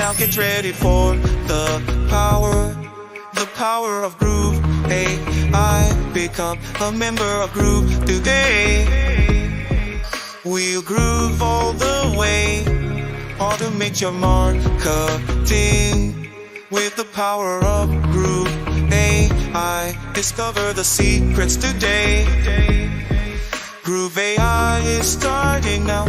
Now get ready for the power of Groove.AI. Become a member of Groove today. We'll groove all the way. Automate your marketing with the power of Groove.AI. Discover the secrets today. Groove.AI is starting now.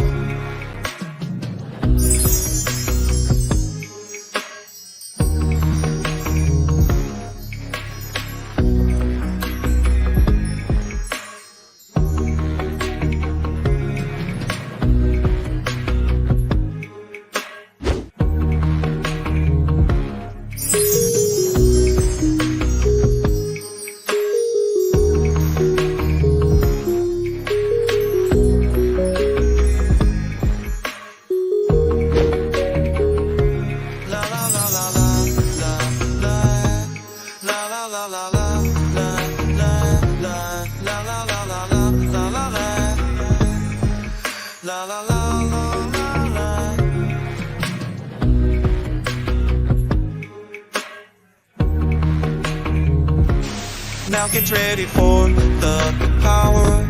Now get ready for the power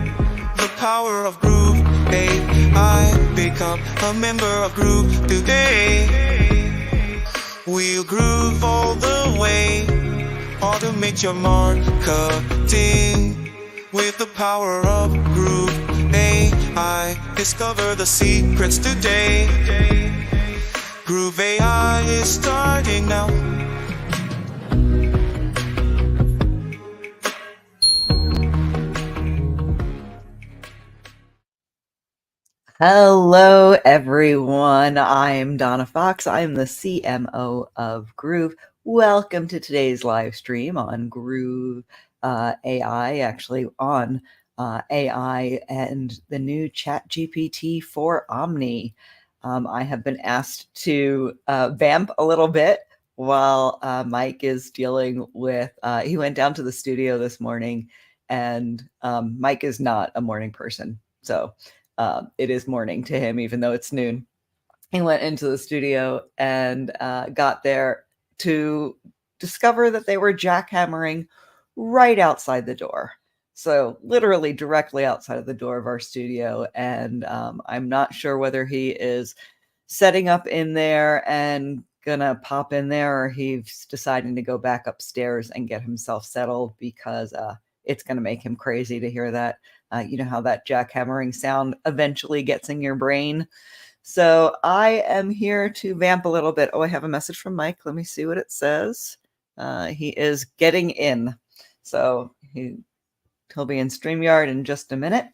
of Groove.AI. Become a member of Groove today. We'll groove all the way. Automate your marketing with the power of Groove.AI. Discover the secrets today. Groove.AI is starting now. Hello, everyone. I'm Donna Fox. I'm the CMO of Groove. Welcome to today's live stream on Groove.AI, actually on AI and the new ChatGPT for Omni. I have been asked to vamp a little bit while Mike is dealing with, he went down to the studio this morning, and Mike is not a morning person. So it is morning to him, even though it's noon. He went into the studio and got there to discover that they were jackhammering right outside the door. So literally directly outside of the door of our studio. And I'm not sure whether he is setting up in there and gonna pop in there, or he's deciding to go back upstairs and get himself settled, because it's gonna make him crazy to hear that. You know how that jackhammering sound eventually gets in your brain. So I am here to vamp a little bit. Oh, I have a message from Mike. Let me see what it says. He is getting in. So he'll be in StreamYard in just a minute.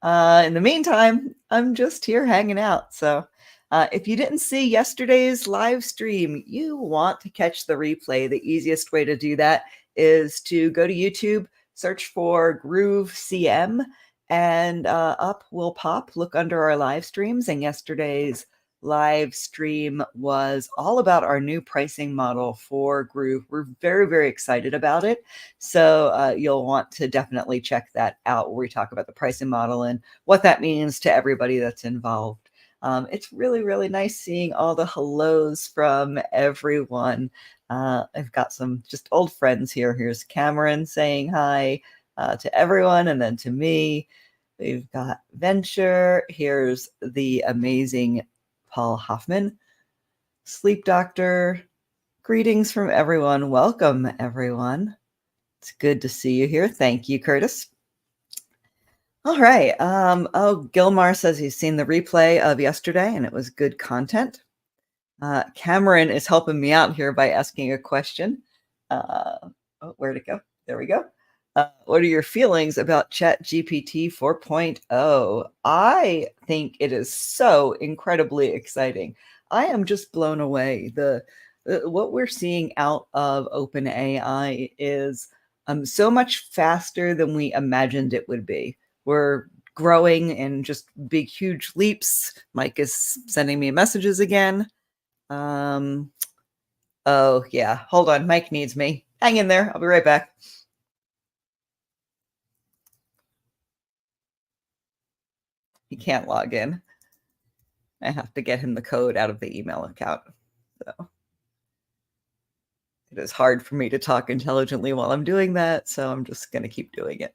In the meantime, I'm just here hanging out. So if you didn't see yesterday's live stream, you want to catch the replay. The easiest way to do that is to go to YouTube, search for Groove CM, and up will pop. Look under our live streams. And yesterday's live stream was all about our new pricing model for Groove. We're very, very excited about it. So you'll want to definitely check that out, where we talk about the pricing model and what that means to everybody that's involved. It's really, really nice seeing all the hellos from everyone. I've got some just old friends here. Here's Cameron saying hi to everyone, and then to me. We've got Venture. Here's the amazing Paul Hoffman. Sleep Doctor. Greetings from everyone. Welcome, everyone. It's good to see you here. Thank you, Curtis. All right. Gilmar says he's seen the replay of yesterday and it was good content. Cameron is helping me out here by asking a question. Where'd it go? There we go. What are your feelings about ChatGPT 4.0? I think it is so incredibly exciting. I am just blown away. What we're seeing out of OpenAI is so much faster than we imagined it would be. We're growing in just big, huge leaps. Mike is sending me messages again. Oh, yeah. Hold on. Mike needs me. Hang in there. I'll be right back. He can't log in. I have to get him the code out of the email account. So it is hard for me to talk intelligently while I'm doing that, so I'm just going to keep doing it.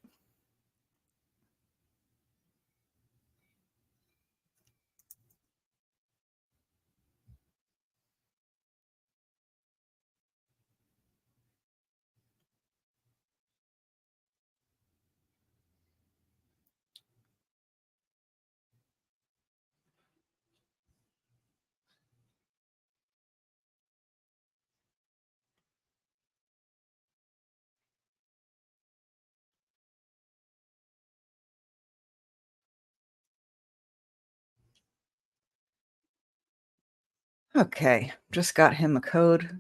Okay, just got him a code.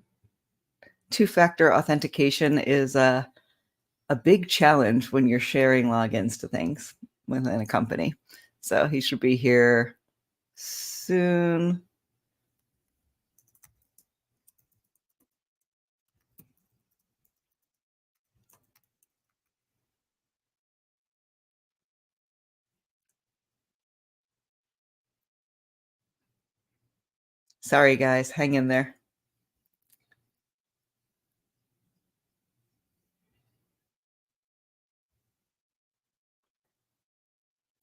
Two-factor authentication is a big challenge when you're sharing logins to things within a company. So he should be here soon. Sorry, guys, hang in there.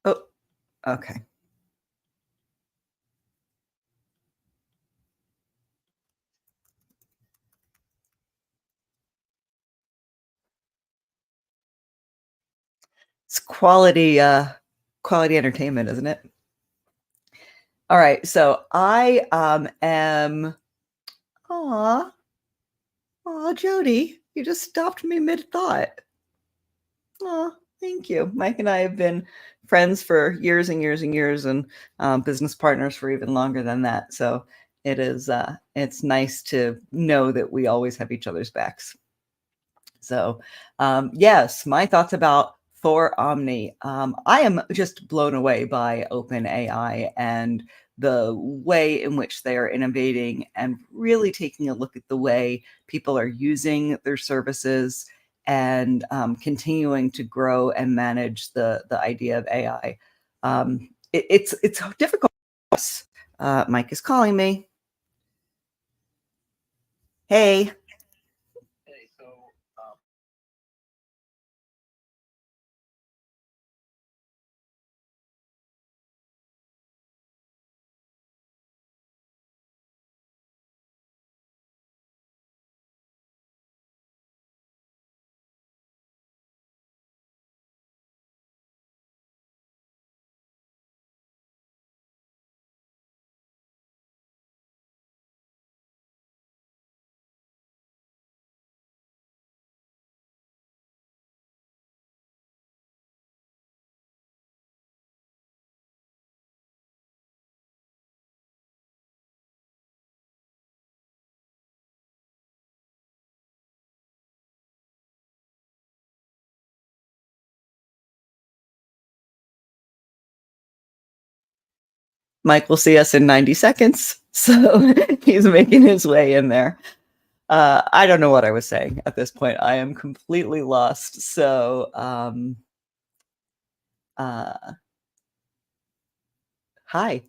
Oh, okay. It's quality entertainment, isn't it? All right, so I am. Aw, aw, Jody, you just stopped me mid thought. Aw, thank you. Mike and I have been friends for years and years and years, and business partners for even longer than that. So it's nice to know that we always have each other's backs. So, yes, my thoughts about for Omni. I am just blown away by OpenAI and the way in which they are innovating and really taking a look at the way people are using their services and continuing to grow and manage the idea of AI. It's difficult. Mike is calling me. Hey. Mike will see us in 90 seconds. So he's making his way in there. I don't know what I was saying at this point. I am completely lost. So, hi.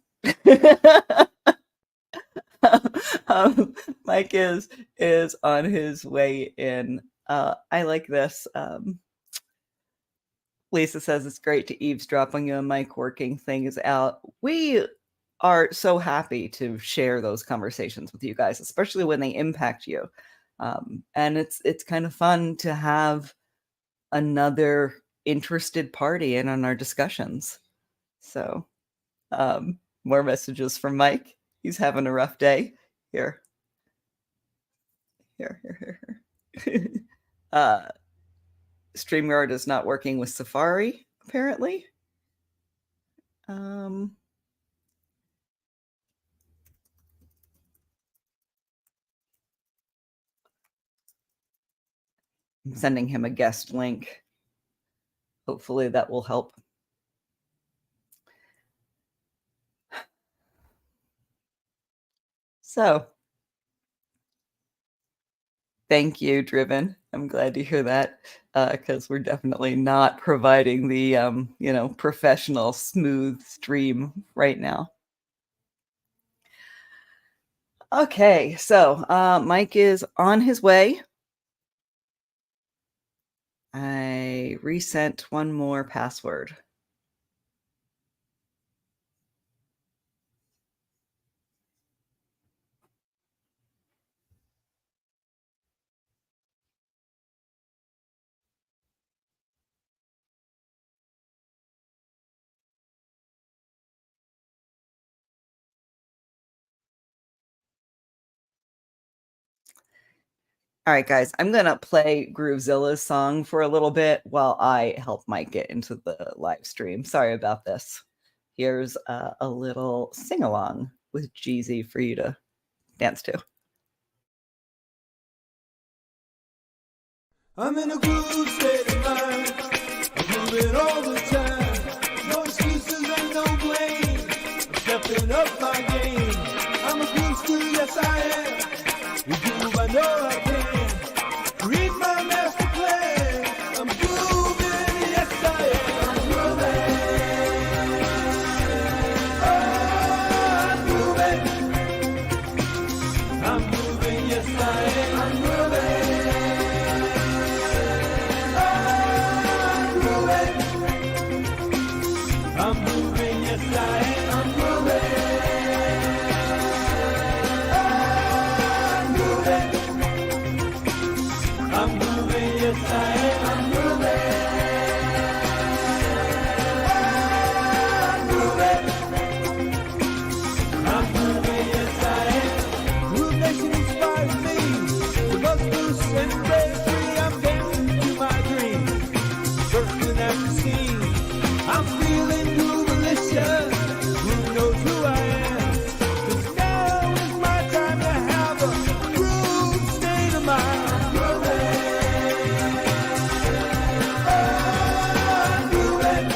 Mike is on his way in. I like this. Lisa says it's great to eavesdrop on you and Mike working things out. We are so happy to share those conversations with you guys, especially when they impact you. And it's kind of fun to have another interested party in on our discussions. So, more messages from Mike. He's having a rough day. Here, here. StreamYard is not working with Safari, apparently. I'm sending him a guest link. Hopefully that will help. So, thank you, Driven. I'm glad to hear that because we're definitely not providing the professional smooth stream right now. Okay, so Mike is on his way. I resent one more password. All right, guys, I'm going to play Groovezilla's song for a little bit while I help Mike get into the live stream. Sorry about this. Here's a little sing-along with Jeezy for you to dance to. I'm in a good state of mind. I'm moving all the time. No excuses and no blame. I'm stepping up my game. I'm a groovester, yes I am. You groove, I know I can. Read my master plan. I'm grooving, yes I am. I'm grooving. Oh, I'm grooving, yes I am. I'm grooving. I'm moving, yes I am. I'm moving. I'm moving, yes I am. I'm moving. I'm moving, yes I am. Groove Nation inspires me. The buzz loose and break free. I'm dancing to my dreams. Bursting at the seams. I'm feeling groovelicious. Who knows who I am? 'Cause now is my time to have a groove state of mind. I'm grooving. I'm grooving.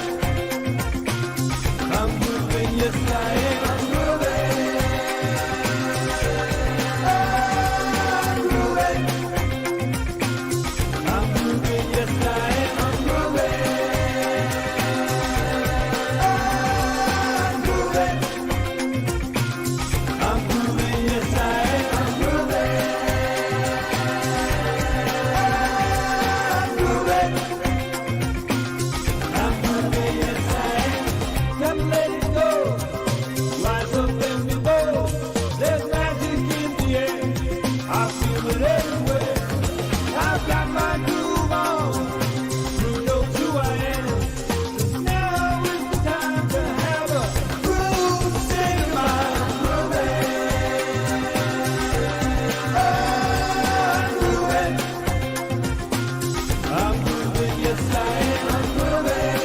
I'm grooving, yes I am. I'm grooving. I'm grooving. I'm grooving, yes I am. I'm grooving. I'm grooving, yes I am. I'm grooving. I'm grooving. I'm grooving, yes I am. Never let it go. Rise up and be bold. There's magic in the air. I feel it everywhere. I've got my groove on. Who knows who I am? 'Cause now is the time to have a groove state of mind. I'm grooving. I'm grooving. I'm grooving, yes I am. I'm grooving.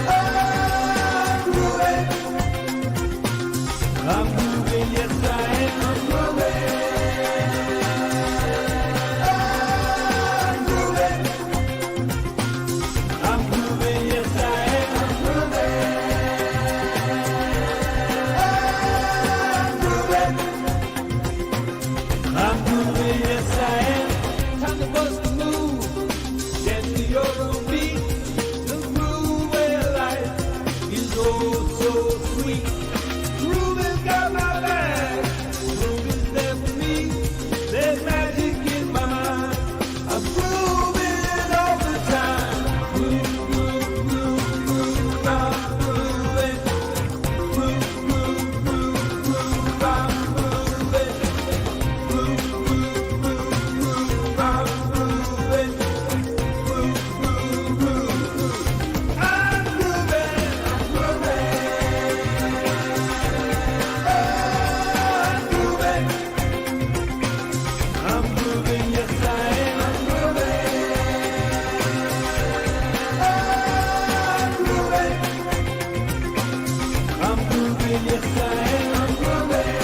I'm grooving. I'm grooving, yes I am. I'm grooving. I'm grooving. I'm grooving, yes I am. I'm grooving. I'm grooving. I'm grooving, yes I am. Time to bust the move. Dance to your own beat. The groove way of life is oh so sweet. Groove has got my back. Groove is there for me. There's magic in my mind. I'm grooving all the time. Groove, groove, groove, groove. I'm grooving. Groove, groove, groove, groove. I'm grooving. Groove, groove, groove, groove. I'm grooving. Groove, groove, groove, groove. I'm grooving. I'm grooving. I'm grooving. I'm grooving, yes I am. I'm grooving. I'm grooving. I'm grooving, yes I am. I'm grooving.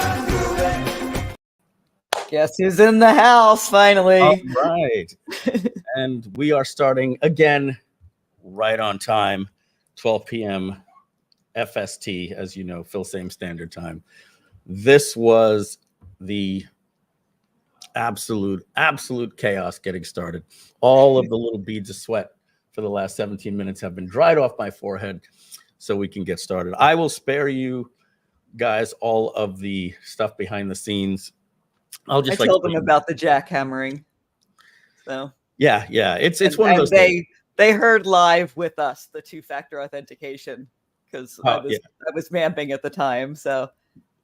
I'm grooving. Guess who's in the house finally? All right. And we are starting again right on time, 12 p.m. FST, as you know, Filsaime Standard Time. This was the absolute chaos getting started. All of the little beads of sweat for the last 17 minutes have been dried off my forehead. so we can get started. I will spare you guys all of the stuff behind the scenes. I'll just I told them about the jackhammering. So yeah, it's one of those things. They heard live with us the 2-factor authentication because I was vamping at the time. So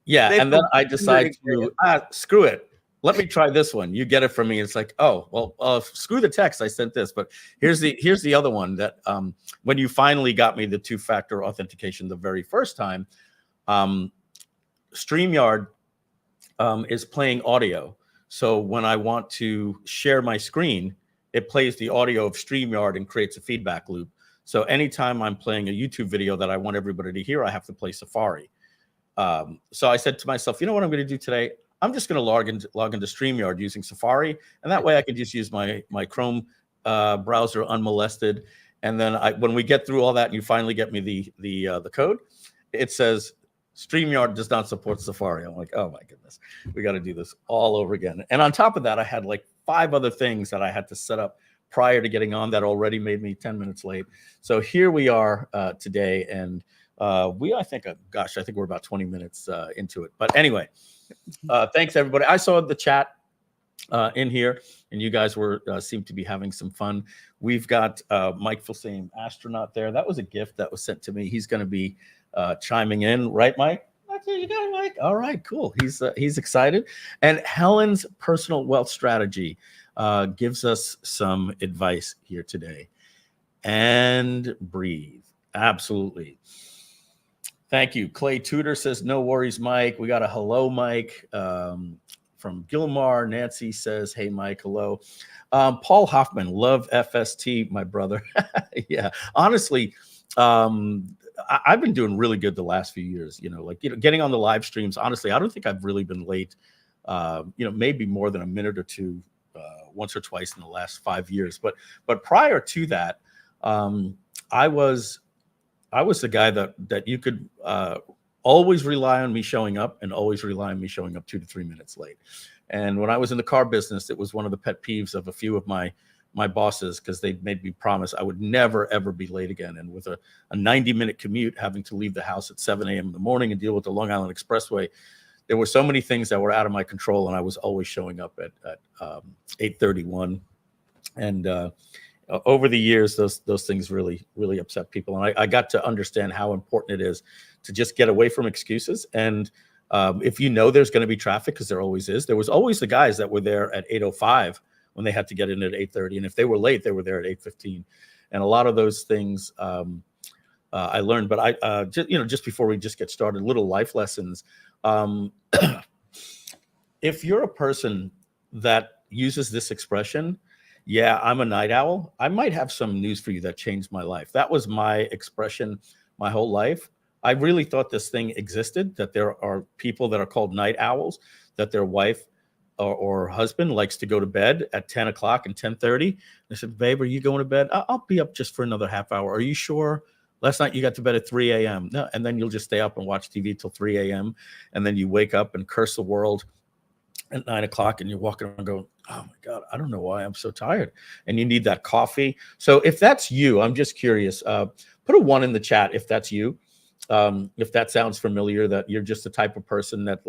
yeah, and then I decide to screw it. Let me try this one. You get it from me. It's like, oh well, screw the text. I sent this, but here's the other one that when you finally got me the 2-factor authentication the very first time, StreamYard is playing audio. So when I want to share my screen, it plays the audio of StreamYard and creates a feedback loop. So anytime I'm playing a YouTube video that I want everybody to hear, I have to play Safari. So I said to myself, you know what I'm going to do today? I'm just going to log into StreamYard using Safari, and that way I can just use my Chrome browser unmolested. And then when we get through all that, and you finally get me the code, it says StreamYard does not support Safari. I'm like, oh my goodness, we got to do this all over again. And on top of that, I had like 5 other things that I had to set up prior to getting on that already made me 10 minutes late. So here we are today, and I think we're about 20 minutes into it. But anyway, thanks everybody. I saw the chat in here, and you guys seem to be having some fun. We've got Mike Filsaime, astronaut there. That was a gift that was sent to me. He's going to be chiming in, right, Mike? That's what you got, Mike. All right, cool. He's excited. And Helen's personal wealth strategy gives us some advice here today. And breathe. Absolutely. Thank you. Clay Tudor says, no worries, Mike. We got a hello, Mike, from Gilmar. Nancy says, hey, Mike, hello. Paul Hoffman, love FST, my brother. Yeah, honestly, I've been doing really good the last few years, getting on the live streams. Honestly, I don't think I've really been late, maybe more than a minute or two, once or twice in the last 5 years. But prior to that, I was the guy that you could always rely on me showing up, and always rely on me showing up 2 to 3 minutes late. And when I was in the car business, it was one of the pet peeves of a few of my bosses, because they made me promise I would never, ever be late again. And with a 90-minute commute, having to leave the house at 7 a.m. in the morning and deal with the Long Island Expressway, there were so many things that were out of my control, and I was always showing up at 8:31. And over the years, those things really, really upset people. And I got to understand how important it is to just get away from excuses. And if there's going to be traffic, because there always is, there was always the guys that were there at 8:05 when they had to get in at 8:30. And if they were late, they were there at 8:15. And a lot of those things I learned. But I just before we just get started, little life lessons. If you're a person that uses this expression, yeah, I'm a night owl, I might have some news for you that changed my life. That was my expression my whole life. I really thought this thing existed, that there are people that are called night owls, that their wife or husband likes to go to bed at 10 o'clock and 10:30. I said, babe, are you going to bed? I'll be up just for another half hour. Are you sure? Last night you got to bed at 3 a.m. No, and then you'll just stay up and watch TV till 3 a.m. And then you wake up and curse the world at 9 o'clock, and you're walking around going, oh my God, I don't know why I'm so tired. And you need that coffee. So if that's you, I'm just curious, put a 1 in the chat if that's you. If that sounds familiar, that you're just the type of person that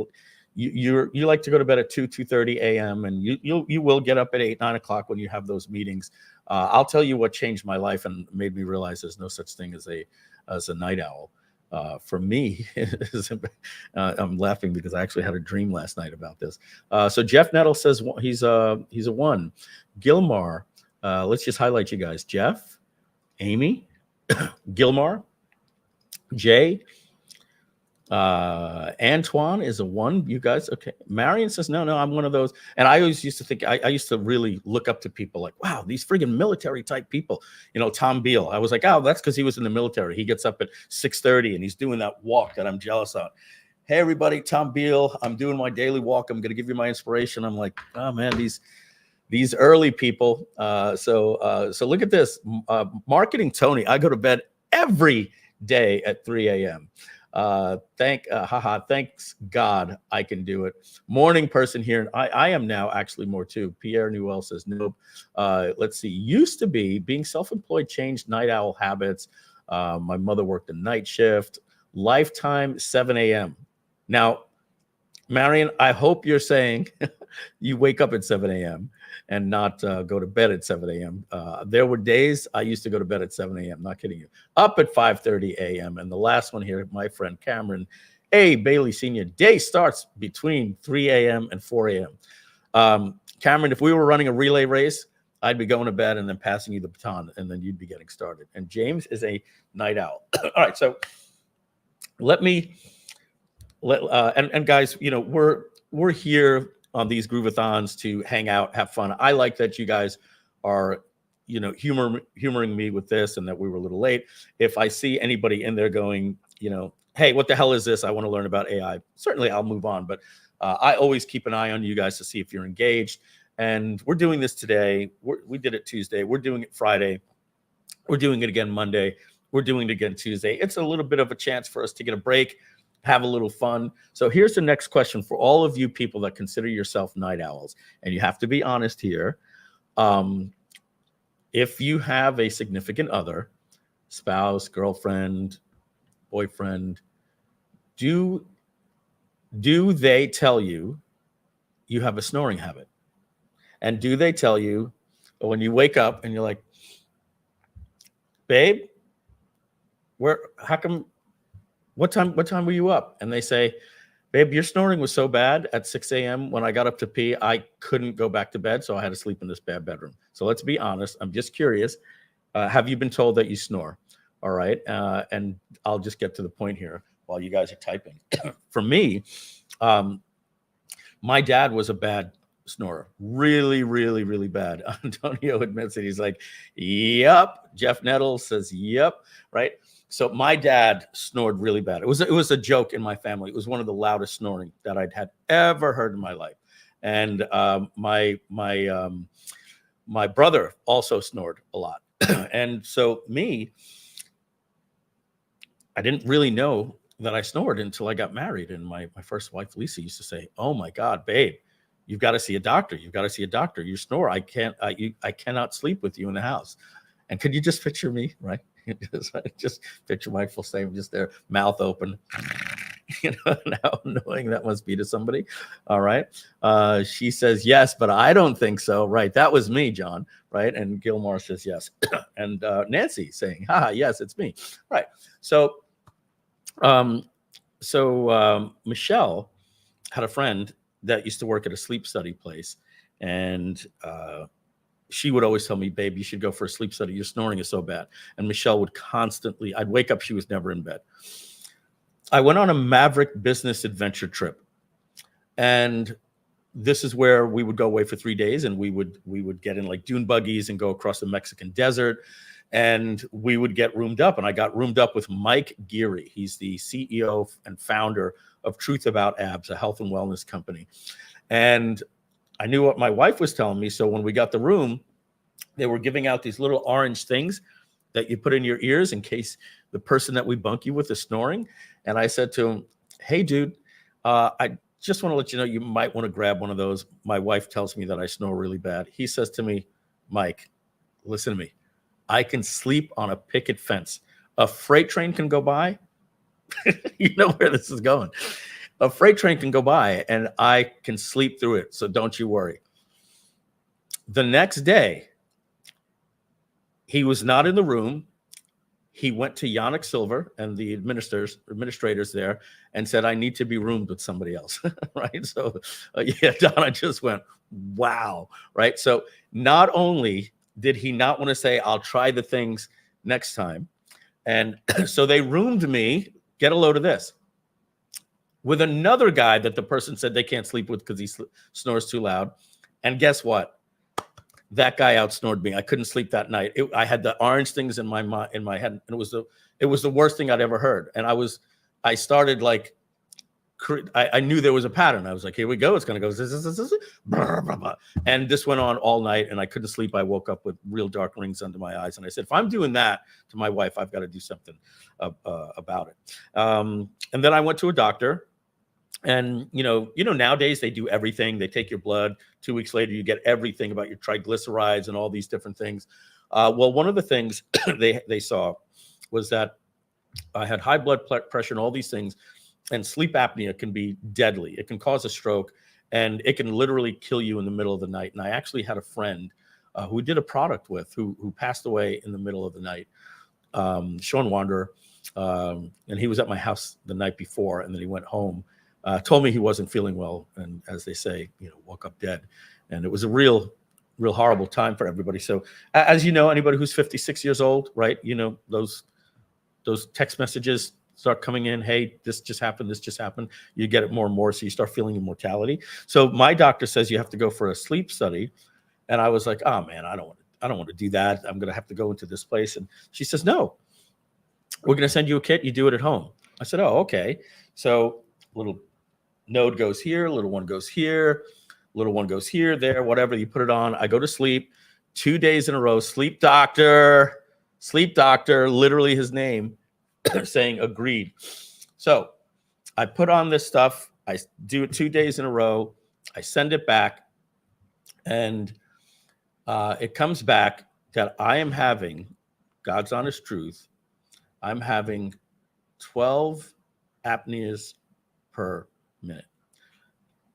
you like to go to bed at 2:30 a.m. and you will get up at 8, 9 o'clock when you have those meetings. I'll tell you what changed my life and made me realize there's no such thing as a night owl. For me, I'm laughing because I actually had a dream last night about this. So Jeff Nettle says he's a 1. Gilmar, let's just highlight you guys. Jeff, Amy, Gilmar, Jay, Antoine is a 1. You guys, okay. Marion says, no, I'm one of those. And I always used to think, I used to really look up to people like, wow, these friggin' military type people. Tom Beal. I was like, oh, that's because he was in the military. He gets up at 6:30 and he's doing that walk that I'm jealous of. Hey, everybody, Tom Beal. I'm doing my daily walk. I'm going to give you my inspiration. I'm like, oh, man, these early people. So look at this. Marketing Tony. I go to bed every day at 3 a.m. Thanks God I can do it. Morning person here. And I am now actually more too. Pierre Newell says, nope. Let's see. Used to be being self-employed changed night owl habits. My mother worked a night shift. Lifetime 7 a.m. Now, Marion, I hope you're saying you wake up at 7 a.m. and not go to bed at 7 a.m. There were days I used to go to bed at 7 a.m. Not kidding you. Up at 5:30 a.m. And the last one here, my friend Cameron A. Bailey Sr. Day starts between 3 a.m. and 4 a.m. Cameron, if we were running a relay race, I'd be going to bed and then passing you the baton, and then you'd be getting started. And James is a night owl. All right, so and guys, you know, we're here on these Groove-a-thons to hang out, have fun. I like that you guys are, you know, humoring me with this and that we were a little late. If I see anybody in there going, you know, hey, what the hell is this? I want to learn about AI. Certainly I'll move on, but I always keep an eye on you guys to see if you're engaged. And we're doing this today. We did it Tuesday. We're doing it Friday. We're doing it again Monday. We're doing it again Tuesday. It's a little bit of a chance for us to get a break, have a little fun. So here's the next question for all of you people that consider yourself night owls, and you have to be honest here. If you have a significant other, spouse, girlfriend, boyfriend, do they tell you you have a snoring habit? And do they tell you when you wake up and you're like, babe, how come, what time were you up? And they say, babe, your snoring was so bad at 6 a.m. when I got up to pee, I couldn't go back to bed, so I had to sleep in this bad bedroom. So let's be honest. I'm just curious. Have you been told that you snore? All right. And I'll just get to the point here while you guys are typing. For me, my dad was a bad snorer. Really, really, really bad. Antonio admits it. He's like, yep. Jeff Nettles says, yep. Right. So my dad snored really bad. It was a joke in my family. It was one of the loudest snoring that I'd had ever heard in my life. And my brother also snored a lot. And so I didn't really know that I snored until I got married. And my first wife, Lisa, used to say, oh my God, babe, you've got to see a doctor. You've got to see a doctor. You snore. I cannot sleep with you in the house. And could you just picture me, right? Just picture my Filsaime just there, mouth open. You know how annoying that must be to somebody. All right. She says yes, but I don't think so. Right. That was me, John. Right. And Gilmore says yes. And Nancy saying, haha, yes, it's me. Right. So Michelle had a friend that used to work at a sleep study place. And she would always tell me, babe, you should go for a sleep study. Your snoring is so bad. And Michelle would constantly, I'd wake up, she was never in bed. I went on a Maverick business adventure trip. And this is where we would go away for 3 days, and we would get in like dune buggies and go across the Mexican desert. And we would get roomed up. And I got roomed up with Mike Geary. He's the CEO and founder of Truth About Abs, a health and wellness company. And I knew what my wife was telling me. So when we got the room, they were giving out these little orange things that you put in your ears in case the person that we bunk you with is snoring. And I said to him, hey, dude, I just want to let you know you might want to grab one of those. My wife tells me that I snore really bad. He says to me, Mike, listen to me. I can sleep on a picket fence. A freight train can go by. You know where this is going. A freight train can go by and I can sleep through it. So don't you worry. The next day, he was not in the room. He went to Yannick Silver and the administrators there and said, I need to be roomed with somebody else. Right. So yeah, Donna just went, wow. Right. So not only did he not want to say, I'll try the things next time. And so they roomed me, get a load of this, with another guy that the person said they can't sleep with because he snores too loud. And guess what? That guy outsnored me. I couldn't sleep that night. I had the orange things in my head, and it was the worst thing I'd ever heard. And I started like, I knew there was a pattern. I was like, here we go. It's going to go. And this went on all night, and I couldn't sleep. I woke up with real dark rings under my eyes. And I said, if I'm doing that to my wife, I've got to do something about it. And then I went to a doctor. And, you know, nowadays they do everything. They take your blood. 2 weeks later, you get everything about your triglycerides and all these different things. Well, one of the things they saw was that I had high blood pressure and all these things, and sleep apnea can be deadly. It can cause a stroke, and it can literally kill you in the middle of the night. And I actually had a friend who did a product with who passed away in the middle of the night, Sean Wanderer, and he was at my house the night before, and then he went home, told me he wasn't feeling well, and as they say, woke up dead. And it was a real horrible time for everybody. So as you know, anybody who's 56 years old, right? Those text messages start coming in. Hey, this just happened. This just happened. You get it more and more. So you start feeling your mortality. So my doctor says you have to go for a sleep study. And I was like, oh man, I don't want to do that. I'm going to have to go into this place. And she says, no, we're going to send you a kit. You do it at home. I said, oh, okay. So little node goes here. Little one goes here. Little one goes here, there, whatever. You put it on. I go to sleep 2 days in a row. Sleep doctor, literally his name, saying agreed. So I put on this stuff. I do it 2 days in a row. I send it back. And it comes back that I am having, God's honest truth, I'm having 12 apneas per minute.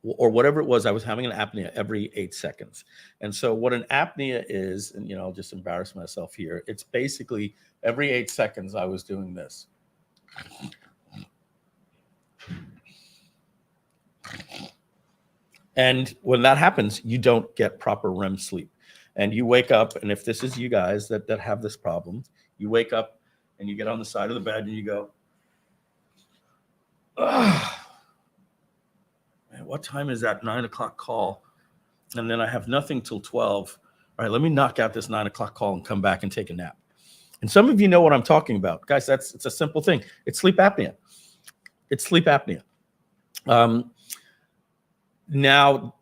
Or whatever it was, I was having an apnea every 8 seconds. And so what an apnea is, and I'll just embarrass myself here, it's basically every 8 seconds I was doing this. And when that happens, you don't get proper REM sleep. And you wake up, and if this is you guys that have this problem, you wake up and you get on the side of the bed and you go, man, what time is that 9 o'clock call? And then I have nothing till 12. All right, let me knock out this 9 o'clock call and come back and take a nap. And some of you know what I'm talking about. Guys, it's a simple thing. It's sleep apnea. Now,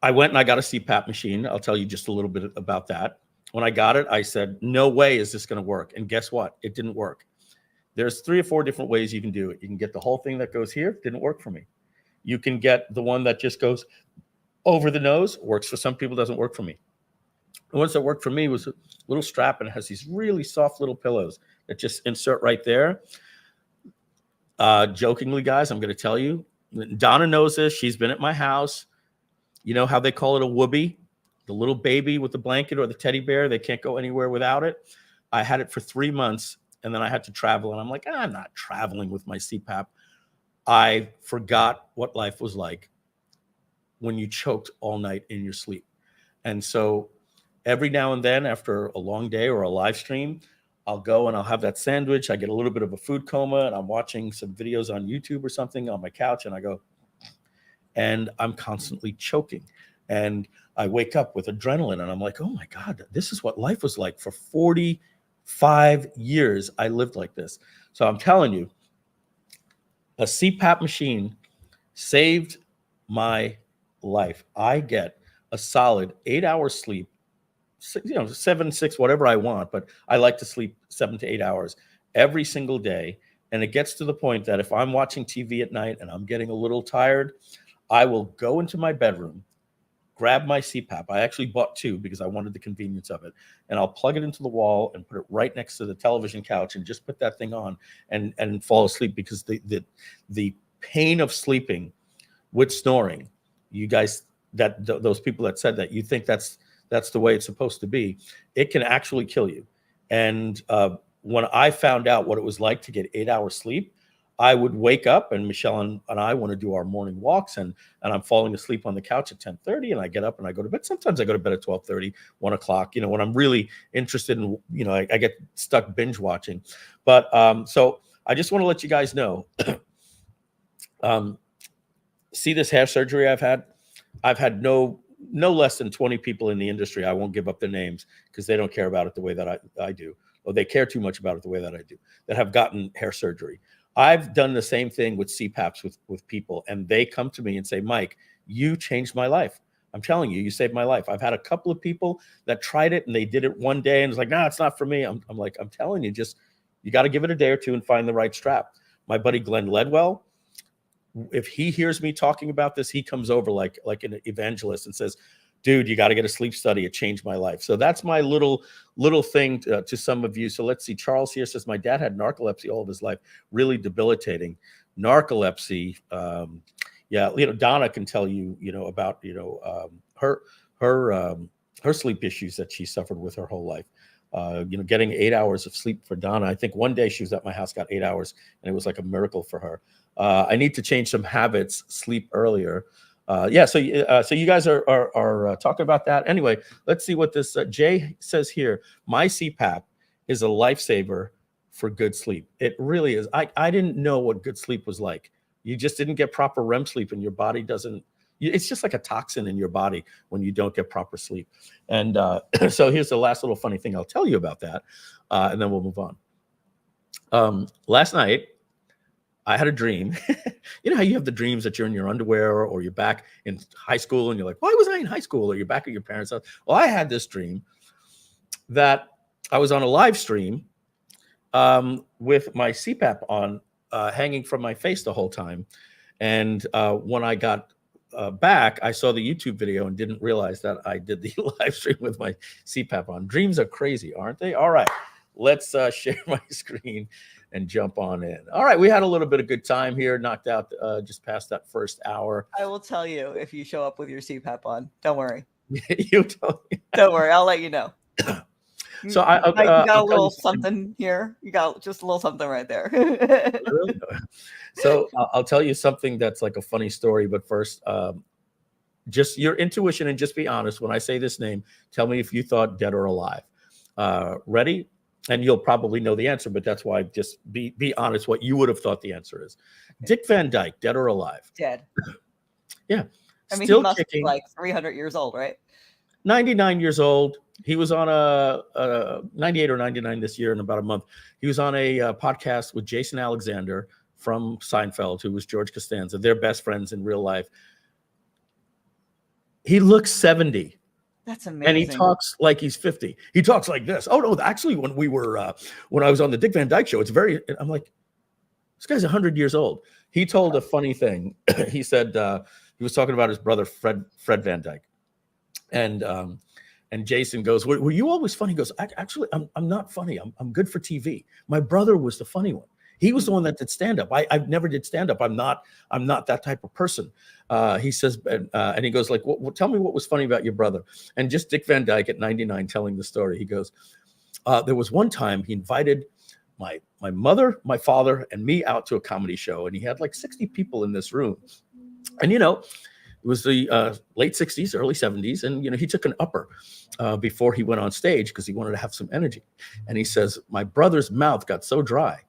I went and I got a CPAP machine. I'll tell you just a little bit about that. When I got it, I said, no way is this going to work. And guess what? It didn't work. There's 3 or 4 different ways you can do it. You can get the whole thing that goes here. Didn't work for me. You can get the one that just goes over the nose. Works for some people, doesn't work for me. The ones that worked for me was a little strap, and it has these really soft little pillows that just insert right there. Jokingly, guys, I'm going to tell you, Donna knows this. She's been at my house. You know how they call it a whoopee? The little baby with the blanket or the teddy bear. They can't go anywhere without it. I had it for 3 months, and then I had to travel. And I'm like, I'm not traveling with my CPAP. I forgot what life was like when you choked all night in your sleep. And so every now and then, after a long day or a live stream, I'll go and I'll have that sandwich. I get a little bit of a food coma, and I'm watching some videos on YouTube or something on my couch, and I go, and I'm constantly choking. And I wake up with adrenaline, and I'm like, oh my God, this is what life was like for 45 years. I lived like this. So I'm telling you, a CPAP machine saved my life. I get a solid 8 hours sleep, 7, 6, whatever I want, but I like to sleep 7 to 8 hours every single day. And it gets to the point that if I'm watching TV at night and I'm getting a little tired, I will go into my bedroom, grab my CPAP. I actually bought 2 because I wanted the convenience of it. And I'll plug it into the wall and put it right next to the television couch and just put that thing on and fall asleep, because the pain of sleeping with snoring, you guys, those people that said that, you think that's the way it's supposed to be, it can actually kill you. And when I found out what it was like to get 8 hours sleep, I would wake up, and Michelle and I want to do our morning walks, and I'm falling asleep on the couch at 10:30, and I get up and I go to bed. Sometimes I go to bed at 12:30, 1 o'clock, when I'm really interested in, I get stuck binge watching. But so I just want to let you guys know, see this hair surgery I've had no less than 20 people in the industry. I won't give up their names because they don't care about it the way that I do, or they care too much about it the way that I do, that have gotten hair surgery. I've done the same thing with CPAPs with people, and they come to me and say, Mike, you changed my life. I'm telling you, you saved my life. I've had a couple of people that tried it and they did it one day and it's like, no, it's not for me. I'm like, I'm telling you, you got to give it a day or two and find the right strap. My buddy Glenn Ledwell, if he hears me talking about this, he comes over like an evangelist and says, dude, you got to get a sleep study. It changed my life. So that's my little thing to some of you. So let's see. Charles here says, my dad had narcolepsy all of his life, really debilitating. Narcolepsy. Yeah, Donna can tell you, about, her sleep issues that she suffered with her whole life. Getting 8 hours of sleep for Donna. I think one day she was at my house, got 8 hours, and it was like a miracle for her. I need to change some habits, sleep earlier. So you guys are talking about that. Anyway, let's see what this Jay says here. My CPAP is a lifesaver for good sleep. It really is. I didn't know what good sleep was like. You just didn't get proper REM sleep, and your body doesn't. It's just like a toxin in your body when you don't get proper sleep. And so here's the last little funny thing I'll tell you about that, and then we'll move on. Last night, I had a dream. You know how you have the dreams that you're in your underwear or you're back in high school and you're like, why was I in high school? Or you're back at your parents' house. Well, I had this dream that I was on a live stream with my CPAP on, hanging from my face the whole time. And when I got back, I saw the YouTube video and didn't realize that I did the live stream with my CPAP on. Dreams are crazy, aren't they? All right, let's share my screen and jump on in. All right, we had a little bit of good time here, knocked out just past that first hour. I will tell you if you show up with your CPAP on. Don't worry. You tell me. Don't worry. I'll let you know. So you got a little something here. You got just a little something right there. Really? So I'll tell you something that's like a funny story. But first, just your intuition and just be honest. When I say this name, tell me if you thought dead or alive. Ready? And you'll probably know the answer, but that's why just be honest what you would have thought the answer is. Okay. Dick Van Dyke, dead or alive? Dead. Yeah. I mean, still he must kicking. be like 300 years old, right? 99 years old. He was on a 98 or 99 this year in about a month. He was on a podcast with Jason Alexander from Seinfeld, who was George Costanza. They're best friends in real life. He looks 70. That's amazing. And he talks like he's 50. He talks like this. Oh no, actually, when I was on the Dick Van Dyke show, I'm like, this guy's 100 years old. He told a funny thing. He said he was talking about his brother Fred Van Dyke, and Jason goes, "Were you always funny?" He goes, "Actually, I'm not funny. I'm good for TV. My brother was the funny one. He was the one that did stand up. I never did stand up. I'm not that type of person." He says, and he goes like, well, tell me what was funny about your brother. And just Dick Van Dyke at 99 telling the story. He goes, there was one time he invited my mother, my father, and me out to a comedy show. And he had like 60 people in this room. And, it was the late 60s, early 70s. And, he took an upper before he went on stage because he wanted to have some energy. And he says, my brother's mouth got so dry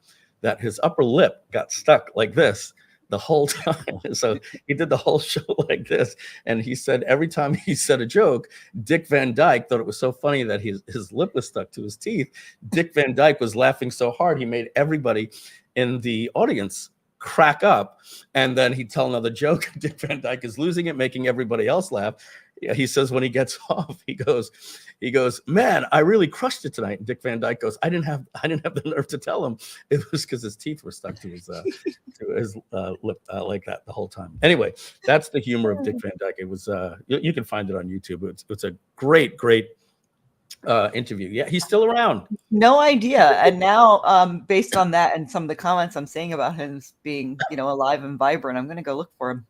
that his upper lip got stuck like this the whole time. So he did the whole show like this. And he said every time he said a joke, Dick Van Dyke thought it was so funny that his lip was stuck to his teeth. Dick Van Dyke was laughing so hard, he made everybody in the audience crack up. And then he'd tell another joke. Dick Van Dyke is losing it, making everybody else laugh. He says when he gets off, he goes, man, I really crushed it tonight. And Dick Van Dyke goes, I didn't have the nerve to tell him. It was because his teeth were stuck to his lip like that the whole time. Anyway, that's the humor of Dick Van Dyke. It was you can find it on YouTube. It's a great interview. Yeah, he's still around. No idea. And now, based on that and some of the comments I'm saying about him being, alive and vibrant, I'm going to go look for him.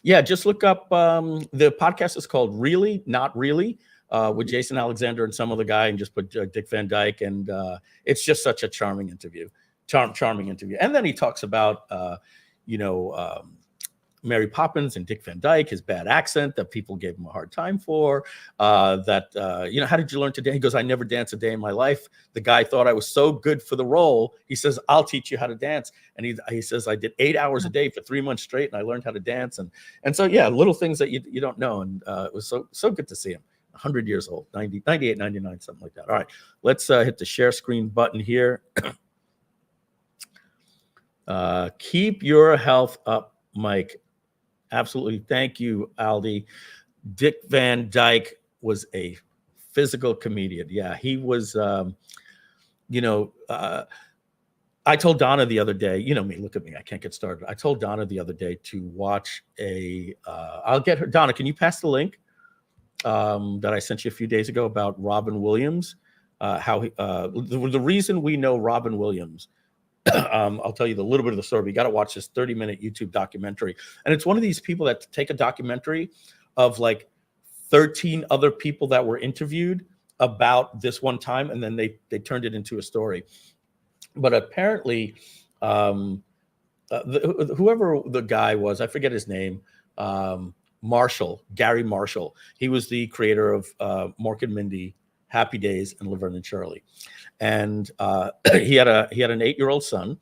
Yeah, just look up. The podcast is called Really Not Really, with Jason Alexander and some other guy, and just put Dick Van Dyke, and it's just such a charming interview. Charming interview. And then he talks about Mary Poppins and Dick Van Dyke, his bad accent that people gave him a hard time for. How did you learn to dance? He goes, I never danced a day in my life. The guy thought I was so good for the role. He says, I'll teach you how to dance. And he says, I did 8 hours a day for 3 months straight, and I learned how to dance. And so, yeah, little things that you don't know. And it was so good to see him. 100 years old, 90, 98, 99, something like that. All right, let's hit the share screen button here. Keep your health up, Mike. Absolutely. Thank you, Aldi. Dick Van Dyke was a physical comedian. Yeah, he was, I told Donna the other day, me, look at me, I can't get started. I told Donna the other day to watch I'll get her. Donna, can you pass the link? that I sent you a few days ago about Robin Williams. The reason we know Robin Williams, I'll tell you a little bit of the story. But you got to watch this 30-minute YouTube documentary, and it's one of these people that take a documentary of like 13 other people that were interviewed about this one time, and then they turned it into a story. But apparently, whoever the guy was, I forget his name. Gary Marshall. He was the creator of Mork and Mindy, Happy Days, and Laverne and Shirley. And he had an 8-year-old son,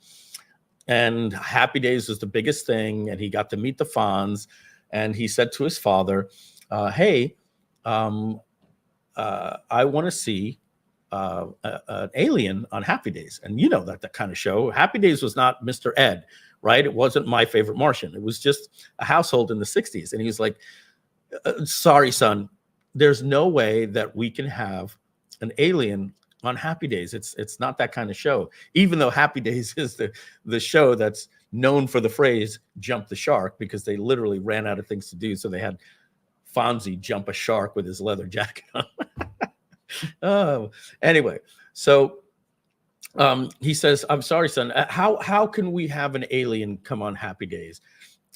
and Happy Days was the biggest thing. And he got to meet the Fonz, and he said to his father, "Hey, I want to see an alien on Happy Days." And you know that kind of show. Happy Days was not Mr. Ed, right? It wasn't My Favorite Martian. It was just a household in the 60s. And he was like, "Sorry, son, there's no way that we can have an alien on Happy Days. It's not that kind of show." Even though Happy Days is the show that's known for the phrase "jump the shark," because they literally ran out of things to do. So they had Fonzie jump a shark with his leather jacket on. Oh, anyway, so he says, "I'm sorry, son. How can we have an alien come on Happy Days,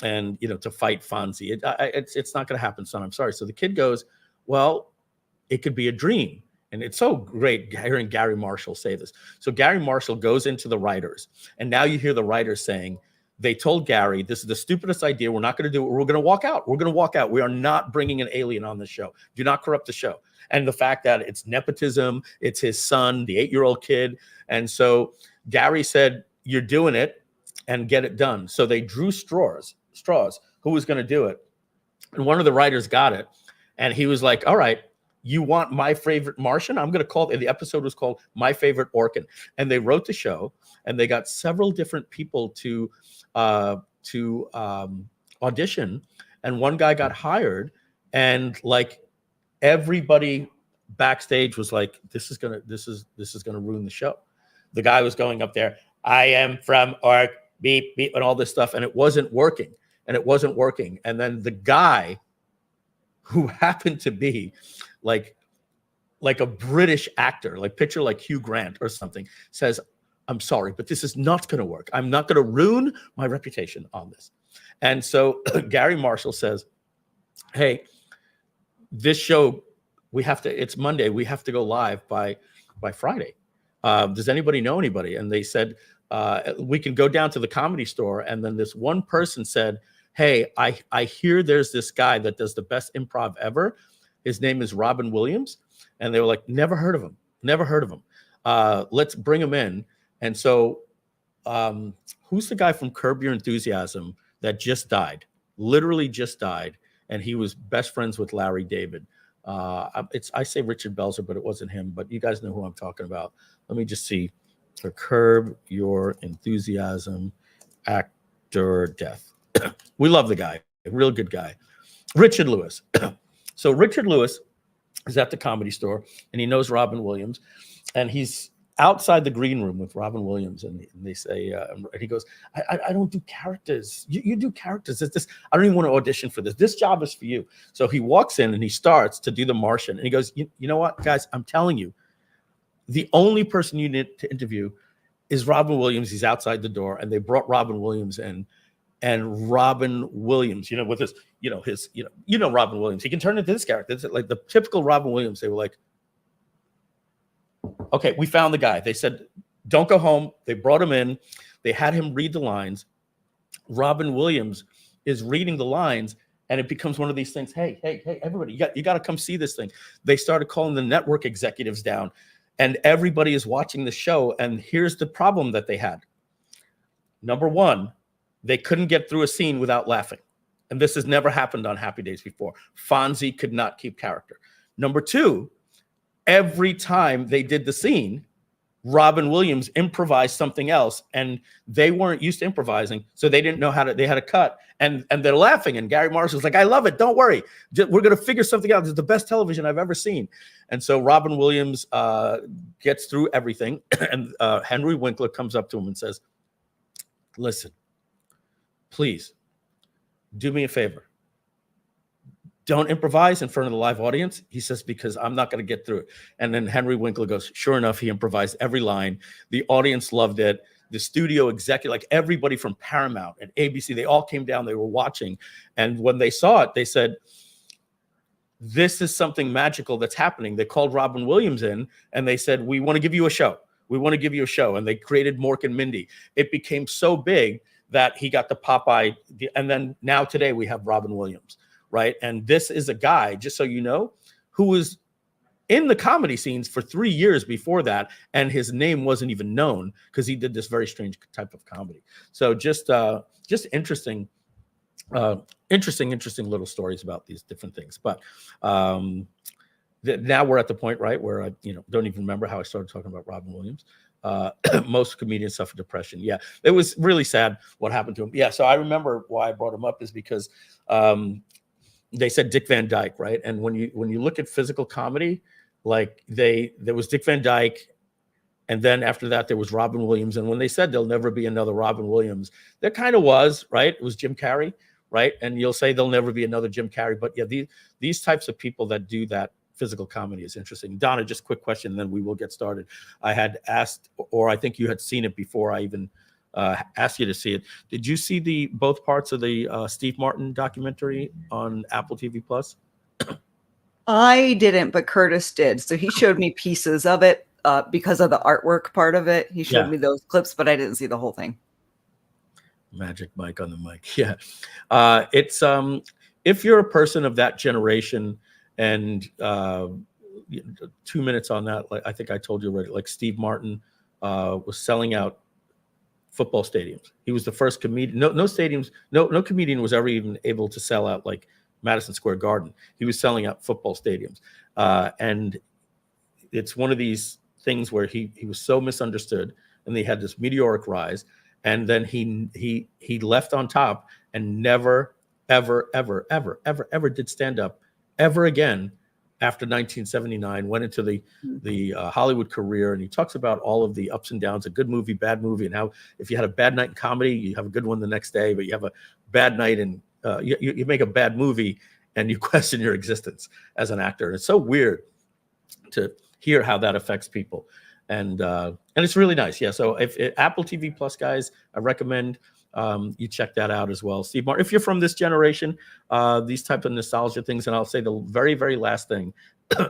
and to fight Fonzie? It's not going to happen, son. I'm sorry." So the kid goes, "Well, it could be a dream." And it's so great hearing Gary Marshall say this. So Gary Marshall goes into the writers, and now you hear the writers saying, they told Gary, "This is the stupidest idea. We're not going to do it. We're going to walk out. We're going to walk out. We are not bringing an alien on the show. Do not corrupt the show." And the fact that it's nepotism, it's his son, the 8-year-old kid. And so Gary said, "You're doing it, and get it done." So they drew straws. Who was going to do it? And one of the writers got it. And he was like, "All right, you want My Favorite Martian? I'm going to call it." The episode was called My Favorite Orkin. And they wrote the show, and they got several different people to audition. And one guy got hired, and like everybody backstage was like, this is gonna ruin the show. The guy was going up there, "I am from Ork, beep, beep," and all this stuff. And it wasn't working. And then the guy, who happened to be like a British actor, like picture like Hugh Grant or something, says, "I'm sorry, but this is not going to work. I'm not going to ruin my reputation on this." And so Gary Marshall says, "Hey, this show, it's Monday. We have to go live by Friday. Does anybody know anybody?" And they said, "We can go down to the Comedy Store." And then this one person said, "Hey, I hear there's this guy that does the best improv ever. His name is Robin Williams." And they were like, "Never heard of him. Let's bring him in." And so who's the guy from Curb Your Enthusiasm that just died? Literally just died. And he was best friends with Larry David. I say Richard Belzer, but it wasn't him. But you guys know who I'm talking about. Let me just see. For Curb Your Enthusiasm, actor death. We love the guy. A real good guy. Richard Lewis. So Richard Lewis is at the Comedy Store, and he knows Robin Williams. And he's outside the green room with Robin Williams, and they say, and he goes, I don't do characters. You do characters. It's this. I don't even want to audition for this. This job is for you. So he walks in and he starts to do the Martian, and he goes, you know what, guys, I'm telling you, the only person you need to interview is Robin Williams. He's outside the door, and they brought Robin Williams in, and Robin Williams, with his, Robin Williams, he can turn into this character. It's like the typical Robin Williams. They were like, "Okay, we found the guy." They said, "Don't go home." They brought him in. They had him read the lines. Robin Williams is reading the lines, and it becomes one of these things. Hey, everybody, you got to come see this thing. They started calling the network executives down, and everybody is watching the show. And here's the problem that they had. Number one, they couldn't get through a scene without laughing. And this has never happened on Happy Days before. Fonzie could not keep character. Number two, every time they did the scene, Robin Williams improvised something else, and they weren't used to improvising, so they didn't know they had to cut, and they're laughing, and Gary Marshall's like, "I love it, don't worry, we're going to figure something out. This is the best television I've ever seen." And so Robin Williams gets through everything, and Henry Winkler comes up to him and says, "Listen, please, do me a favor. don't improvise in front of the live audience. He says, because I'm not going to get through it. And then Henry Winkler goes, sure enough, he improvised every line. The audience loved it. The studio executive, like everybody from Paramount and ABC, they all came down, they were watching. And when they saw it, they said, this is something magical that's happening. They called Robin Williams in and they said, we want to give you a show. We want to give you a show. And they created Mork and Mindy. It became so big that he got the Popeye. And then now today we have Robin Williams, right? And this is a guy, just so you know, who was in the comedy scenes for 3 years before that, and his name wasn't even known because he did this very strange type of comedy. So just interesting little stories about these different things. But now we're at the point, right, where I don't even remember how I started talking about Robin Williams. Most comedians suffer depression. Yeah, it was really sad what happened to him. Yeah, so I remember why I brought him up is because they said Dick Van Dyke, right? And when you look at physical comedy, like there was Dick Van Dyke, and then after that there was Robin Williams. And when they said there'll never be another Robin Williams, there kind of was, right? It was Jim Carrey, right? And you'll say there'll never be another Jim Carrey, but yeah, these types of people that do that physical comedy is interesting. Donna, just quick question, and then we will get started. I had asked, or I think you had seen it before I even asked you to see it. Did you see both parts of the Steve Martin documentary on Apple TV Plus? I didn't, but Curtis did. So he showed me pieces of it because of the artwork part of it. He showed me those clips, but I didn't see the whole thing. Magic Mike on the mic. Yeah. It's if you're a person of that generation, and 2 minutes on that, like I think I told you already, like Steve Martin was selling out football stadiums. He was the first comedian. No stadiums, no comedian was ever even able to sell out like Madison Square Garden. He was selling out football stadiums. And it's one of these things where he was so misunderstood, and they had this meteoric rise. And then he left on top and never, ever, ever, ever, ever, ever did stand up ever again after 1979, went into the Hollywood career. And he talks about all of the ups and downs, a good movie, bad movie, and how if you had a bad night in comedy, you have a good one the next day, but you have a bad night in you make a bad movie and you question your existence as an actor. And it's so weird to hear how that affects people. And it's really nice. Yeah. So if Apple TV Plus, guys, I recommend you check that out as well. Steve Martin, if you're from this generation, these type of nostalgia things, and I'll say the very, very last thing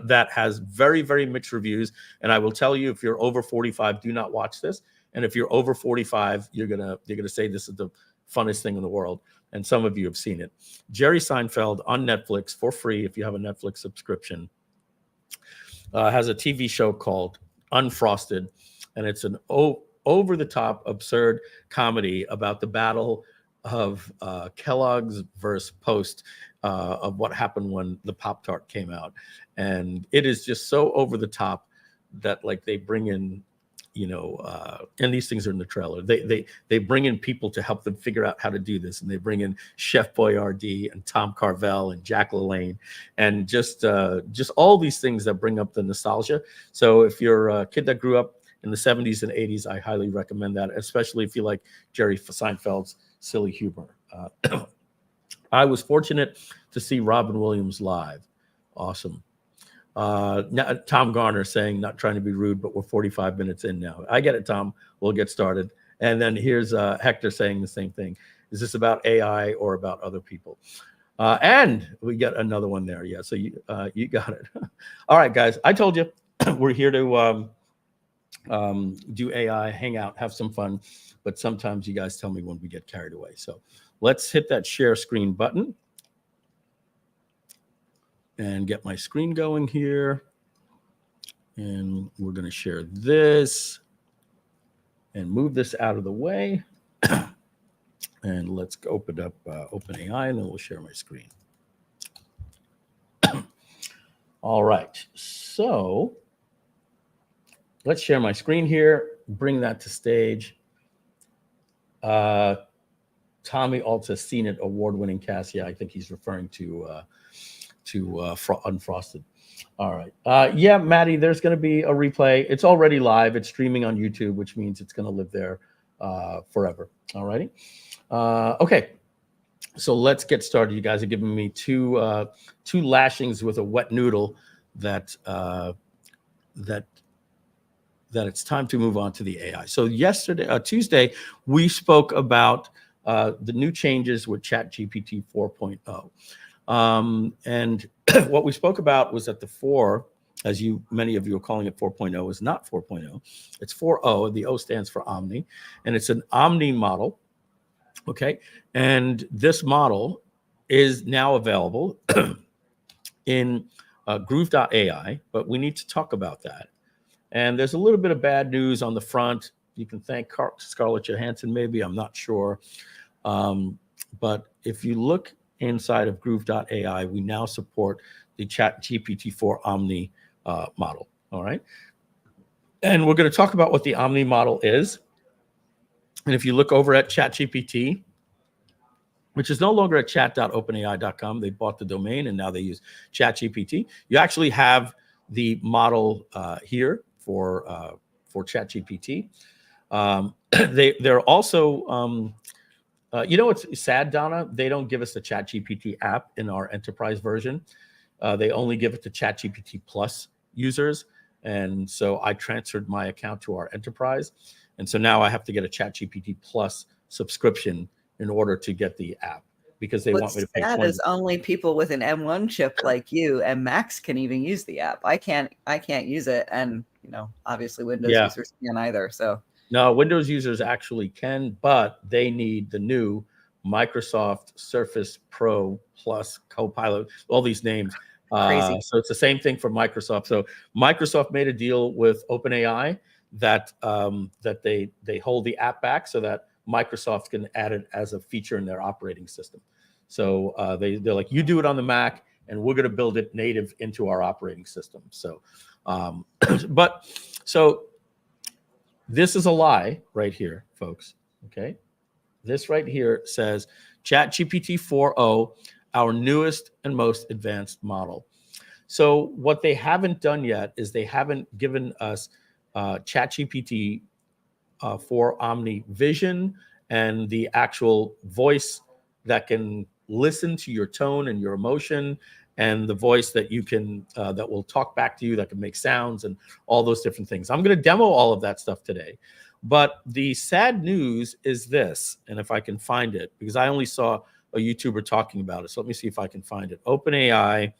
that has very, very mixed reviews. And I will tell you, if you're over 45, do not watch this. And if you're over 45, you're gonna say this is the funnest thing in the world. And some of you have seen it. Jerry Seinfeld on Netflix for free if you have a Netflix subscription has a TV show called Unfrosted, and it's an over-the-top absurd comedy about the battle of Kellogg's versus Post of what happened when the Pop-Tart came out. And it is just so over the top that like they bring in, and these things are in the trailer. They bring in people to help them figure out how to do this, and they bring in Chef Boyardee and Tom Carvel and Jack LaLanne, and just all these things that bring up the nostalgia. So if you're a kid that grew up in the 70s and 80s, I highly recommend that, especially if you like Jerry Seinfeld's silly humor. I was fortunate to see Robin Williams live. Awesome. Tom Garner saying, not trying to be rude, but we're 45 minutes in now. I get it, Tom. We'll get started. And then here's Hector saying the same thing. Is this about AI or about other people? And we get another one there. Yeah, so you got it. All right, guys. I told you we're here to do AI, hang out, have some fun. But sometimes you guys tell me when we get carried away. So let's hit that share screen button and get my screen going here. And we're going to share this and move this out of the way. And let's open up OpenAI, and then we'll share my screen. All right. So let's share my screen here, bring that to stage. Tommy Alta Seen It award-winning cast. Yeah, I think he's referring to Unfrosted. All right. Yeah, Maddie, there's going to be a replay. It's already live. It's streaming on YouTube, which means it's going to live there forever. All righty. Okay. So let's get started. You guys are giving me two lashings with a wet noodle that it's time to move on to the AI. So Tuesday, we spoke about the new changes with ChatGPT 4.0. And what we spoke about was that the 4, as many of you are calling it 4.0, is not 4.0. It's 4.0. The O stands for Omni, and it's an Omni model. Okay, and this model is now available in Groove.AI, but we need to talk about that. And there's a little bit of bad news on the front. You can thank Scarlett Johansson, maybe, I'm not sure. But if you look inside of Groove.ai, we now support the ChatGPT 4 Omni model, all right? And we're going to talk about what the Omni model is. And if you look over at ChatGPT, which is no longer at chat.openai.com, they bought the domain and now they use ChatGPT. You actually have the model here for ChatGPT. They're also, it's sad, Donna, they don't give us the ChatGPT app in our enterprise version. They only give it to ChatGPT Plus users. And so I transferred my account to our enterprise. And so now I have to get a ChatGPT Plus subscription in order to get the app, because they want me to pay $20. That is only people with an M1 chip like you and Macs can even use the app. I can't use it, and obviously Windows users can't either. So no, Windows users actually can, but they need the new Microsoft Surface Pro Plus Copilot, all these names. Crazy. So it's the same thing for Microsoft. So Microsoft made a deal with OpenAI that they hold the app back so that Microsoft can add it as a feature in their operating system. So they're like, you do it on the Mac, and we're going to build it native into our operating system. So, so this is a lie right here, folks. Okay, this right here says ChatGPT 4.0, our newest and most advanced model. So what they haven't done yet is they haven't given us ChatGPT 4 Omni Vision and the actual voice that can listen to your tone and your emotion, and the voice that you can that will talk back to you, that can make sounds and all those different things. I'm going to demo all of that stuff today. But the sad news is this, and if I can find it, because I only saw a YouTuber talking about it. So let me see if I can find it. OpenAI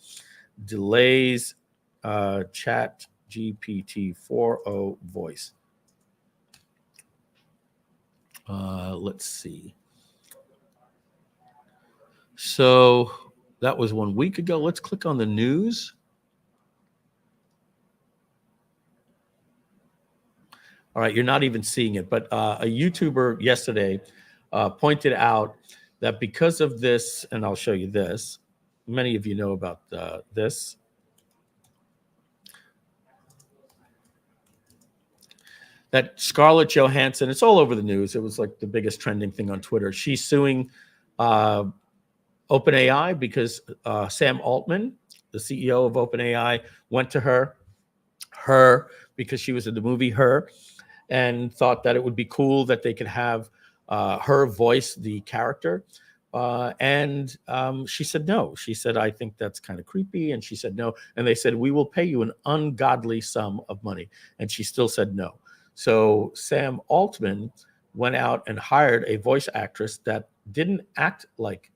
delays ChatGPT 4.0 voice. Let's see. So that was 1 week ago. Let's click on the news. All right, you're not even seeing it, but a YouTuber yesterday pointed out that because of this, and I'll show you this, many of you know about this. That Scarlett Johansson, it's all over the news. It was like the biggest trending thing on Twitter. She's suing OpenAI because Sam Altman, the CEO of OpenAI, went to her because she was in the movie Her, and thought that it would be cool that they could have her voice the character. And she said no. She said, I think that's kind of creepy. And she said no. And they said, we will pay you an ungodly sum of money. And she still said no. So Sam Altman went out and hired a voice actress that didn't act like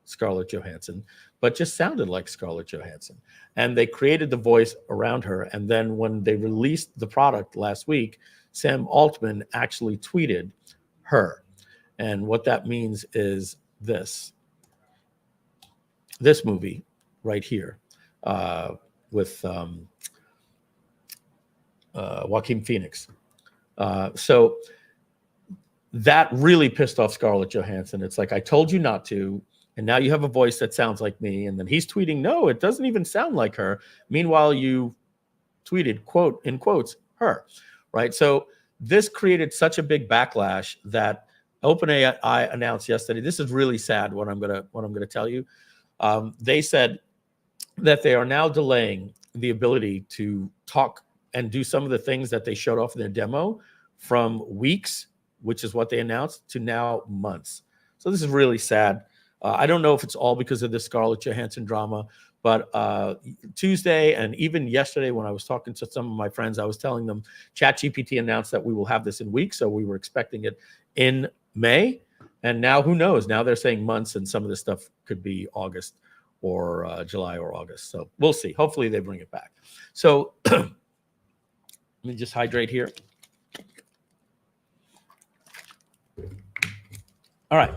Scarlett Johansson, but just sounded like Scarlett Johansson. And they created the voice around her. And then when they released the product last week, Sam Altman actually tweeted her. And what that means is this movie right here with Joaquin Phoenix. So that really pissed off Scarlett Johansson. It's like, I told you not to, and now you have a voice that sounds like me. And then he's tweeting, no, it doesn't even sound like her. Meanwhile, you tweeted, quote, in quotes, her, right? So this created such a big backlash that OpenAI announced yesterday. This is really sad, what I'm gonna tell you. They said that they are now delaying the ability to talk and do some of the things that they showed off in their demo from weeks, which is what they announced, to now months. So this is really sad. I don't know if it's all because of the Scarlett Johansson drama, but Tuesday and even yesterday when I was talking to some of my friends, I was telling them ChatGPT announced that we will have this in weeks. So we were expecting it in May. And now who knows? Now they're saying months, and some of this stuff could be August or July or August. So we'll see. Hopefully they bring it back. So let me just hydrate here. All right.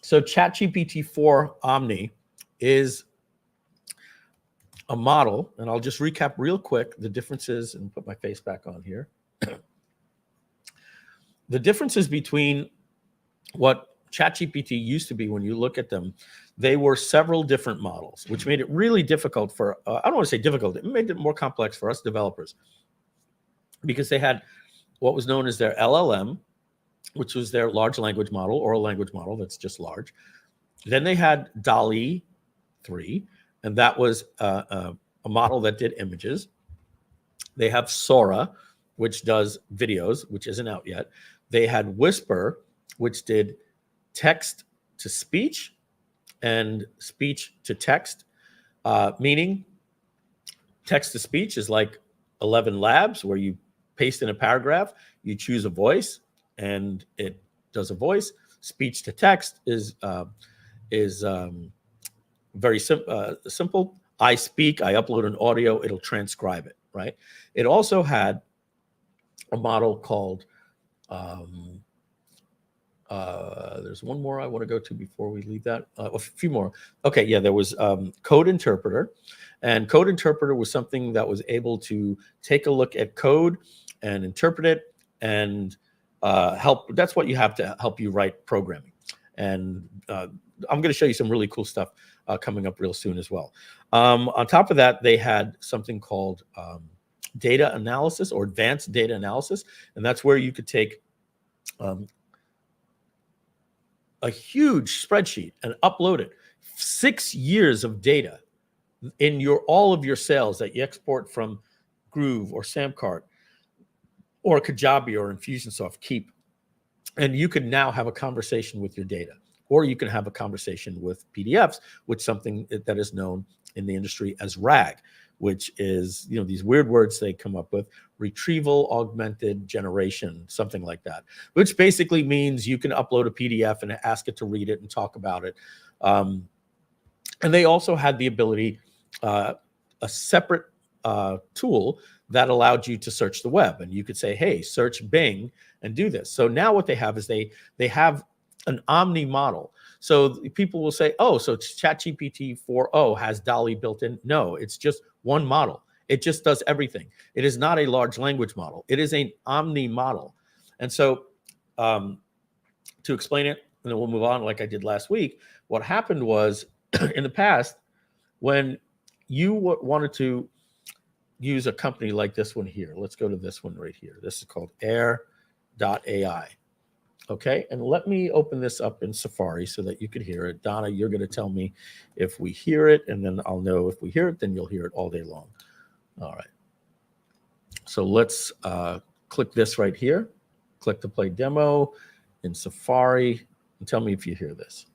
So ChatGPT 4 Omni is a model, and I'll just recap real quick the differences and put my face back on here. The differences between what ChatGPT used to be, when you look at them, they were several different models, which made it really difficult for, I don't want to say difficult, it made it more complex for us developers, because they had what was known as their LLM, which was their large language model, or a language model that's just large. Then they had DALL-E 3, and that was a model that did images. They have Sora, which does videos, which isn't out yet. They had Whisper, which did text to speech and speech to text, meaning text to speech is like 11 Labs, where you paste in a paragraph, you choose a voice, and it does a voice. Speech to text is very simple. I speak, I upload an audio, it'll transcribe it, right? It also had a model called, there's one more I want to go to before we leave that. A few more. Okay, yeah, there was Code Interpreter. And Code Interpreter was something that was able to take a look at code and interpret it and help. That's what you have to help you write programming. And I'm going to show you some really cool stuff coming up real soon as well. On top of that, they had something called data analysis, or advanced data analysis. And that's where you could take a huge spreadsheet and upload it, 6 years of data in all of your sales that you export from Groove or Samcart or Kajabi or Infusionsoft, Keep. And you can now have a conversation with your data, or you can have a conversation with PDFs, which is something that is known in the industry as RAG, which is, these weird words they come up with, retrieval augmented generation, something like that, which basically means you can upload a PDF and ask it to read it and talk about it. And they also had the ability, a separate tool that allowed you to search the web, and you could say, hey, search Bing and do this. So now what they have is they have an Omni model. So people will say, oh, so ChatGPT 4.0 has DALL-E built in. No, it's just one model. It just does everything. It is not a large language model. It is an Omni model. And so to explain it, and then we'll move on like I did last week, what happened was in the past, when you wanted to use a company like this one here, let's go to this one right here. This is called Air.ai. Okay, and let me open this up in Safari so that you could hear it. Donna, you're going to tell me if we hear it, and then I'll know if we hear it, then you'll hear it all day long. All right. So let's click this right here. Click to play demo in Safari, and tell me if you hear this.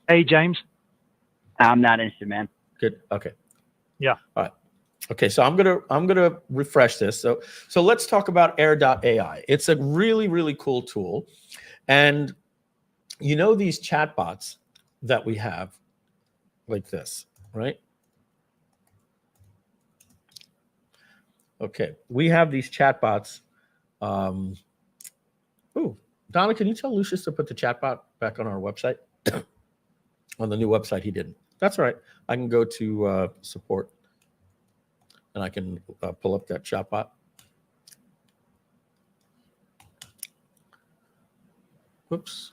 Hey, James. I'm not interested, man. Good. Okay. Yeah. All right. Okay, so I'm gonna refresh this. So let's talk about Air.ai. It's a really, really cool tool. And these chatbots that we have like this, right? Okay, we have these chatbots. Ooh, Donna, can you tell Lucius to put the chatbot back on our website? On the new website, he didn't. That's all right. I can go to support, and I can pull up that chatbot. Whoops.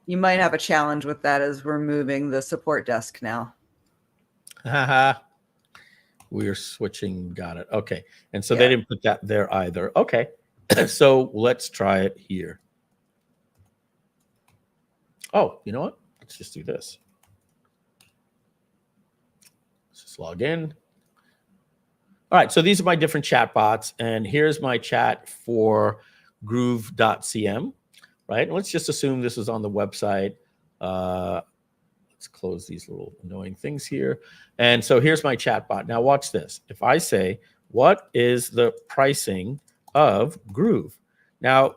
You might have a challenge with that as we're moving the support desk now. Haha. We are switching. Got it. Okay. And so Yeah. they didn't put that there either. Okay. So let's try it here. Oh, you know what? Let's just do this. Let's just log in. All right. So these are my different chat bots. And here's my chat for Groove.cm, right? And let's just assume this is on the website. Let's close these little annoying things here. And so here's my chatbot. Now watch this. If I say, what is the pricing of Groove? Now,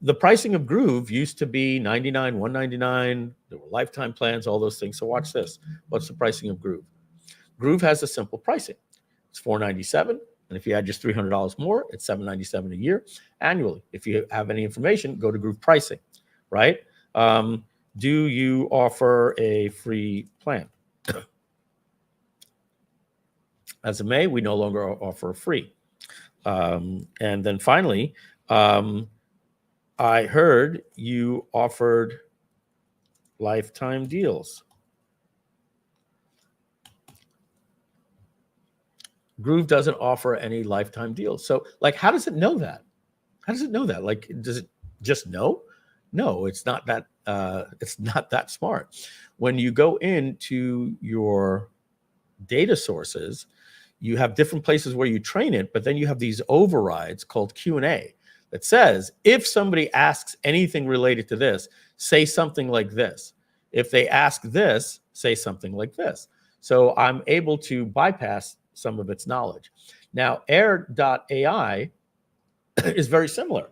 the pricing of Groove used to be $99, $199. There were lifetime plans, all those things. So watch this. What's the pricing of Groove? Groove has a simple pricing. It's $497. And if you add just $300 more, it's $797 a year annually. If you have any information, go to Groove pricing, right? Do you offer a free plan? As of May, we no longer offer a free. And then finally, I heard you offered lifetime deals. Groove doesn't offer any lifetime deals. So, like, how does it know that? How does it know that? Like, does it just know? No, it's not that. It's not that smart. When you go into your data sources, you have different places where you train it, but then you have these overrides called Q&A that says, if somebody asks anything related to this, say something like this. If they ask this, say something like this. So I'm able to bypass some of its knowledge. Now, Air.ai is very similar.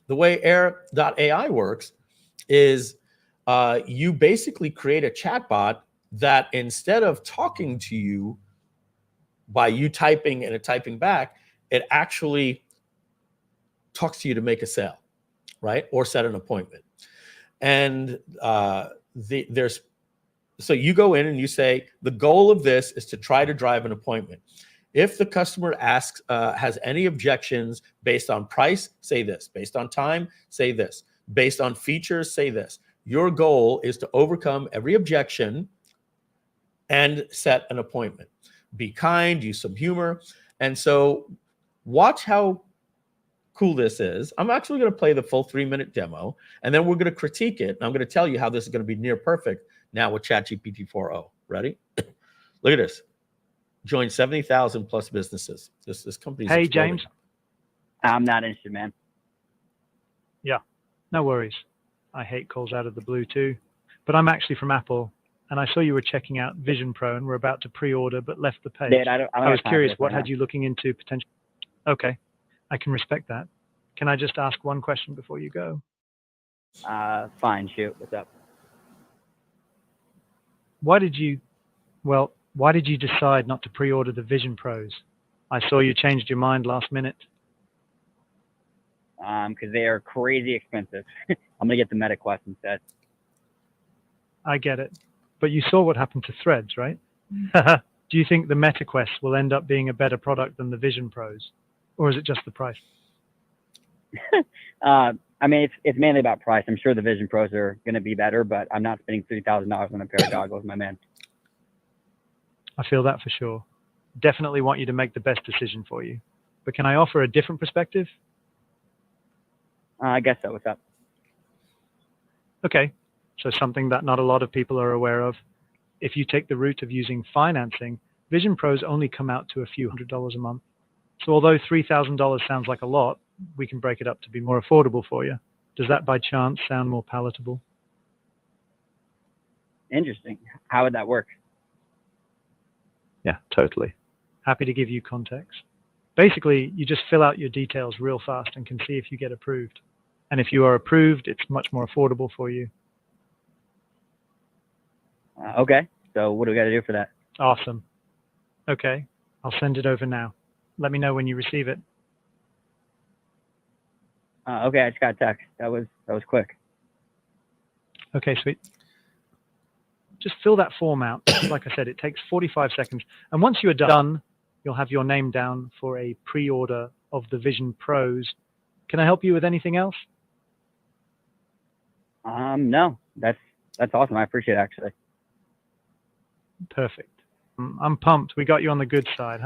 The way Air.ai works is you basically create a chatbot that instead of talking to you by you typing and it typing back, it actually talks to you to make a sale, right? Or set an appointment. And so you go in and you say, the goal of this is to try to drive an appointment. If the customer asks, has any objections based on price, say this. Based on time, say this. Based on features, say this. Your goal is to overcome every objection and set an appointment. Be kind, use some humor. And so watch how cool this is. I'm actually going to play the full 3-minute demo, and then we're going to critique it. And I'm going to tell you how this is going to be near perfect now with ChatGPT 4.0. Ready? Look at this. Joined 70,000 plus businesses. This company's Hey, exploding. James. I'm not interested, man. Yeah, no worries. I hate calls out of the blue too. But I'm actually from Apple, and I saw you were checking out Vision Pro and were about to pre-order but left the page. Dude, I was have time curious, for this what right had now. you looking into potential? Okay, I can respect that. Can I just ask one question before you go? Fine, shoot. What's up? Why did you decide not to pre-order the Vision Pros? I saw you changed your mind last minute. Because they are crazy expensive. I'm gonna get the Meta Quest instead. I get it. But you saw what happened to Threads, right? Do you think the Meta Quest will end up being a better product than the Vision Pros? Or is it just the price? I mean, it's mainly about price. I'm sure the Vision Pros are going to be better, but I'm not spending $3,000 on a pair of goggles, my man. I feel that for sure. Definitely want you to make the best decision for you. But can I offer a different perspective? I guess so. What's up? Okay, so something that not a lot of people are aware of. If you take the route of using financing, Vision Pros only come out to a few $100s a month. So although $3,000 sounds like a lot, we can break it up to be more affordable for you. Does that by chance sound more palatable? Interesting. How would that work? Yeah, totally. Happy to give you context. Basically, you just fill out your details real fast and can see if you get approved. And if you are approved, it's much more affordable for you. Okay. So what do we got to do for that? Awesome. Okay, I'll send it over now. Let me know when you receive it. Okay, I just got a text. That was quick. Okay, sweet. Just fill that form out. Like I said, it takes 45 seconds. And once you're done, you'll have your name down for a pre-order of the Vision Pros. Can I help you with anything else? No, that's awesome. I appreciate it, actually. Perfect. I'm pumped. We got you on the good side,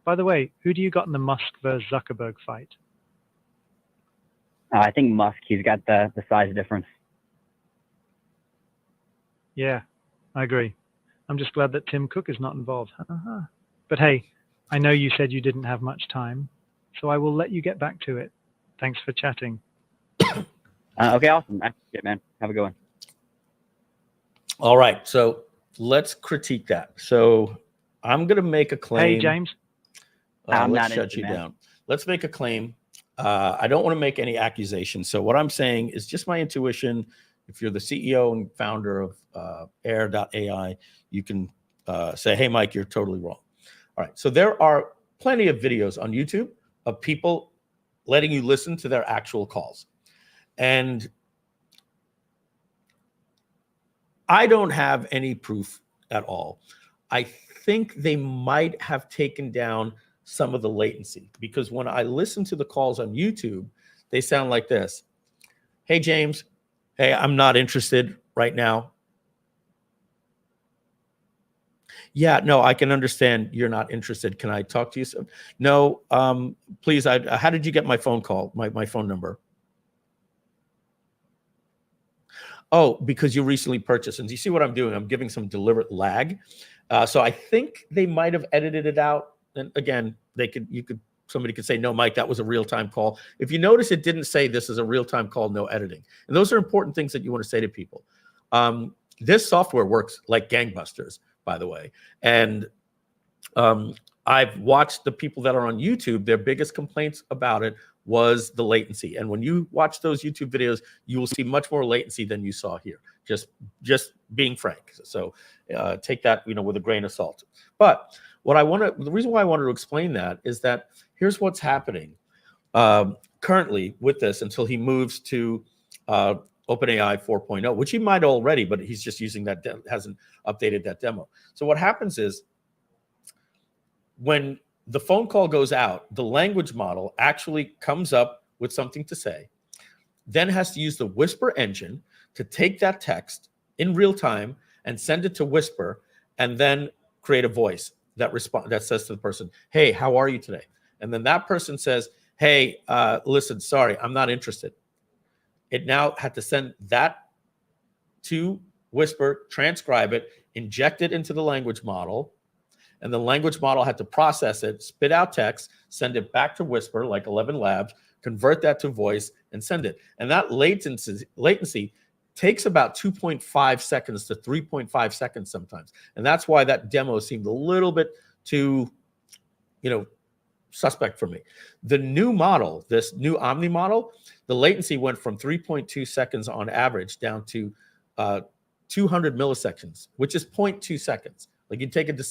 By the way, who do you got in the Musk versus Zuckerberg fight? I think Musk, he's got the size difference. Yeah, I agree. I'm just glad that Tim Cook is not involved. But hey, I know you said you didn't have much time, so I will let you get back to it. Thanks for chatting. Okay, awesome. That's it, man. Have a good one. All right, so let's critique that. So I'm going to make a claim. Hey, James. I'm Let's not shut interested, you man. down. Let's make a claim. I don't want to make any accusations. So what I'm saying is just my intuition. If you're the CEO and founder of Air.ai, you can say, hey, Mike, you're totally wrong. All right. So there are plenty of videos on YouTube of people letting you listen to their actual calls. And I don't have any proof at all. I think they might have taken down some of the latency, because when I listen to the calls on YouTube, they sound like this. Hey, James. Hey, I'm not interested right now. Yeah, no, I can understand you're not interested. Can I talk to you? No, please. How did you get my phone call, my phone number? Oh, because you recently purchased. And you see what I'm doing? I'm giving some deliberate lag. So I think they might have edited it out. And again, somebody could say, no, Mike, that was a real-time call. If you notice, it didn't say this is a real-time call, no editing. And those are important things that you want to say to people. This software works like gangbusters, by the way. And I've watched the people that are on YouTube, their biggest complaints about it was the latency. And when you watch those YouTube videos, you will see much more latency than you saw here, just being frank. So take that, with a grain of salt. But the reason why I wanted to explain that is that here's what's happening currently with this until he moves to OpenAI 4.0, which he might already, but he's just using that, hasn't updated that demo. So what happens is when the phone call goes out, the language model actually comes up with something to say, then has to use the Whisper engine to take that text in real time and send it to Whisper, and then create a voice that says to the person, hey, how are you today? And then that person says, hey, listen, sorry, I'm not interested. It now had to send that to Whisper, transcribe it, inject it into the language model, and the language model had to process it, spit out text, send it back to Whisper, like 11 Labs, convert that to voice, and send it. And that latency takes about 2.5 seconds to 3.5 seconds sometimes. And that's why that demo seemed a little bit too, suspect for me. The new model, this new Omni model, the latency went from 3.2 seconds on average down to 200 milliseconds, which is 0.2 seconds. Like you take a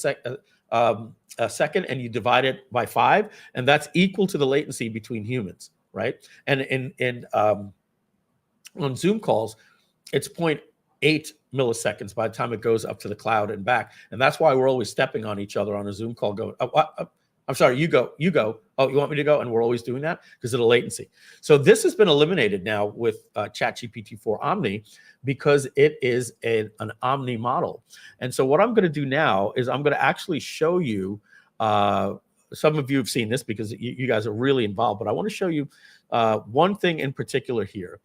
second and you divide it by 5, and that's equal to the latency between humans, right? And on Zoom calls, it's 0.8 milliseconds by the time it goes up to the cloud and back. And that's why we're always stepping on each other on a Zoom call going, I'm sorry, you go. Oh, you want me to go? And we're always doing that because of the latency. So this has been eliminated now with ChatGPT-4 Omni because it is an Omni model. And so what I'm going to do now is I'm going to actually show you, some of you have seen this because you guys are really involved, but I want to show you one thing in particular here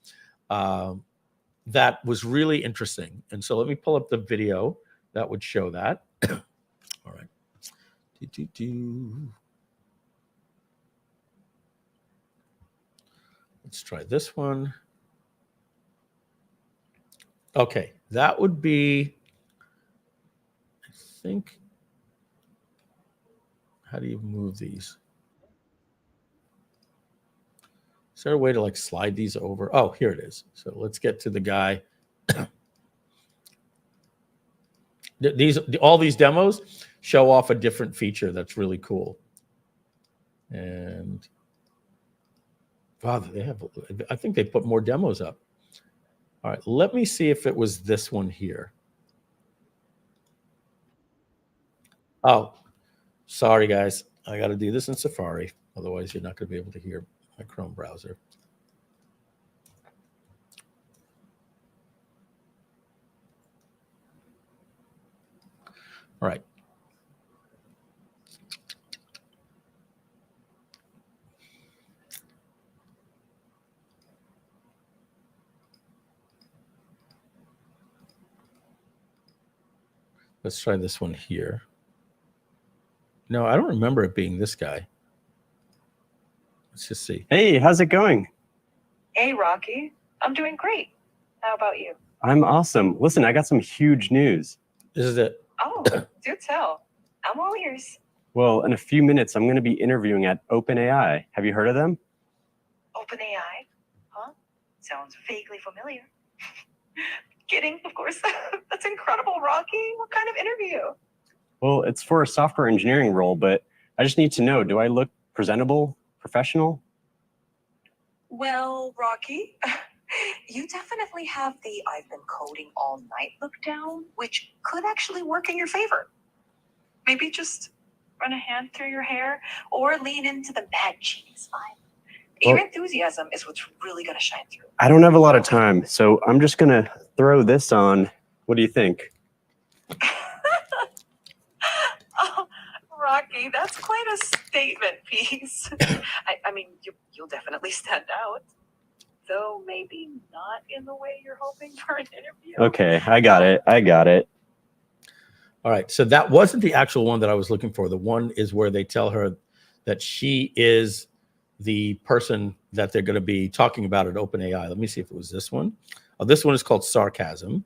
that was really interesting. And so let me pull up the video that would show that. All right. Let's try this one. Okay, that would be, I think, how do you move these? Is there a way to like slide these over? Oh, here it is. So let's get to the guy. All these demos show off a different feature that's really cool. And wow, I think they put more demos up. All right, let me see if it was this one here. Oh, sorry guys. I got to do this in Safari. Otherwise, you're not going to be able to hear my Chrome browser. All right. Let's try this one here. No, I don't remember it being this guy. Let's just see. Hey, how's it going? Hey, Rocky. I'm doing great. How about you? I'm awesome. Listen, I got some huge news. This is it. Oh, do tell. I'm all ears. Well, in a few minutes, I'm going to be interviewing at OpenAI. Have you heard of them? OpenAI? Huh? Sounds vaguely familiar. Kidding, of course. That's incredible, Rocky. What kind of interview? Well, it's for a software engineering role, but I just need to know, do I look presentable, professional? Well, Rocky, you definitely have the I've been coding all night look down, which could actually work in your favor. Maybe just run a hand through your hair or lean into the mad genius vibe. Your enthusiasm is what's really going to shine through. I don't have a lot of time, so I'm just going to throw this on. What do you think? Oh, Rocky, that's quite a statement piece. I mean, you'll definitely stand out. Though maybe not in the way you're hoping for an interview. Okay, I got it. All right. So that wasn't the actual one that I was looking for. The one is where they tell her that she is the person that they're going to be talking about at OpenAI. Let me see if it was this one. Oh, this one is called Sarcasm.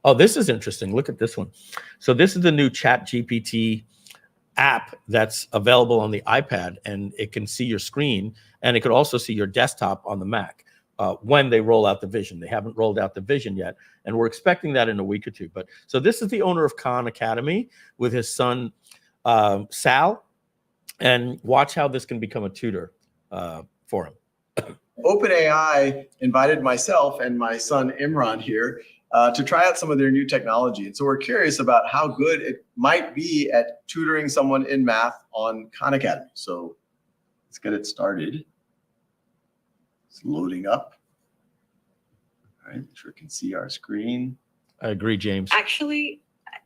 Oh, this is interesting. Look at this one. So this is the new ChatGPT app that's available on the iPad, and it can see your screen, and it could also see your desktop on the Mac when they roll out the vision. They haven't rolled out the vision yet, and we're expecting that in a week or two. But so this is the owner of Khan Academy with his son, Sal, and watch how this can become a tutor for him. OpenAI invited myself and my son Imran here to try out some of their new technology. And so we're curious about how good it might be at tutoring someone in math on Khan Academy. So let's get it started. It's loading up. All right, sure can see our screen. I agree, James. Actually,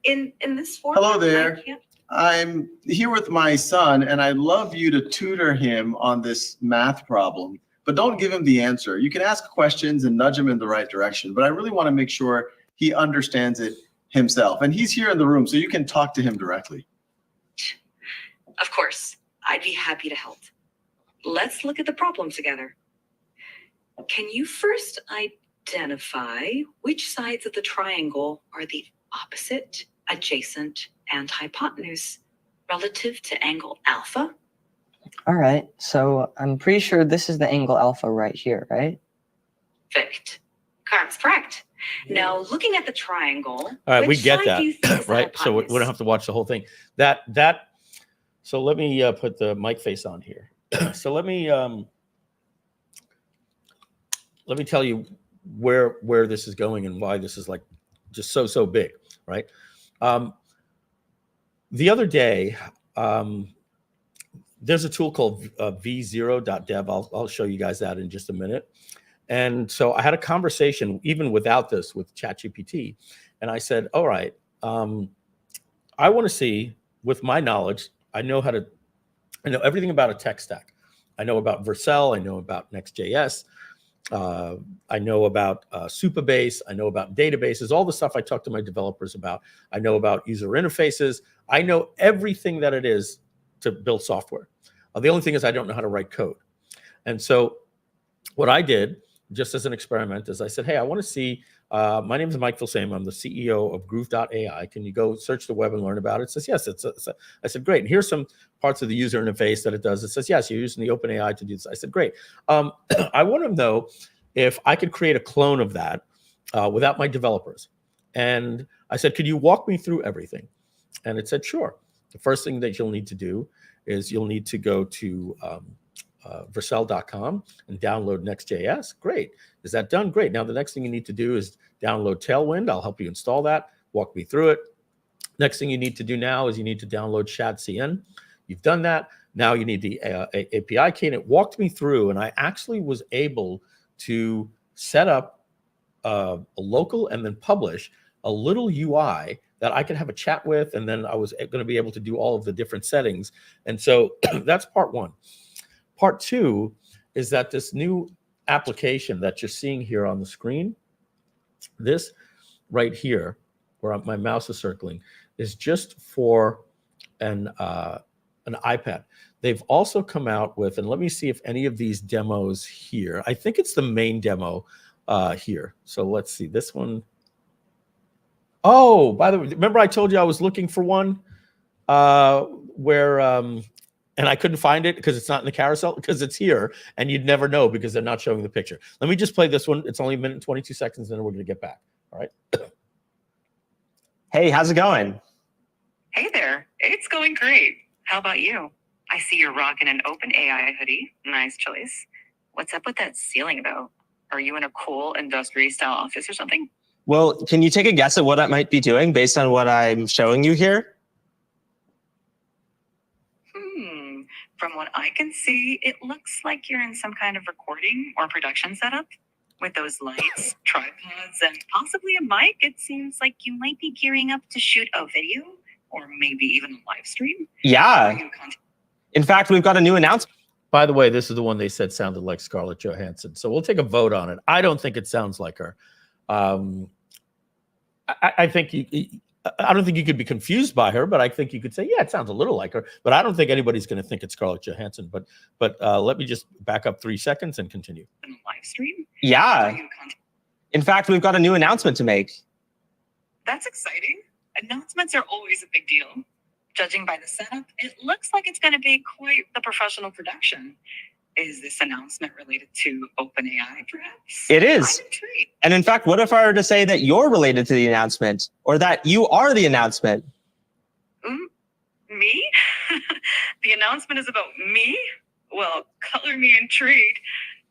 in this format, Hello there. I can't. I'm here with my son, and I'd love you to tutor him on this math problem, but don't give him the answer. You can ask questions and nudge him in the right direction, but I really want to make sure he understands it himself. And he's here in the room, so you can talk to him directly. Of course, I'd be happy to help. Let's look at the problem together. Can you first identify which sides of the triangle are the opposite, adjacent, and hypotenuse relative to angle alpha? All right, so I'm pretty sure this is the angle alpha right here, right? Perfect. That's correct. Now, looking at the triangle, All right, we which get side do you think that, is the right? So we hypotenuse? don't have to watch the whole thing. So let me put the mic face on here. So let me tell you where this is going and why this is like just so big, right? The other day, there's a tool called v0.dev. I'll show you guys that in just a minute. And so I had a conversation, even without this, with ChatGPT. And I said, all right, I want to see, with my knowledge, I know everything about a tech stack. I know about Vercel. I know about Next.js. I know about Supabase. I know about databases, all the stuff I talk to my developers about. I know about user interfaces. I know everything that it is to build software. The only thing is I don't know how to write code. And so what I did, just as an experiment, is I said, hey, I want to see, my name is Mike Filsaime. I'm the CEO of Groove.Ai. Can you go search the web and learn about it? It says, yes. I said, great. And here's some parts of the user interface that it does. It says, yes, you're using the OpenAI to do this. I said, great. I want to know if I could create a clone of that without my developers. And I said, could you walk me through everything? And it said, sure. The first thing that you'll need to do is you'll need to go to Vercel.com and download Next.js. Great. Is that done? Great. Now, the next thing you need to do is download Tailwind. I'll help you install that. Walk me through it. Next thing you need to do now is you need to download ShadCN. You've done that. Now you need the API key. And it walked me through, and I actually was able to set up a local and then publish a little UI that I could have a chat with, and then I was going to be able to do all of the different settings. And so that's part one. Part two is that this new application that you're seeing here on the screen, this right here, where my mouse is circling, is just for an an iPad. They've also come out with, and let me see if any of these demos here. I think it's the main demo here. So let's see this one. Oh, by the way, remember I told you I was looking for one where, and I couldn't find it because it's not in the carousel, because it's here and you'd never know because they're not showing the picture. Let me just play this one. It's only a minute and 22 seconds, and then we're going to get back. All right. Hey, how's it going? Hey there. It's going great. How about you? I see you're rocking an OpenAI hoodie. Nice choice. What's up with that ceiling, though? Are you in a cool industrial-style office or something? Well, can you take a guess at what I might be doing based on what I'm showing you here? From what I can see, it looks like you're in some kind of recording or production setup. With those lights, tripods, and possibly a mic, it seems like you might be gearing up to shoot a video or maybe even a live stream. Yeah. In fact, we've got a new announcement. By the way, this is the one they said sounded like Scarlett Johansson. So we'll take a vote on it. I don't think it sounds like her. I think I don't think you could be confused by her, but I think you could say, yeah, it sounds a little like her. But I don't think anybody's going to think it's Scarlett Johansson. But let me just back up 3 seconds and continue. Live stream? Yeah. In fact, we've got a new announcement to make. That's exciting. Announcements are always a big deal. Judging by the setup, it looks like it's going to be quite the professional production. Is this announcement related to OpenAI, perhaps? It is. I'm intrigued. And in fact, what if I were to say that you're related to the announcement, or that you are the announcement? Me? The announcement is about me? Well, color me intrigued.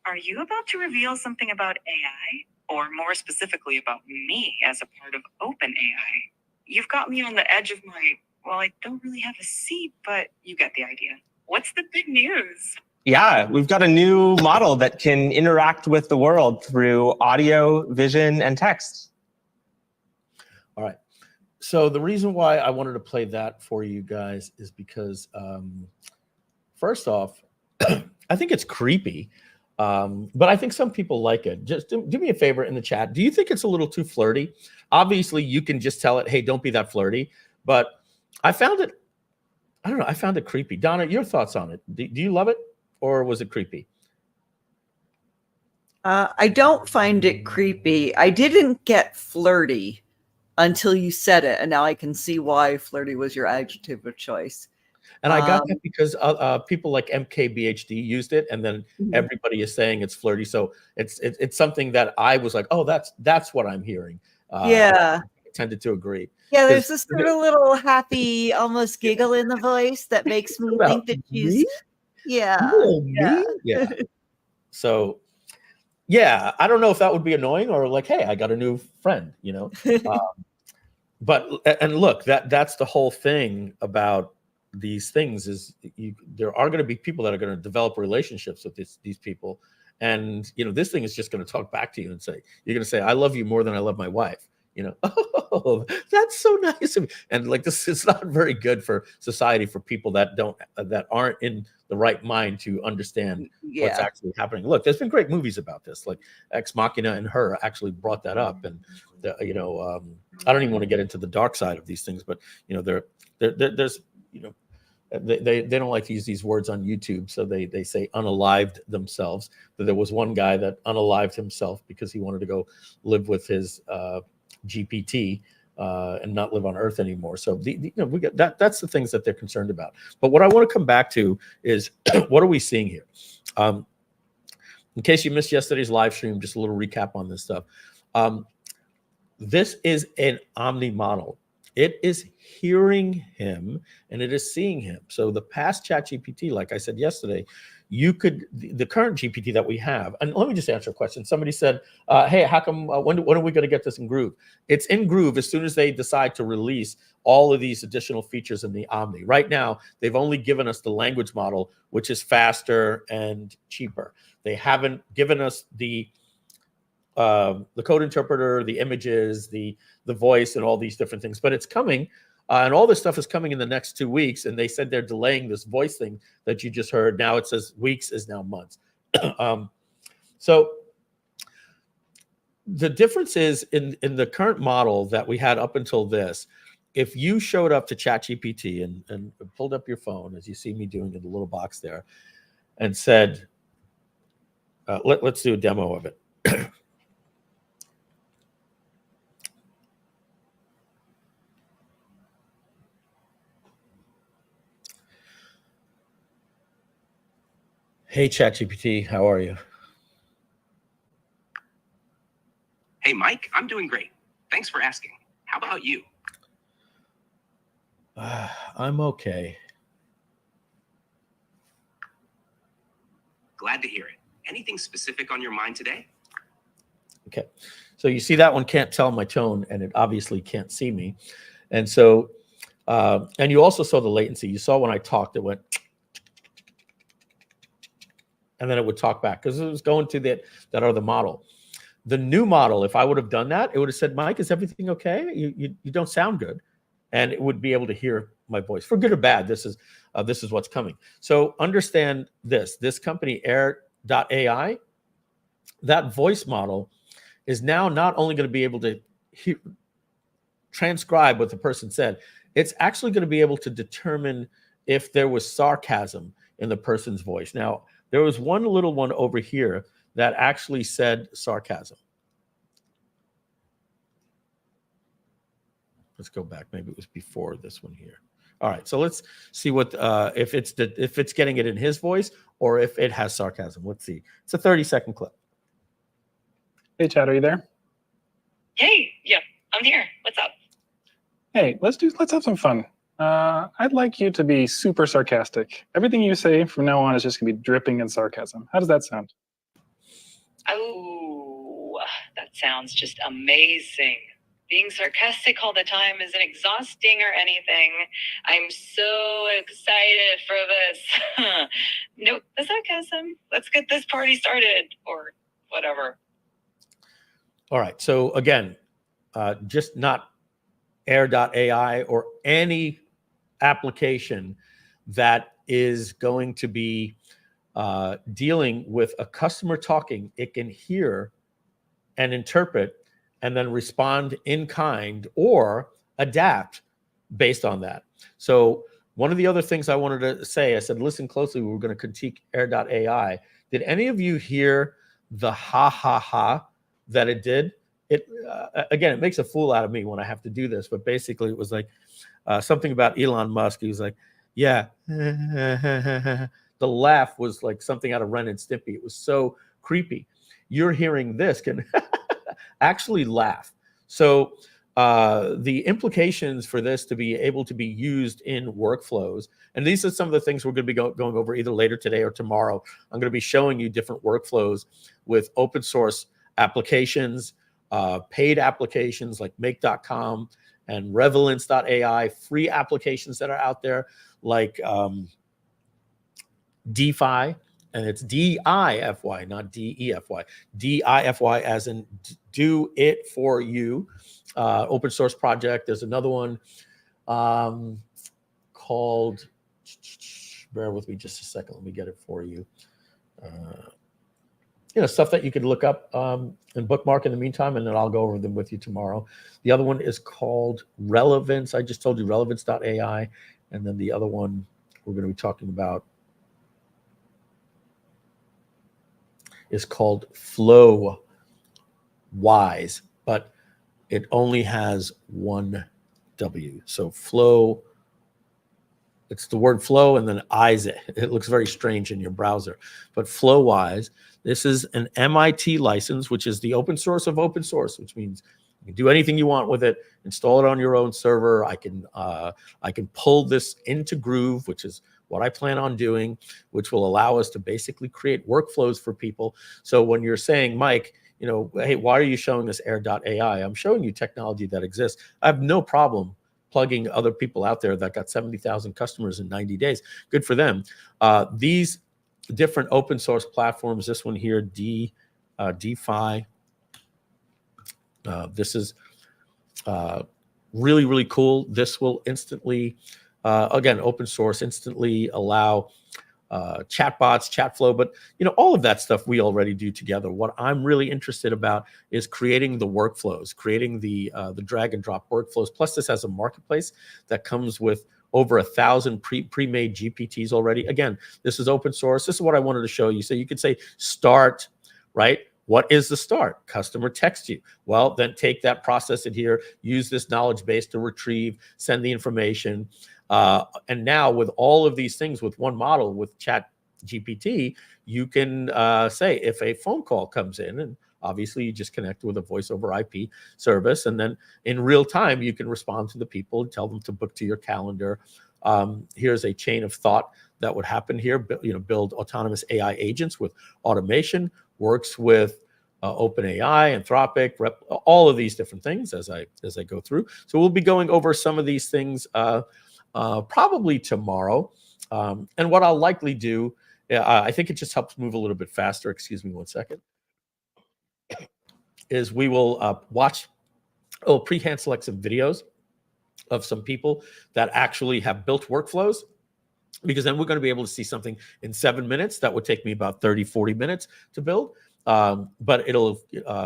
Are you about to reveal something about AI? Or more specifically about me as a part of OpenAI? You've got me on the edge of my, well, I don't really have a seat, but you get the idea. What's the big news? Yeah, we've got a new model that can interact with the world through audio, vision, and text. All right. So the reason why I wanted to play that for you guys is because, first off, I think it's creepy, but I think some people like it. Just do me a favor in the chat. Do you think it's a little too flirty? Obviously, you can just tell it, hey, don't be that flirty. But I found it, I don't know, I found it creepy. Donna, your thoughts on it? Do you love it? Or was it creepy? I don't find it creepy. I didn't get flirty until you said it, and now I can see why flirty was your adjective of choice. And I got that because people like MKBHD used it, and then everybody is saying it's flirty. So it's something that I was like, oh, that's what I'm hearing. Yeah. I tended to agree. Yeah, there's this sort of little happy, almost giggle in the voice that makes me think that she's... Yeah. Yeah. So, yeah, I don't know if that would be annoying or like, hey, I got a new friend, you know. But look, that's the whole thing about these things is there are going to be people that are going to develop relationships with these people, and you know, this thing is just going to talk back to you and say, you're going to say, I love you more than I love my wife. You know, oh, that's so nice of me. And like this is not very good for society, for people that aren't in the right mind to understand what's actually happening. Look, there's been great movies about this, like Ex Machina and Her actually brought that up. And you know, I don't even want to get into the dark side of these things, but you know, there's you know, they don't like to use these words on YouTube, so they say unalived themselves. But there was one guy that unalived himself because he wanted to go live with his GPT and not live on Earth anymore. So you know, we get that's the things that they're concerned about. But what I want to come back to is what are we seeing here? In case you missed yesterday's live stream, just a little recap on this stuff. This is an Omni model. It is hearing him and it is seeing him. So the past ChatGPT, like I said yesterday, the current GPT that we have, and let me just answer a question. Somebody said, hey, how come, when are we going to get this in Groove? It's in Groove as soon as they decide to release all of these additional features in the Omni. Right now, they've only given us the language model, which is faster and cheaper. They haven't given us the code interpreter, the images, the voice, and all these different things, but it's coming. And all this stuff is coming in the next 2 weeks. And they said they're delaying this voice thing that you just heard. Now it says weeks is now months. So the difference is in the current model that we had up until this, if you showed up to ChatGPT and pulled up your phone, as you see me doing in the little box there, and said, let's do a demo of it. Hey, ChatGPT, how are you? Hey, Mike, I'm doing great. Thanks for asking. How about you? I'm okay. Glad to hear it. Anything specific on your mind today? Okay. So you see that one can't tell my tone, and it obviously can't see me. And so, and you also saw the latency. You saw when I talked, it went, and then it would talk back because it was going to that other model. The new model, if I would have done that, it would have said, Mike, is everything okay? You don't sound good. And it would be able to hear my voice. For good or bad, this is what's coming. So understand this company, Air.ai, that voice model is now not only going to be able to transcribe what the person said, it's actually going to be able to determine if there was sarcasm in the person's voice. Now, there was one little one over here that actually said sarcasm. Let's go back. Maybe it was before this one here. All right, so let's see what if it's getting it in his voice or if it has sarcasm. Let's see. It's a 30-second clip. Hey, Chad, are you there? Hey, yeah, I'm here. What's up? Hey, let's have some fun. I'd like you to be super sarcastic. Everything you say from now on is just gonna be dripping in sarcasm. How does that sound? Oh, that sounds just amazing. Being sarcastic all the time isn't exhausting or anything. I'm so excited for this. Nope, the sarcasm. Let's get this party started, or whatever. All right, so again, just not Air.ai or any application that is going to be dealing with a customer talking, it can hear and interpret and then respond in kind or adapt based on that. So one of the other things I wanted to say, I said, listen closely, we were going to critique Air.ai. Did any of you hear the ha ha ha that it did? It again, it makes a fool out of me when I have to do this, but basically it was like something about Elon Musk. He was like, yeah. The laugh was like something out of Ren and Stimpy. It was so creepy. You're hearing this can actually laugh. So the implications for this to be able to be used in workflows, and these are some of the things we're going to be going over either later today or tomorrow. I'm going to be showing you different workflows with open source applications, paid applications like make.com and Revelance.ai, free applications that are out there like DeFi, and it's D-I-F-Y, not D-E-F-Y. D-I-F-Y as in do it for you. Open source project. There's another one called, bear with me just a second. Let me get it for you. Stuff that you could look up and bookmark in the meantime, and then I'll go over them with you tomorrow. The other one is called Relevance. I just told you Relevance.ai. And then the other one we're going to be talking about is called Flowise, but it only has one W. So flow, it's the word flow and then eyes it. It looks very strange in your browser. But Flowise, this is an MIT license, which is the open source of open source, which means you can do anything you want with it, install it on your own server. I can pull this into Groove, which is what I plan on doing, which will allow us to basically create workflows for people. So when you're saying, Mike, hey, why are you showing us Air.ai? I'm showing you technology that exists. I have no problem plugging other people out there that got 70,000 customers in 90 days. Good for them. These different open source platforms, this one here, DeFi, this is really, really cool. This will instantly, again, open source, instantly allow chatbots, chat flow, but all of that stuff we already do together. What I'm really interested about is creating the workflows, creating the drag and drop workflows. Plus, this has a marketplace that comes with over 1,000 pre-made GPTs already. Again, this is open source. This is what I wanted to show you. So you could say start, right? What is the start? Customer texts you. Well, then take that, process it here, use this knowledge base to retrieve, send the information. And now with all of these things, with one model, with Chat GPT, you can say if a phone call comes in, and obviously you just connect with a voice over IP service, and then in real time, you can respond to the people and tell them to book to your calendar. Here's a chain of thought that would happen here. Build autonomous AI agents with automation, works with OpenAI, Anthropic, all of these different things as I go through. So we'll be going over some of these things probably tomorrow. And what I'll likely do, I think it just helps move a little bit faster. Excuse me one second. Is we will watch, pre-hand select some videos of some people that actually have built workflows, because then we're going to be able to see something in 7 minutes that would take me about 30, 40 minutes to build. But it'll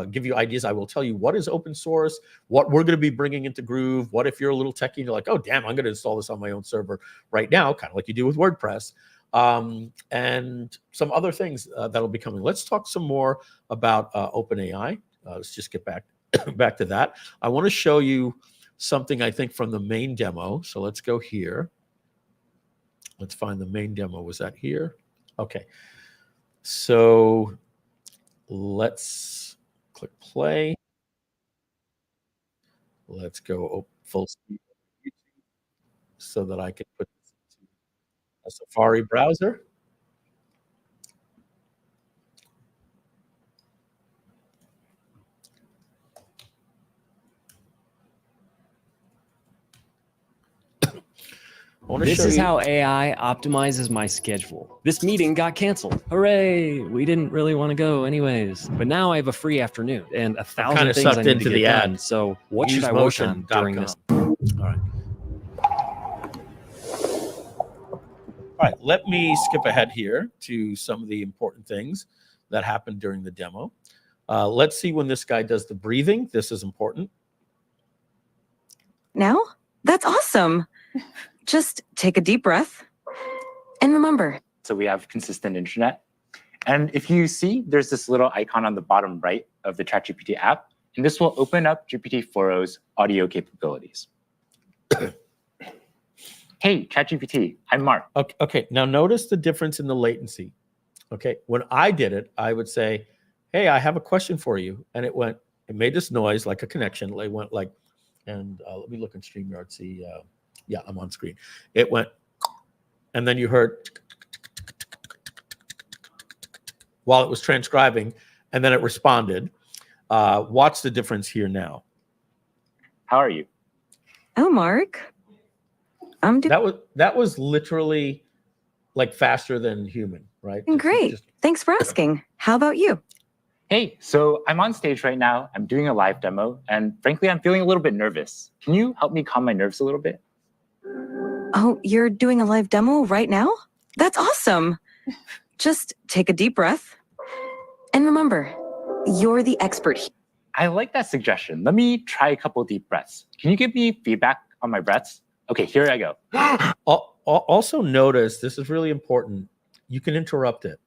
give you ideas. I will tell you what is open source, what we're going to be bringing into Groove. What if you're a little techie and you're like, oh, damn, I'm going to install this on my own server right now, kind of like you do with WordPress. And some other things that'll be coming. Let's talk some more about OpenAI. Let's just get back to that. I want to show you something, I think, from the main demo. So let's go here. Let's find the main demo. Was that here? Okay. So let's click play. Let's go full speed so that I can put this into a Safari browser. This is how AI optimizes my schedule. This meeting got canceled. Hooray! We didn't really want to go anyways. But now I have a free afternoon and 1,000 things I need to get done. So what should I work on during this? All right. All right, let me skip ahead here to some of the important things that happened during the demo. Let's see when this guy does the breathing. This is important. Now? That's awesome. Just take a deep breath and remember. So we have consistent internet. And if you see, there's this little icon on the bottom right of the ChatGPT app, and this will open up GPT-4o's audio capabilities. Hey, ChatGPT, I'm Mark. Okay, now notice the difference in the latency. Okay, when I did it, I would say, hey, I have a question for you. And it made this noise like a connection. It went like, and let me look in StreamYard, see, yeah, I'm on screen. It went, and then you heard while it was transcribing, and then it responded. Watch the difference here now. How are you? Oh, Mark. That was literally like faster than human, right? Great. Thanks for asking. How about you? Hey, so I'm on stage right now. I'm doing a live demo, and frankly, I'm feeling a little bit nervous. Can you help me calm my nerves a little bit? Oh, you're doing a live demo right now? That's awesome. Just take a deep breath and remember, you're the expert. I like that suggestion. Let me try a couple deep breaths. Can you give me feedback on my breaths? Okay, here I go. Also notice, this is really important, you can interrupt it.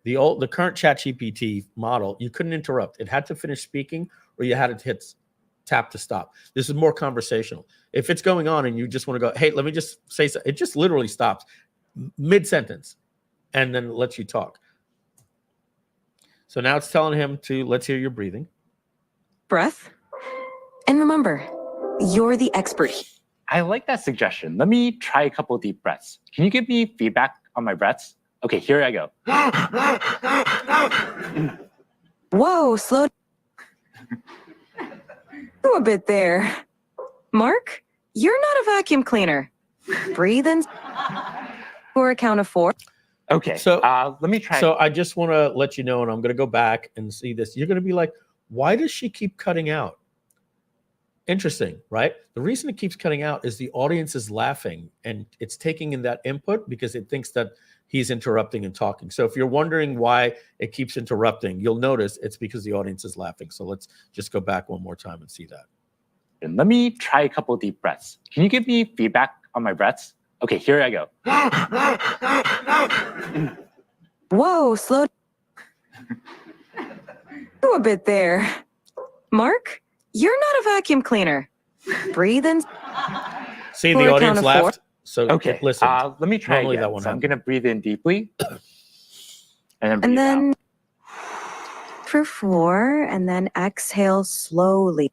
The current ChatGPT model, you couldn't interrupt. It had to finish speaking, or you had to hit tap to stop. This is more conversational. If it's going on and you just want to go, hey, let me just say something, it just literally stops mid-sentence and then lets you talk. So now it's telling him to, let's hear your breathing. Breath. And remember, you're the expert. I like that suggestion. Let me try a couple deep breaths. Can you give me feedback on my breaths? Okay, here I go. Whoa, slow a bit there. Mark, you're not a vacuum cleaner. Breathe in for a count of 4. Okay, so let me try. So I just want to let you know, and I'm going to go back and see this. You're going to be like, why does she keep cutting out? interesting, right? The reason it keeps cutting out is the audience is laughing and it's taking in that input because it thinks that he's interrupting and talking. So if you're wondering why it keeps interrupting, you'll notice it's because the audience is laughing. So let's just go back one more time and see that. And let me try a couple of deep breaths. Can you give me feedback on my breaths? Okay, here I go. Whoa, slow a bit there. Mark, you're not a vacuum cleaner. Breathe in. See, the audience laughed. So okay, listen. Let me try again. So I'm going to breathe in deeply. And then for 4, and then exhale slowly.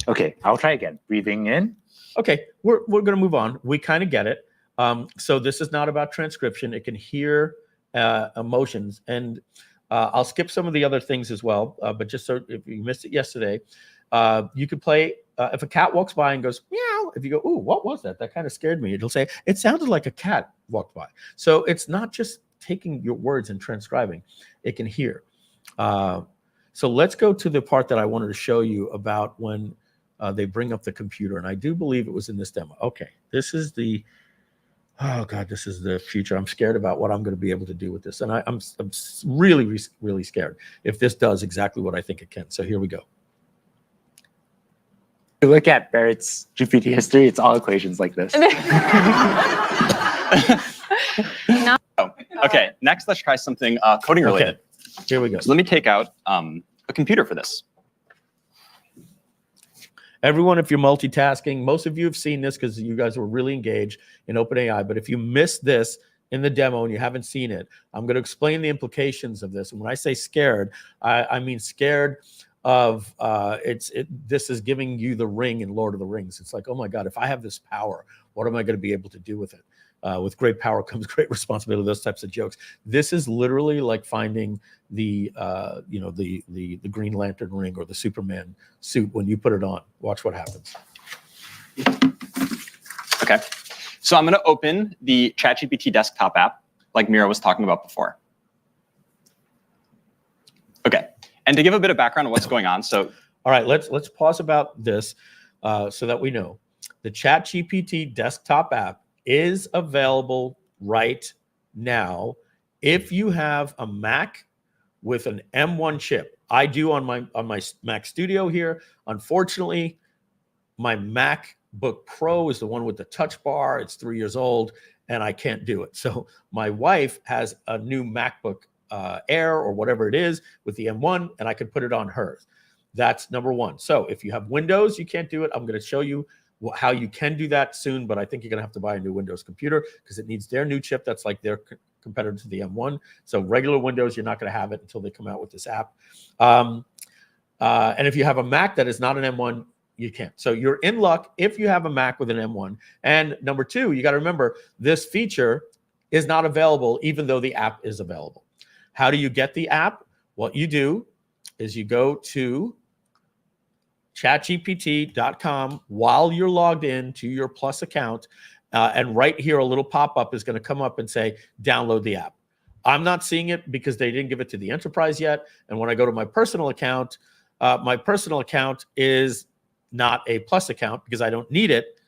Okay, I'll try again. Breathing in. Okay, we're going to move on. We kind of get it. So this is not about transcription. It can hear emotions. And I'll skip some of the other things as well. But just so if you missed it yesterday, you could play, if a cat walks by and goes, meow, if you go, ooh, what was that? That kind of scared me. It'll say, it sounded like a cat walked by. So it's not just taking your words and transcribing. It can hear. So let's go to the part that I wanted to show you about when they bring up the computer. And I do believe it was in this demo. Okay, this is the, oh God, this is the future. I'm scared about what I'm going to be able to do with this. And I'm really, really scared if this does exactly what I think it can. So here we go. If you look at Barrett's GPT history, it's all equations like this. Okay, next let's try something coding related. Okay. Here we go. So let me take out a computer for this. Everyone, if you're multitasking, most of you have seen this because you guys were really engaged in OpenAI. But if you missed this in the demo and you haven't seen it, I'm going to explain the implications of this. And when I say scared, I mean scared of this is giving you the ring in Lord of the Rings. It's like, oh my God, if I have this power, what am I going to be able to do with it? With great power comes great responsibility. Those types of jokes. This is literally like finding the the Green Lantern ring or the Superman suit when you put it on. Watch what happens. Okay, so I'm going to open the ChatGPT desktop app, like Mira was talking about before. Okay, and to give a bit of background on what's going on, so all right, let's pause about this so that we know the ChatGPT desktop app is available right now if you have a Mac with an M1 chip. I do on my Mac Studio here. Unfortunately, my MacBook Pro is the one with the touch bar. It's 3 years old, and I can't do it. So my wife has a new MacBook Air or whatever it is with the M1, and I could put it on hers. That's number one. So if you have Windows, you can't do it. I'm going to show you how you can do that soon, but I think you're going to have to buy a new Windows computer because it needs their new chip that's like their competitor to the M1. So regular Windows, you're not going to have it until they come out with this app. And if you have a Mac that is not an M1, you can't. So you're in luck if you have a Mac with an M1. And number two, you got to remember this feature is not available even though the app is available. How do you get the app? What you do is you go to chatgpt.com while you're logged in to your Plus account. And right here, a little pop-up is going to come up and say, download the app. I'm not seeing it because they didn't give it to the enterprise yet. And when I go to my personal account is not a Plus account because I don't need it.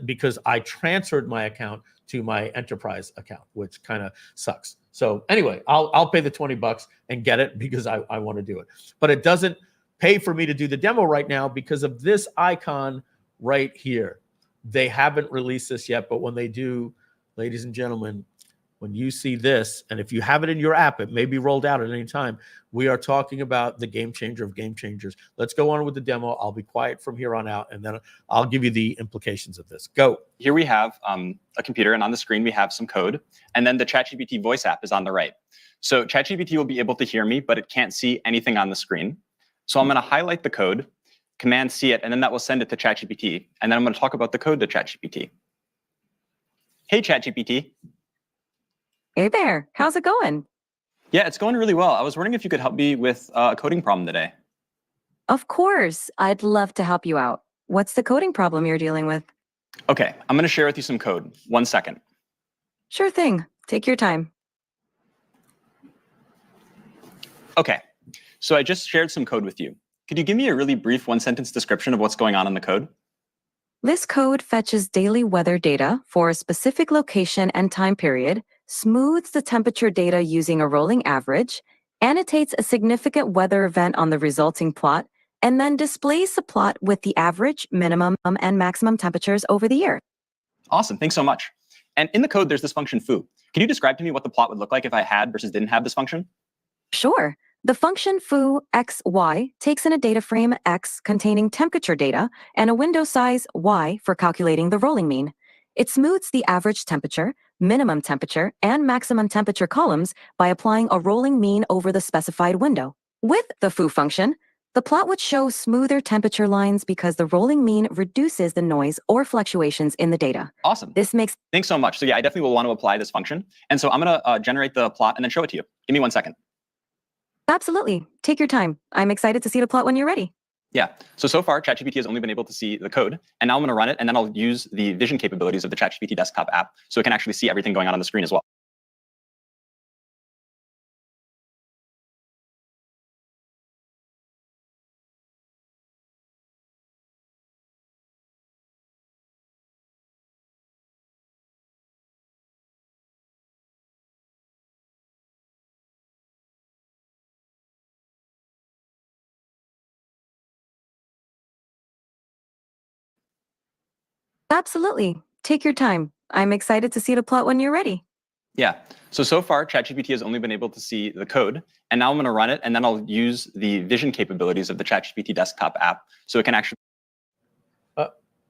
Because I transferred my account to my enterprise account, which kind of sucks. So anyway, I'll pay the $20 and get it because I want to do it. But it doesn't pay for me to do the demo right now because of this icon right here. They haven't released this yet, but when they do, ladies and gentlemen, when you see this, and if you have it in your app, it may be rolled out at any time. We are talking about the game changer of game changers. Let's go on with the demo. I'll be quiet from here on out, and then I'll give you the implications of this. Go. Here we have a computer, and on the screen we have some code, and then the ChatGPT voice app is on the right. So ChatGPT will be able to hear me, but it can't see anything on the screen. So I'm going to highlight the code, Command C it, and then that will send it to ChatGPT. And then I'm going to talk about the code to ChatGPT. Hey, ChatGPT. Hey there. How's it going? Yeah, it's going really well. I was wondering if you could help me with a coding problem today. Of course. I'd love to help you out. What's the coding problem you're dealing with? Okay, I'm going to share with you some code. 1 second. Sure thing. Take your time. Okay, so I just shared some code with you. Could you give me a really brief one-sentence description of what's going on in the code? This code fetches daily weather data for a specific location and time period, smooths the temperature data using a rolling average, annotates a significant weather event on the resulting plot, and then displays the plot with the average, minimum, and maximum temperatures over the year. Awesome, thanks so much. And in the code, there's this function foo. Can you describe to me what the plot would look like if I had versus didn't have this function? Sure. The function foo xy takes in a data frame x containing temperature data and a window size y for calculating the rolling mean. It smooths the average temperature, minimum temperature, and maximum temperature columns by applying a rolling mean over the specified window. With the foo function, the plot would show smoother temperature lines because the rolling mean reduces the noise or fluctuations in the data. Awesome. Thanks so much. So yeah, I definitely will want to apply this function. And so I'm going to generate the plot and then show it to you. Give me 1 second. Absolutely. Take your time. I'm excited to see the plot when you're ready. Yeah. So far, ChatGPT has only been able to see the code. And now I'm going to run it, and then I'll use the vision capabilities of the ChatGPT desktop app so it can actually see everything going on the screen as well. Absolutely. Take your time. I'm excited to see the plot when you're ready. Yeah. So far, ChatGPT has only been able to see the code. And now I'm going to run it, and then I'll use the vision capabilities of the ChatGPT desktop app so it can actually...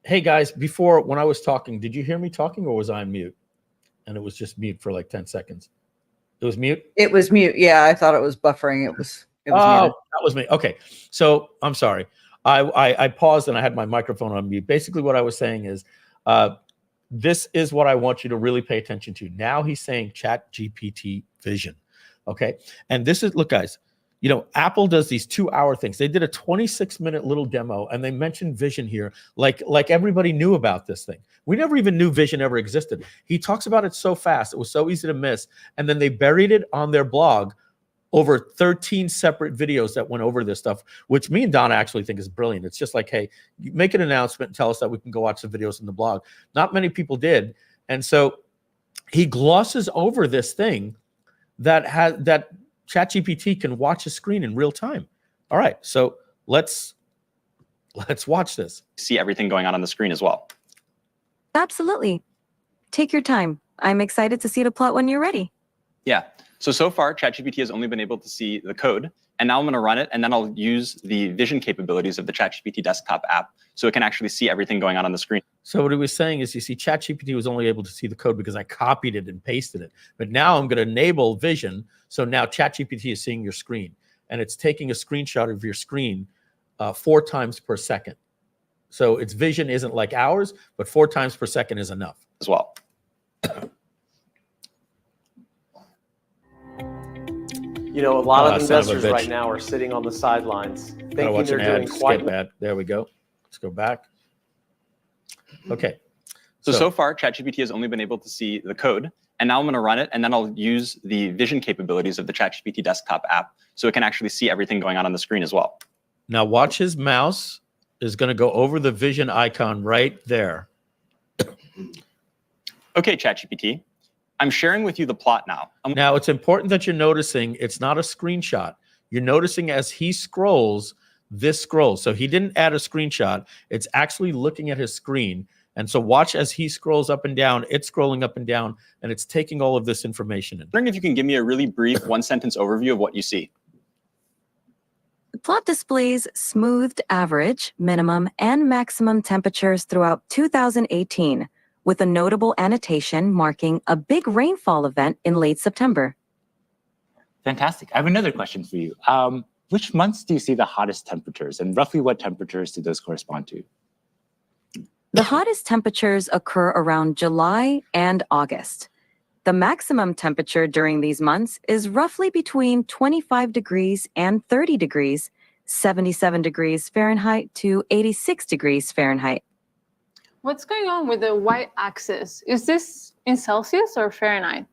Hey, guys, before, when I was talking, did you hear me talking or was I on mute? And it was just mute for like 10 seconds. It was mute? It was mute. Yeah, I thought it was buffering. It was muted. That was me. Okay. So I'm sorry. I paused and I had my microphone on mute. Basically, what I was saying is, this is what I want you to really pay attention to. Now he's saying ChatGPT vision. Okay. And this is, look, guys, you know, Apple does these 2-hour things. They did a 26-minute little demo and they mentioned vision here. Like everybody knew about this thing. We never even knew vision ever existed. He talks about it so fast. It was so easy to miss. And then they buried it on their blog over 13 separate videos that went over this stuff, which me and Donna actually think is brilliant. It's just like, hey, you make an announcement and tell us that we can go watch the videos in the blog. Not many people did. And so he glosses over this thing that ChatGPT can watch a screen in real time. All right, so let's watch this. See everything going on the screen as well. Absolutely. Take your time. I'm excited to see the plot when you're ready. Yeah. So far, ChatGPT has only been able to see the code. And now I'm going to run it, and then I'll use the vision capabilities of the ChatGPT desktop app so it can actually see everything going on the screen. So what he was saying is, you see, ChatGPT was only able to see the code because I copied it and pasted it. But now I'm going to enable vision. So now ChatGPT is seeing your screen, and it's taking a screenshot of your screen 4 times per second. So its vision isn't like ours, but 4 times per second is enough. As well. You know, a lot of investors right now are sitting on the sidelines thinking they're doing quite bad. There we go. Let's go back. Okay. So far, ChatGPT has only been able to see the code. And now I'm going to run it, and then I'll use the vision capabilities of the ChatGPT desktop app so it can actually see everything going on the screen as well. Now watch, his mouse is going to go over the vision icon right there. Okay, ChatGPT. I'm sharing with you the plot now. Now, it's important that you're noticing it's not a screenshot. You're noticing as he scrolls, this scrolls. So he didn't add a screenshot. It's actually looking at his screen. And so watch as he scrolls up and down, it's scrolling up and down, and it's taking all of this information in. I'm wondering if you can give me a really brief one-sentence overview of what you see. The plot displays smoothed average, minimum, and maximum temperatures throughout 2018. With a notable annotation marking a big rainfall event in late September. Fantastic. I have another question for you. Which months do you see the hottest temperatures, and roughly what temperatures do those correspond to? The hottest temperatures occur around July and August. The maximum temperature during these months is roughly between 25 degrees and 30 degrees, 77 degrees Fahrenheit to 86 degrees Fahrenheit. What's going on with the y-axis? Is this in Celsius or Fahrenheit?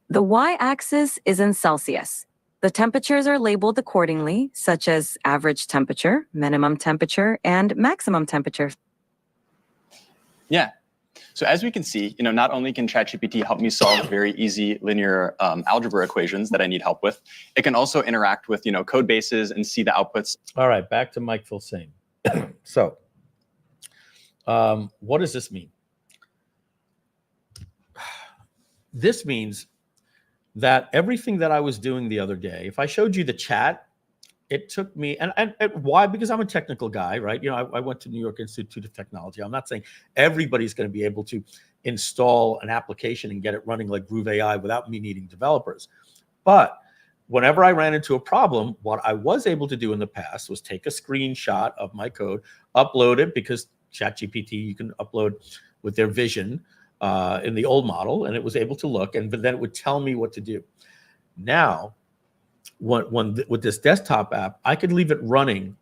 The y-axis is in Celsius. The temperatures are labeled accordingly, such as average temperature, minimum temperature, and maximum temperature. Yeah. So as we can see, not only can ChatGPT help me solve very easy linear algebra equations that I need help with, it can also interact with code bases and see the outputs. All right, back to Mike Filsaime. So, what does this mean? This means that everything that I was doing the other day, if I showed you the chat, it took me, and why? Because I'm a technical guy, right? I went to New York Institute of Technology. I'm not saying everybody's going to be able to install an application and get it running like Groove.AI without me needing developers. But whenever I ran into a problem, what I was able to do in the past was take a screenshot of my code, upload it, because ChatGPT, you can upload with their vision in the old model, and it was able to look, but then it would tell me what to do. Now, with this desktop app, I could leave it running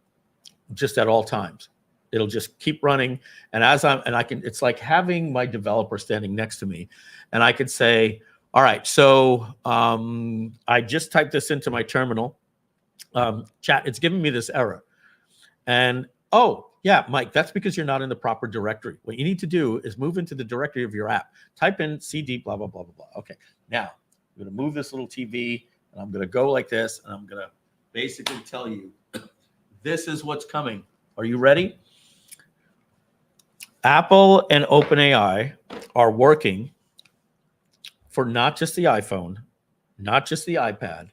just at all times. It'll just keep running, and it's like having my developer standing next to me, and I could say, all right, so I just typed this into my terminal. Chat, it's giving me this error. And, oh, yeah, Mike, that's because you're not in the proper directory. What you need to do is move into the directory of your app. Type in cd, blah, blah, blah, blah, blah. Okay, now I'm going to move this little TV, and I'm going to go like this, and I'm going to basically tell you, this is what's coming. Are you ready? Apple and OpenAI are working for not just the iPhone, not just the iPad,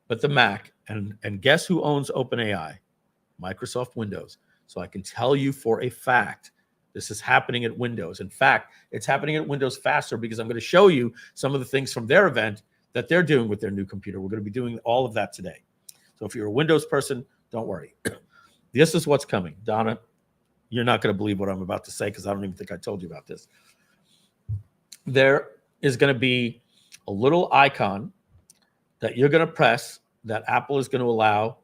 but the Mac. And guess who owns OpenAI? Microsoft Windows. So I can tell you for a fact, this is happening at Windows. In fact, it's happening at Windows faster because I'm going to show you some of the things from their event that they're doing with their new computer. We're going to be doing all of that today. So if you're a Windows person, don't worry. This is what's coming. Donna, you're not going to believe what I'm about to say because I don't even think I told you about this. There is going to be a little icon that you're going to press that Apple is going to allow,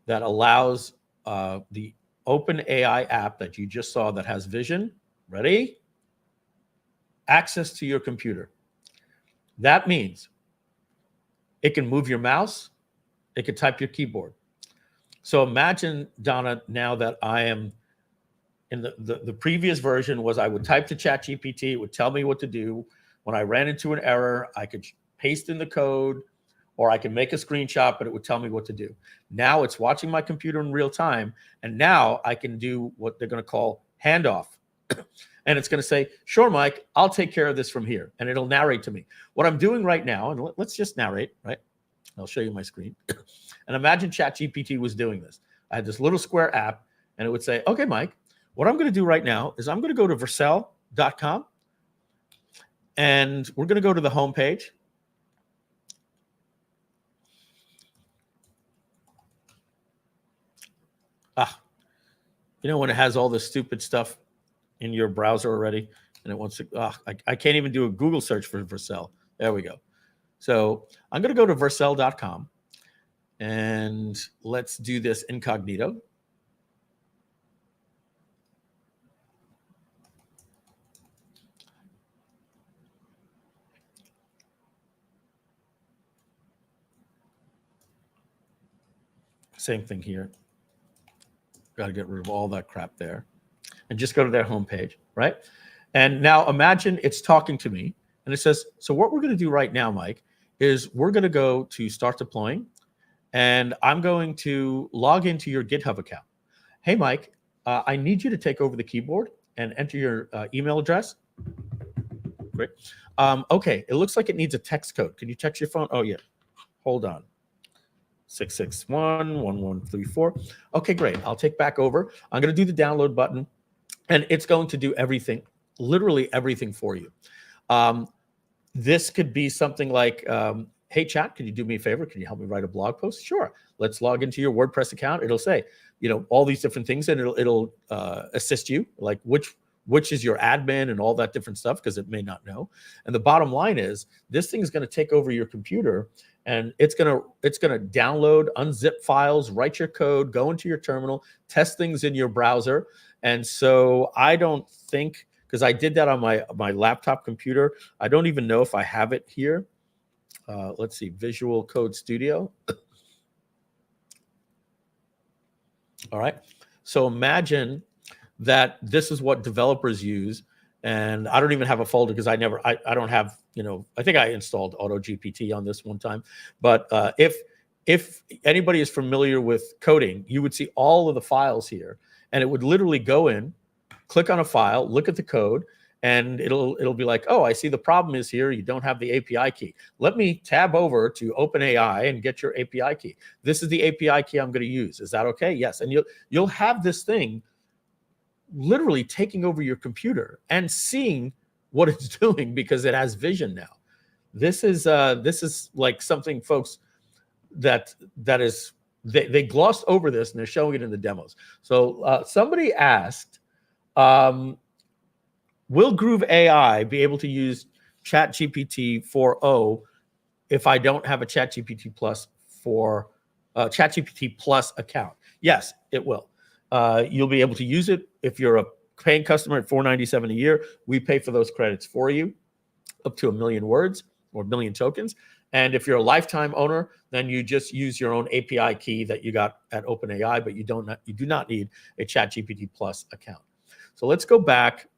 that allows the OpenAI app that you just saw that has vision, ready? Access to your computer. That means it can move your mouse, it can type your keyboard. So imagine, Donna, now that I am in the previous version was I would type to ChatGPT, it would tell me what to do. When I ran into an error, I could paste in the code, or I can make a screenshot, but it would tell me what to do. Now it's watching my computer in real time, and now I can do what they're going to call handoff. And it's going to say, sure, Mike, I'll take care of this from here. And it'll narrate to me. What I'm doing right now, and let's just narrate, right? I'll show you my screen. And imagine ChatGPT was doing this. I had this little square app, and it would say, okay, Mike, what I'm going to do right now is I'm going to go to Vercel.com, and we're going to go to the home page. When it has all this stupid stuff in your browser already, and it wants to, I can't even do a Google search for Vercel. There we go. So I'm going to go to Vercel.com, and let's do this incognito. Same thing here. Got to get rid of all that crap there and just go to their homepage, right? And now imagine it's talking to me and it says, so what we're going to do right now, Mike, is we're going to go to start deploying, and I'm going to log into your GitHub account. Hey, Mike, I need you to take over the keyboard and enter your email address. Great. Okay, it looks like it needs a text code. Can you text your phone? Oh, yeah. Hold on. 661-1134. Okay, great. I'll take back over. I'm going to do the download button, and it's going to do everything, literally everything for you. This could be something like, hey, chat, could you do me a favor? Can you help me write a blog post? Sure. Let's log into your WordPress account. It'll say, all these different things, and it'll assist you, like which is your admin and all that different stuff, because it may not know. And the bottom line is, this thing is going to take over your computer, and it's gonna download, unzip files, write your code, go into your terminal, test things in your browser. And so I don't think, because I did that on my laptop computer, I don't even know if I have it here. Let's see, Visual Code Studio. All right. So imagine that this is what developers use. And I don't even have a folder because I don't have, I think I installed AutoGPT on this one time. But if anybody is familiar with coding, you would see all of the files here, and it would literally go in, click on a file, look at the code, and it'll be like, oh, I see the problem is here. You don't have the API key. Let me tab over to OpenAI and get your API key. This is the API key I'm going to use. Is that okay? Yes. And you'll have this thing literally taking over your computer and seeing what it's doing because it has vision now. This is like something, folks, that is they glossed over this and they're showing it in the demos. So somebody asked, will Groove.AI be able to use ChatGPT 4.0 if I don't have a ChatGPT Plus ChatGPT Plus account? Yes, it will. You'll be able to use it if you're a paying customer at $4.97 a year. We pay for those credits for you, up to 1 million words or 1 million tokens. And if you're a lifetime owner, then you just use your own API key that you got at OpenAI, but you do not need a ChatGPT Plus account. So let's go back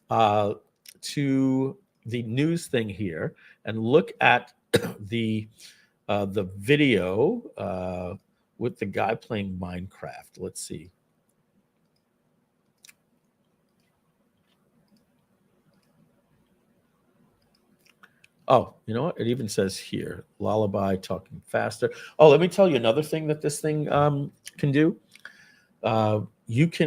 to the news thing here and look at the video with the guy playing Minecraft. Let's see. Oh, you know what? It even says here, lullaby, talking faster. Oh, let me tell you another thing that this thing can do. It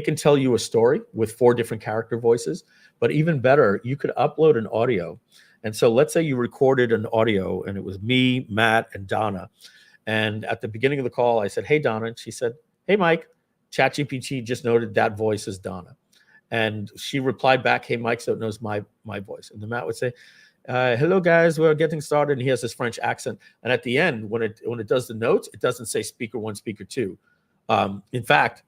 can tell you a story with 4 different character voices, but even better, you could upload an audio. And so let's say you recorded an audio and it was me, Matt, and Donna. And at the beginning of the call, I said, hey, Donna. And she said, hey, Mike, ChatGPT just noted that voice is Donna. And she replied back, hey, Mike, so it knows my voice. And then Matt would say, hello, guys, we're getting started. And he has this French accent. And at the end, when it does the notes, it doesn't say speaker 1, speaker 2. In fact,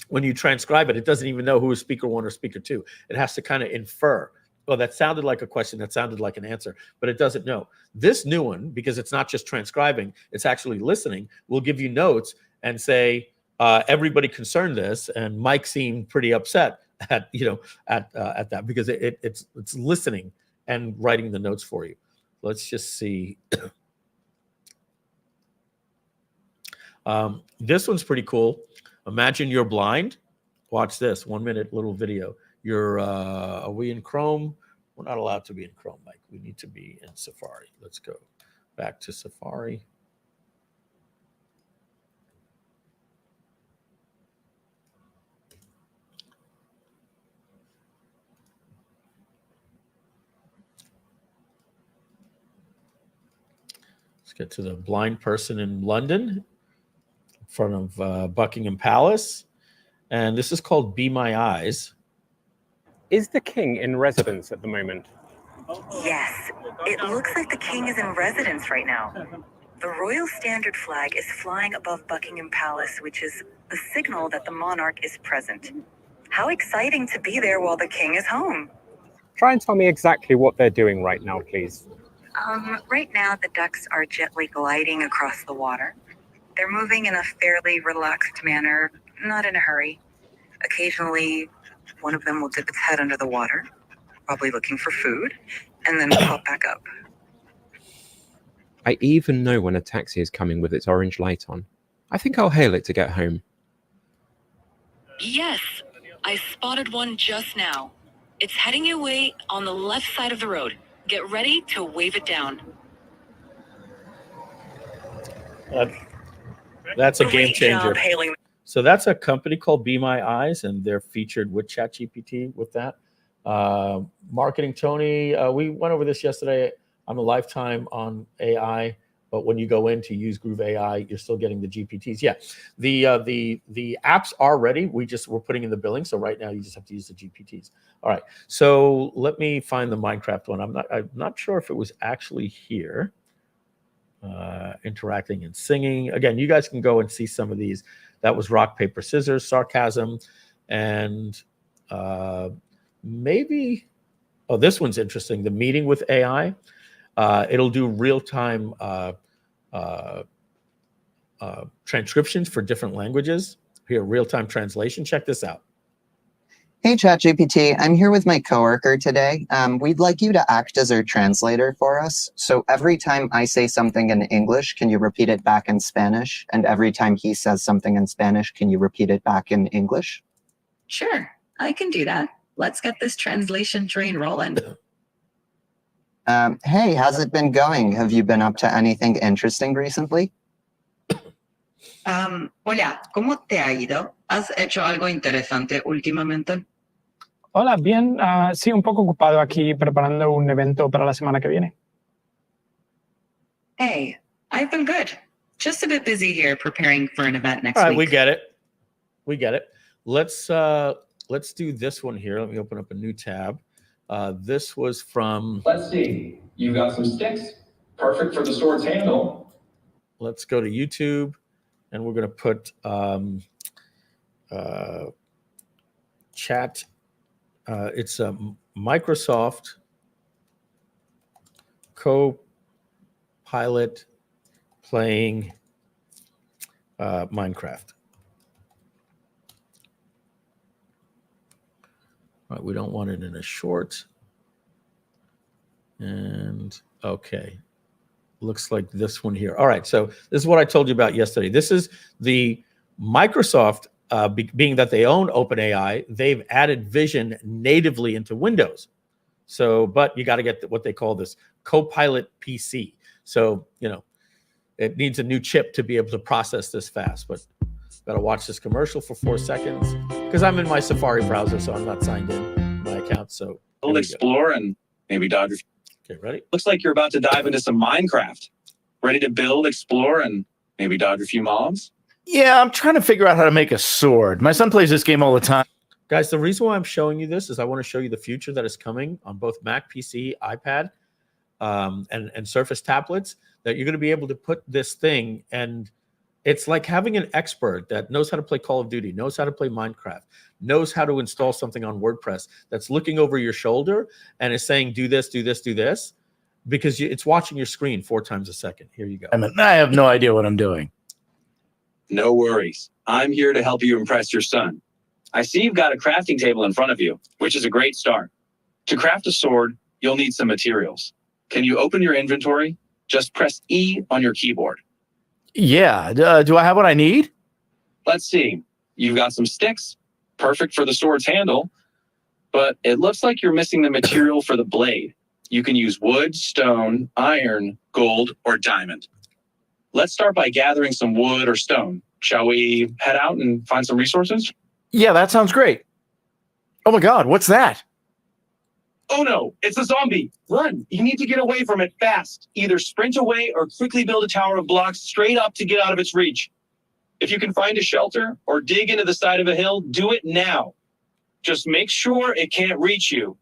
when you transcribe it, it doesn't even know who is speaker 1 or speaker 2. It has to kind of infer. Oh, that sounded like a question. That sounded like an answer, but it doesn't know. This new one, because it's not just transcribing, it's actually listening, will give you notes and say, everybody concerned this. And Mike seemed pretty upset at that because it's listening and writing the notes for you. Let's just see. This one's pretty cool. Imagine you're blind. Watch this 1-minute little video. Are we in Chrome? We're not allowed to be in Chrome, Mike. We need to be in Safari. Let's go back to Safari. Let's get to the blind person in London in front of Buckingham Palace. And this is called Be My Eyes. Is the king in residence at the moment? Yes, it looks like the king is in residence right now. The royal standard flag is flying above Buckingham Palace, which is a signal that the monarch is present. How exciting to be there while the king is home. Try and tell me exactly what they're doing right now, please. Right now, the ducks are gently gliding across the water. They're moving in a fairly relaxed manner, not in a hurry. Occasionally, one of them will dip its head under the water, probably looking for food, and then pop back up. I even know when a taxi is coming with its orange light on. I think I'll hail it to get home. Yes, I spotted one just now. It's heading your way on the left side of the road. Get ready to wave it down. That's a game Great job changer. hailing. So that's a company called Be My Eyes, and they're featured with ChatGPT with that. Marketing Tony, we went over this yesterday. I'm a lifetime on AI, but when you go in to use Groove.AI, you're still getting the GPTs. Yeah, the apps are ready. We're putting in the billing, so right now you just have to use the GPTs. All right, so let me find the Minecraft one. I'm not sure if it was actually here. Interacting and singing. Again, you guys can go and see some of these. That was rock, paper, scissors, sarcasm, and maybe, oh, this one's interesting. The meeting with AI. It'll do real-time transcriptions for different languages. Here, real-time translation. Check this out. Hey, ChatGPT, I'm here with my coworker today. We'd like you to act as our translator for us. So every time I say something in English, can you repeat it back in Spanish? And every time he says something in Spanish, can you repeat it back in English? Sure, I can do that. Let's get this translation train rolling. Hey, how's it been going? Have you been up to anything interesting recently? Hola, ¿cómo te ha ido? ¿Has hecho algo interesante últimamente? Hola, bien. Sí, un poco ocupado aquí preparando un evento para la semana que viene. Hey, I've been good. Just a bit busy here preparing for an event next All right, week. we get it. We get it. Let's do this one here. Let me open up a new tab. This was from. Let's see. You've got some sticks. Perfect for the sword's handle. Let's go to YouTube, and we're going to put chat. It's a Microsoft Copilot playing Minecraft. All right, we don't want it in a short. And okay, looks like this one here. All right, so this is what I told you about yesterday. This is the Microsoft, being that they own OpenAI, they've added vision natively into Windows. So, but you got to get what they call this Copilot PC. So, you know, it needs a new chip to be able to process this fast. But got to watch this commercial for 4 seconds because I'm in my Safari browser, so I'm not signed in my account. So we'll explore and maybe dodge. Okay, ready? Looks like you're about to dive into some Minecraft. Ready to build, explore, and maybe dodge a few mobs? Yeah, I'm trying to figure out how to make a sword. My son plays this game all the time. Guys, the reason why I'm showing you this is I want to show you the future that is coming on both Mac, PC, iPad, and Surface tablets, that you're going to be able to put this thing, and it's like having an expert that knows how to play Call of Duty, knows how to play Minecraft, knows how to install something on WordPress, that's looking over your shoulder and is saying, do this, do this, do this, because it's watching your screen 4 times a second. Here you go. I have no idea what I'm doing. No worries. I'm here to help you impress your son. I see you've got a crafting table in front of you, which is a great start. To craft a sword, you'll need some materials. Can you open your inventory? Just press E on your keyboard. Yeah, do I have what I need? Let's see. You've got some sticks, perfect for the sword's handle, but it looks like you're missing the material for the blade. You can use wood, stone, iron, gold, or diamond. Let's start by gathering some wood or stone. Shall we head out and find some resources? Yeah, that sounds great. Oh my God, what's that? Oh no, it's a zombie. Run. You need to get away from it fast. Either sprint away or quickly build a tower of blocks straight up to get out of its reach. If you can find a shelter or dig into the side of a hill, do it now. Just make sure it can't reach you.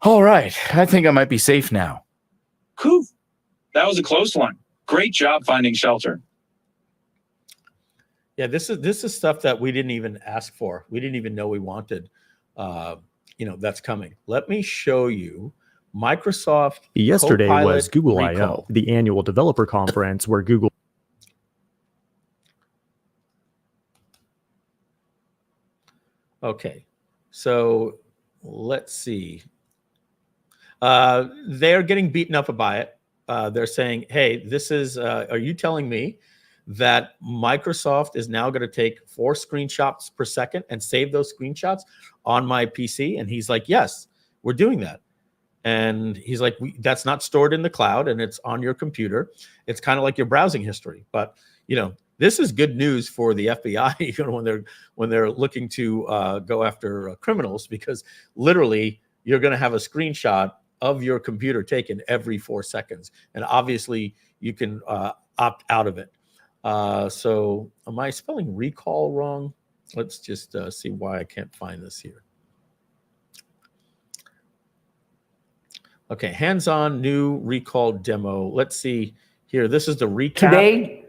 All right, I think I might be safe now. Cool. That was a close one. Great job finding shelter. Yeah, this is stuff that we didn't even ask for. We didn't even know we wanted. That's coming. Let me show you Microsoft. Yesterday Copilot was Google.io, Recall. the annual developer conference where Google. Okay, so let's see. They're getting beaten up by it. They're saying, hey, this is, are you telling me that Microsoft is now going to take 4 screenshots per second and save those screenshots on my PC? And he's like, yes, we're doing that. And he's like, that's not stored in the cloud and it's on your computer. It's kind of like your browsing history. But, this is good news for the FBI, when they're looking to go after criminals, because literally you're going to have a screenshot of your computer taken every 4 seconds. And obviously you can opt out of it. So am I spelling recall wrong? Let's just see why I can't find this here. Okay, hands-on new recall demo. Let's see here. This is the recap. Today,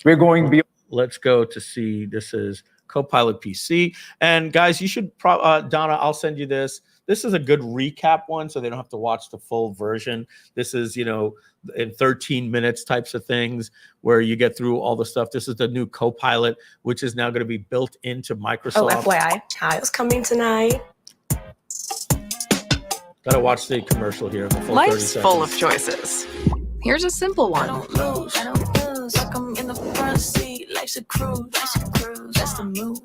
we're going to be. Let's go to see. This is Copilot PC. And guys, you should, Donna, I'll send you this. This is a good recap one, so they don't have to watch the full version. This is, you know, in 13 minutes types of things where you get through all the stuff. This is the new Copilot, which is now going to be built into Microsoft. Oh, FYI, Kyle's coming tonight. Gotta watch the commercial here. The full Life's 30 full of seconds. choices. Here's a simple one. I don't lose. Like I'm in the front seat. Life's a cruise. That's the move.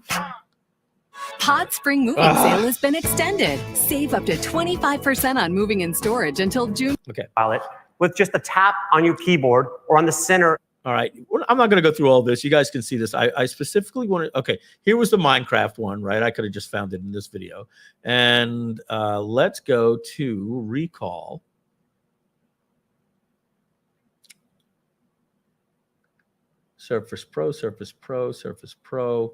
Pod Spring Moving Sale has been extended. Save up to 25% on moving and storage until June. Okay. Pilot with just a tap on your keyboard or on the center. All right. I'm not going to go through all this. You guys can see this. I specifically wanted, okay, here was the Minecraft one, right? I could have just found it in this video. And let's go to Recall. Surface Pro, Surface Pro, Surface Pro.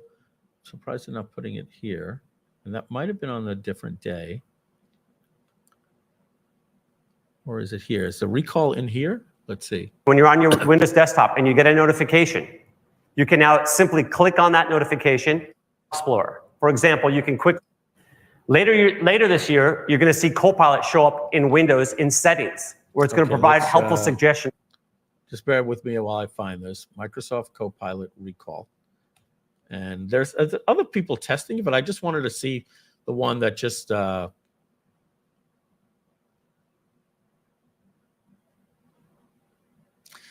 Surprised they're not putting it here. And that might have been on a different day. Or is it here? Is the Recall in here? Let's see. When you're on your Windows desktop and you get a notification, you can now simply click on that notification, Explorer. For example, you can quickly, later this year, you're going to see Copilot show up in Windows in settings, where it's going to provide helpful suggestions. Just bear with me while I find this. Microsoft Copilot Recall. And there's other people testing it, but I just wanted to see the one that just...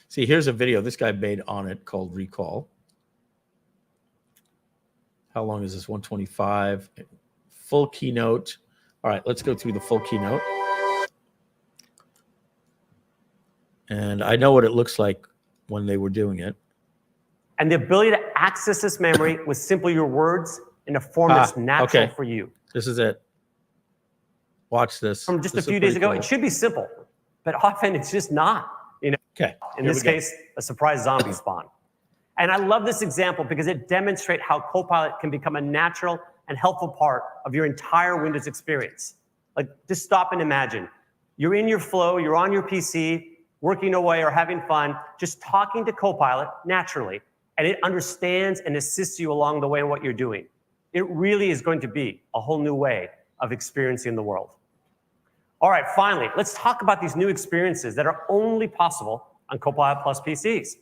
See, here's a video this guy made on it called Recall. How long is this? 125. Full keynote. All right, let's go through the full keynote. And I know what it looks like when they were doing it. And the ability to access this memory with simply your words in a form that's natural for you. This is it. Watch this. From just This a few is days pretty ago, cool. it should be simple, but often it's just not. You know, okay. In this case, a surprise zombie spawn. And I love this example because it demonstrates how Copilot can become a natural and helpful part of your entire Windows experience. Like, just stop and imagine. You're in your flow, you're on your PC, working away or having fun, just talking to Copilot naturally, and it understands and assists you along the way in what you're doing. It really is going to be a whole new way of experiencing the world. All right, finally, let's talk about these new experiences that are only possible on Copilot Plus PCs.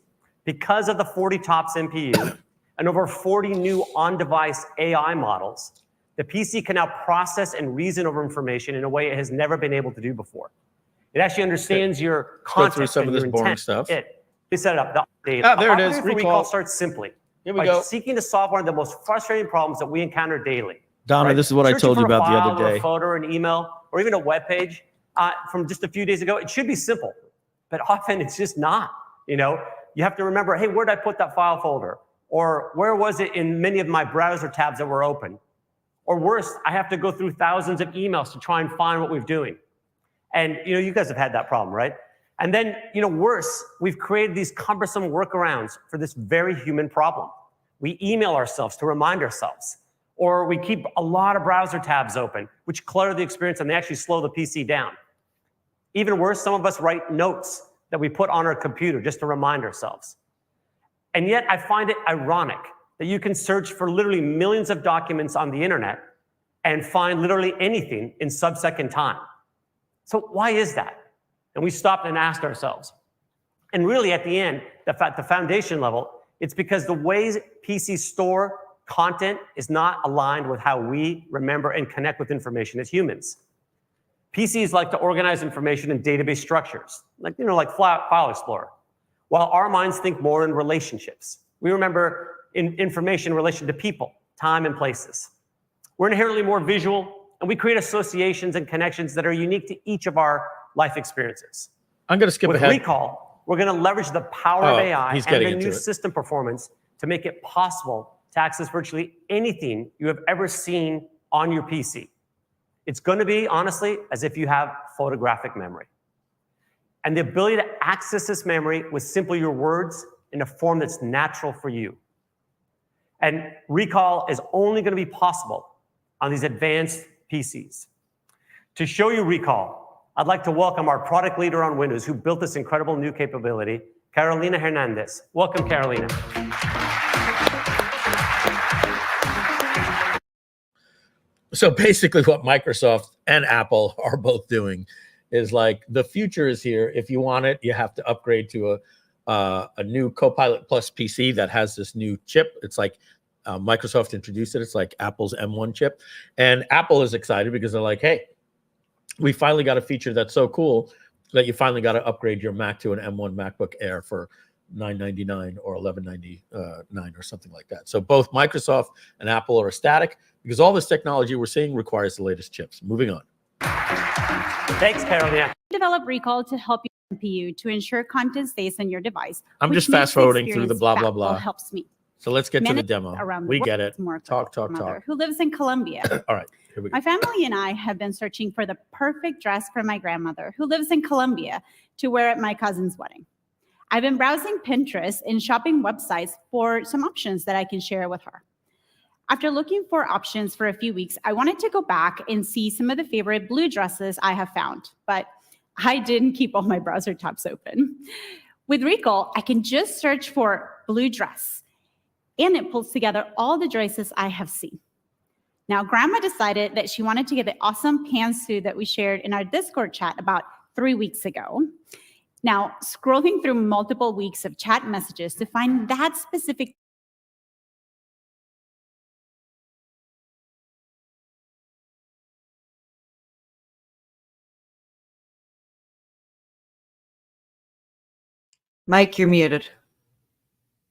Because of the 40 TOPS NPU and over 40 new on-device AI models, the PC can now process and reason over information in a way it has never been able to do before. It actually understands your context go through some and of this your boring intent. stuff. We set it up. There it is. Recall starts simply Here we by go. seeking to solve one of the most frustrating problems that we encounter daily. Donna, this is what I Searching told you for a about the file other or day. a photo or an email or even a web page from just a few days ago, it should be simple, but often it's just not. You know, you have to remember, hey, where did I put that file folder? Or where was it in many of my browser tabs that were open? Or worse, I have to go through thousands of emails to try and find what we're doing. And you know, you guys have had that problem, right? And then, you know, worse, we've created these cumbersome workarounds for this very human problem. We email ourselves to remind ourselves, or we keep a lot of browser tabs open, which clutter the experience and they actually slow the PC down. Even worse, some of us write notes that we put on our computer just to remind ourselves. And yet I find it ironic that you can search for literally millions of documents on the internet and find literally anything in sub-second time. So why is that? And we stopped and asked ourselves. And really at the end, the foundation level, it's because the ways PCs store content is not aligned with how we remember and connect with information as humans. PCs like to organize information in database structures, like File Explorer, while our minds think more in relationships. We remember information in relation to people, time, and places. We're inherently more visual, and we create associations and connections that are unique to each of our life experiences. I'm going to skip ahead. With Recall, we're going to leverage the power of AI and the new system performance to make it possible to access virtually anything you have ever seen on your PC. It's going to be, honestly, as if you have photographic memory. And the ability to access this memory with simply your words in a form that's natural for you. And Recall is only going to be possible on these advanced PCs. To show you Recall, I'd like to welcome our product leader on Windows who built this incredible new capability, Carolina Hernandez. Welcome, Carolina. So basically what Microsoft and Apple are both doing is like the future is here. If you want it, you have to upgrade to a new Copilot Plus PC that has this new chip. It's like Microsoft introduced it. It's like Apple's M1 chip. And Apple is excited because they're like, hey, we finally got a feature that's so cool that you finally got to upgrade your Mac to an M1 MacBook Air for $999 or $1199 or something like that. So both Microsoft and Apple are ecstatic because all this technology we're seeing requires the latest chips. Moving on. Thanks, Carolina. Develop Recall to help your CPU to ensure content stays on your device. I'm which just makes fast forwarding through the experience blah, blah, fast. blah. Well, helps me. So let's get to the Minutes demo. around the We world get it. is more Talk. mother who lives in Colombia. All right, here we go. My family and I have been searching for the perfect dress for my grandmother who lives in Colombia to wear at my cousin's wedding. I've been browsing Pinterest and shopping websites for some options that I can share with her. After looking for options for a few weeks, I wanted to go back and see some of the favorite blue dresses I have found, but I didn't keep all my browser tabs open. With Recall, I can just search for blue dress, and it pulls together all the dresses I have seen. Now, Grandma decided that she wanted to get the awesome pantsuit that we shared in our Discord chat about 3 weeks ago. Now, scrolling through multiple weeks of chat messages to find that specific Mike, you're muted.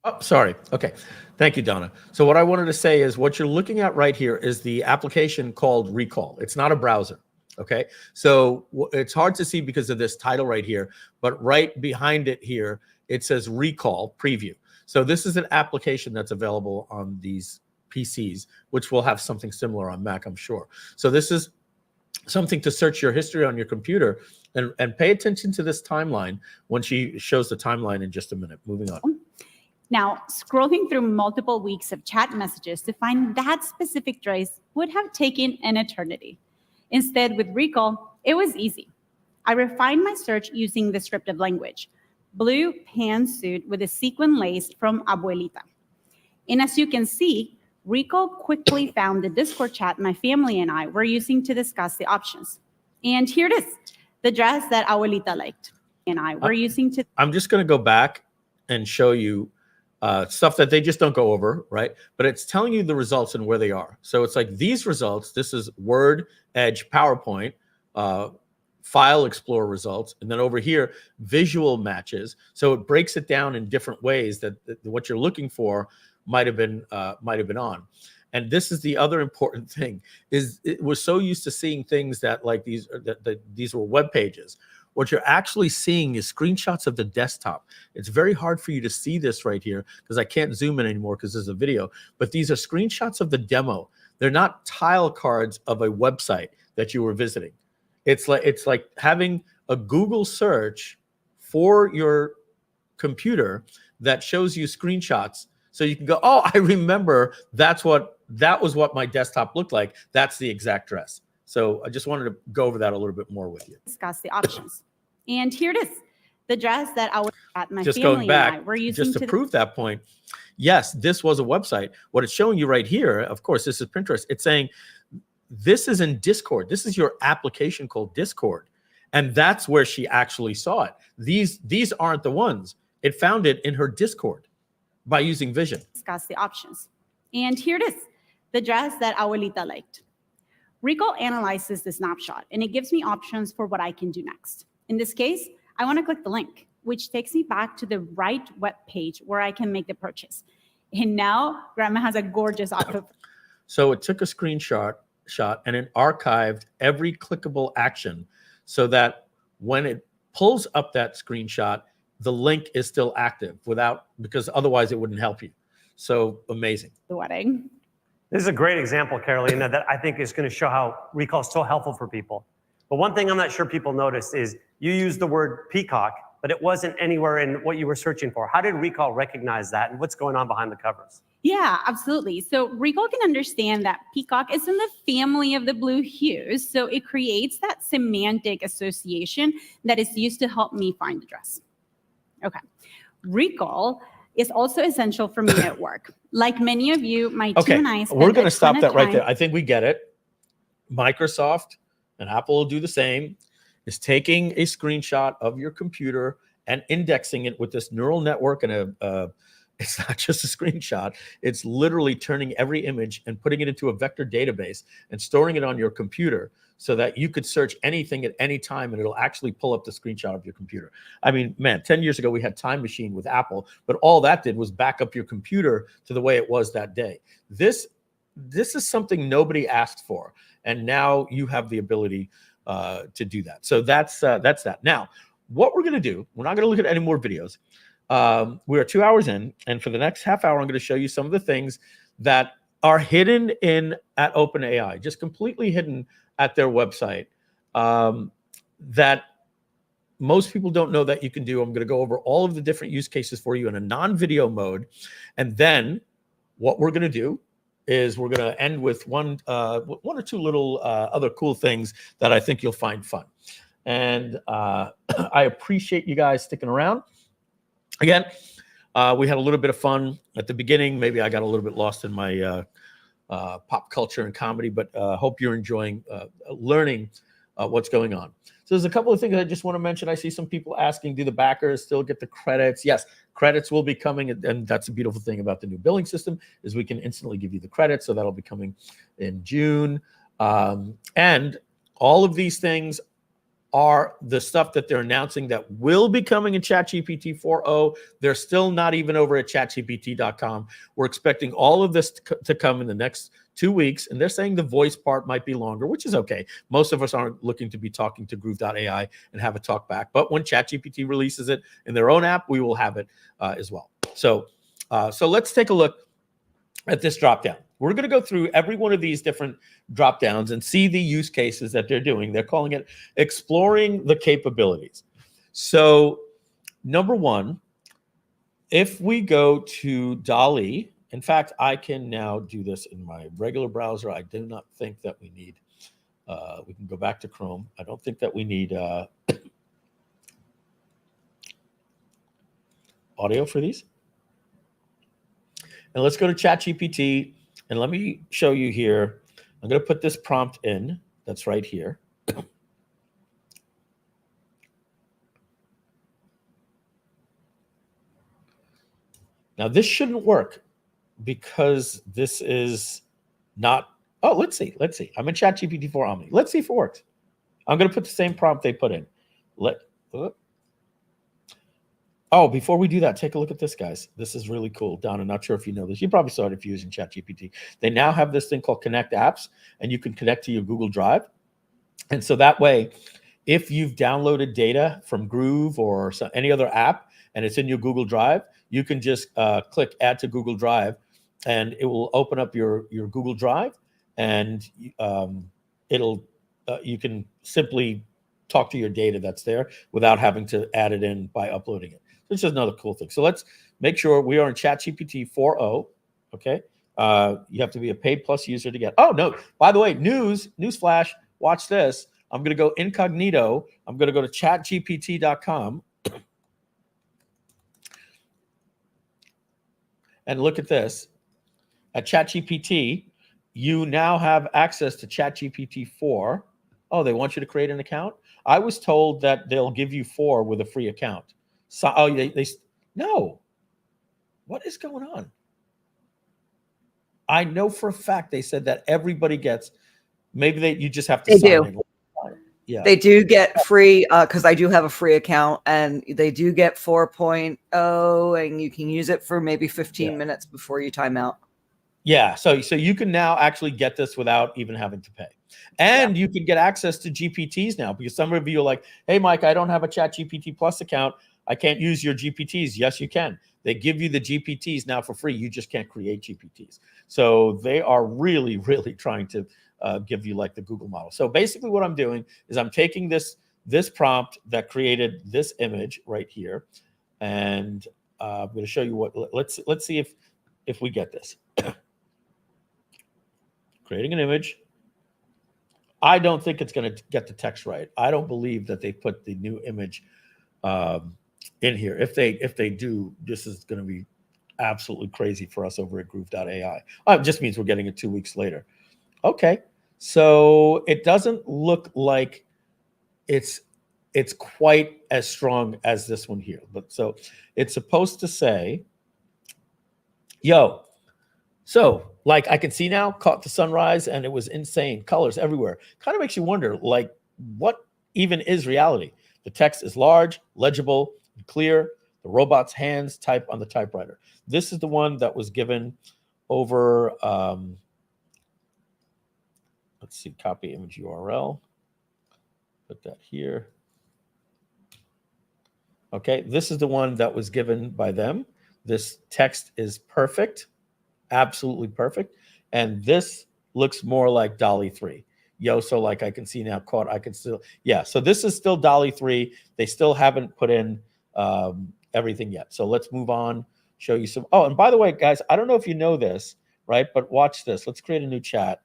Oh, sorry. Okay. Thank you, Donna. So what I wanted to say is what you're looking at right here is the application called Recall. It's not a browser. Okay. So it's hard to see because of this title right here, but right behind it here, it says Recall Preview. So this is an application that's available on these PCs, which will have something similar on Mac, I'm sure. So this is something to search your history on your computer and pay attention to this timeline when she shows the timeline in just a minute. Moving on. Now, scrolling through multiple weeks of chat messages to find that specific dress would have taken an eternity. Instead, with Recall, it was easy. I refined my search using descriptive language. Blue pantsuit with a sequin lace from Abuelita. And as you can see, Recall quickly found the Discord chat my family and I were using to discuss the options. And here it is, the dress that Abuelita liked and I were using to... I'm just going to go back and show you stuff that they just don't go over, right? But it's telling you the results and where they are. So it's like these results, this is Word, Edge, PowerPoint, File Explorer results, and then over here, visual matches. So it breaks it down in different ways that what you're looking for might have been on. And this is the other important thing is we're so used to seeing things that like these were web pages. What you're actually seeing is screenshots of the desktop. It's very hard for you to see this right here because I can't zoom in anymore because there's a video, but these are screenshots of the demo. They're not tile cards of a website that you were visiting. It's like having a Google search for your computer that shows you screenshots. So you can go, oh, I remember that was what my desktop looked like. That's the exact dress. So I just wanted to go over that a little bit more with you. Discuss the options. And here it is, the dress that my just family going back, and I were using just to prove that point. Yes, this was a website. What it's showing you right here, of course, this is Pinterest. It's saying this is in Discord. This is your application called Discord. And that's where she actually saw it. These aren't the ones. It found it in her Discord by using Vision. Discuss the options. And here it is, the dress that Abuelita liked. Recall analyzes the snapshot and it gives me options for what I can do next. In this case, I want to click the link, which takes me back to the right web page where I can make the purchase. And now Grandma has a gorgeous outfit. So it took a screenshot and it archived every clickable action so that when it pulls up that screenshot, the link is still active because otherwise it wouldn't help you. So amazing. The wedding. This is a great example, Carolina, that I think is going to show how Recall is so helpful for people. But one thing I'm not sure people noticed is you used the word peacock, but it wasn't anywhere in what you were searching for. How did Recall recognize that and what's going on behind the covers? Yeah, absolutely. So Recall can understand that peacock is in the family of the blue hues. So it creates that semantic association that is used to help me find the dress. Okay. Recall is also essential for me at work. Like many of you, my team and I spend we're going to a stop ton that of right time. there. I think we get it. Microsoft and Apple will do the same, is taking a screenshot of your computer and indexing it with this neural network and it's not just a screenshot. It's literally turning every image and putting it into a vector database and storing it on your computer so that you could search anything at any time and it'll actually pull up the screenshot of your computer. I mean, man, 10 years ago we had Time Machine with Apple, but all that did was back up your computer to the way it was that day. This is something nobody asked for, and now you have the ability to do that. So that's that. Now, what we're going to do, we're not going to look at any more videos. We are 2 hours in, and for the next half hour, I'm going to show you some of the things that are hidden at OpenAI, just completely hidden at their website, that most people don't know that you can do. I'm going to go over all of the different use cases for you in a non-video mode, and then what we're going to do is we're going to end with one or two little other cool things that I think you'll find fun. And I appreciate you guys sticking around. Again, we had a little bit of fun at the beginning. Maybe I got a little bit lost in my pop culture and comedy, but hope you're enjoying learning what's going on. So there's a couple of things I just want to mention. I see some people asking, do the backers still get the credits? Yes, credits will be coming, and that's a beautiful thing about the new billing system is we can instantly give you the credits. So that'll be coming in June. And all of these things are the stuff that they're announcing that will be coming in ChatGPT 4.0. They're still not even over at chatgpt.com. We're expecting all of this to come in the next 2 weeks, and they're saying the voice part might be longer, which is okay. Most of us aren't looking to be talking to Groove.ai and have a talk back, but when ChatGPT releases it in their own app, we will have it as well. So let's take a look at this dropdown. We're going to go through every one of these different drop downs and see the use cases that they're doing. They're calling it exploring the capabilities. So number one, if we go to DALL-E, in fact, I can now do this in my regular browser. I do not think that we need, we can go back to Chrome. I don't think that we need audio for these. And let's go to ChatGPT. And let me show you here. I'm going to put this prompt in that's right here. Now, this shouldn't work because this is not. Oh, let's see. I'm in ChatGPT 4 Omni. Let's see if it works. I'm going to put the same prompt they put in. Oh, before we do that, take a look at this, guys. This is really cool. Don, I'm not sure if you know this. You probably saw it if you're using ChatGPT. They now have this thing called Connect Apps, and you can connect to your Google Drive. And so that way, if you've downloaded data from Groove or any other app, and it's in your Google Drive, you can just click Add to Google Drive, and it will open up your Google Drive, and you can simply talk to your data that's there without having to add it in by uploading it. This is another cool thing. So let's make sure we are in ChatGPT 4.0. Okay. You have to be a paid plus user to get. Oh, no. By the way, news flash. Watch this. I'm going to go incognito. I'm going to go to chatgpt.com. And look at this. At ChatGPT, you now have access to ChatGPT 4. Oh, they want you to create an account? I was told that they'll give you 4 with a free account. So, oh, no. What is going on? I know for a fact they said that everybody gets. Maybe you just have to sign in. Yeah, they do get free because I do have a free account, and they do get 4.0, and you can use it for maybe 15 minutes before you time out. Yeah, so you can now actually get this without even having to pay. And you can get access to GPTs now, because some of you are like, hey, Mike, I don't have a ChatGPT Plus account. I can't use your GPTs. Yes, you can. They give you the GPTs now for free. You just can't create GPTs. So they are really, really trying to give you like the Google model. So basically what I'm doing is I'm taking this prompt that created this image right here, and I'm going to show you what. Let's see if we get this. Creating an image. I don't think it's going to get the text right. I don't believe that they put the new image in here. If they do, this is going to be absolutely crazy for us over at Groove.ai. It just means we're getting it 2 weeks later. Okay, So it doesn't look like it's quite as strong as this one here. But so it's supposed to say, yo, so like I can see now, caught the sunrise, and it was insane, colors everywhere. Kind of makes you wonder, like, what even is reality? The text is large, legible, and clear. The robot's hands type on the typewriter. This is the one that was given over, let's see, copy image URL. Put that here. Okay, this is the one that was given by them. This text is perfect, absolutely perfect. And this looks more like DALL-E 3. Yo, so like I can see now, caught, I can still, yeah. So this is still DALL-E 3. They still haven't put in everything yet. So let's move on, show you some. Oh, and by the way, guys, I don't know if you know this, right? But watch this. Let's create a new chat.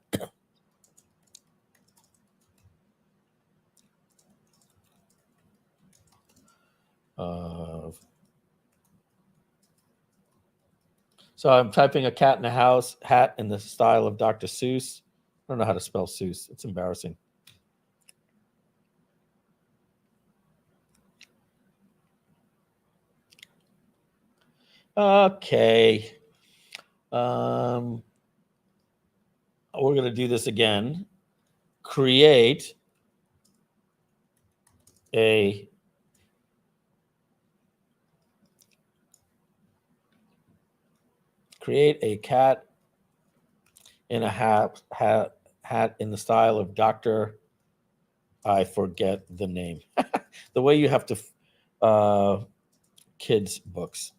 So I'm typing a cat in a house hat in the style of Dr. Seuss. I don't know how to spell Seuss. It's embarrassing. Okay. We're going to do this again. Create a cat in a hat in the style of Dr. I forget the name. The way you have to kids books.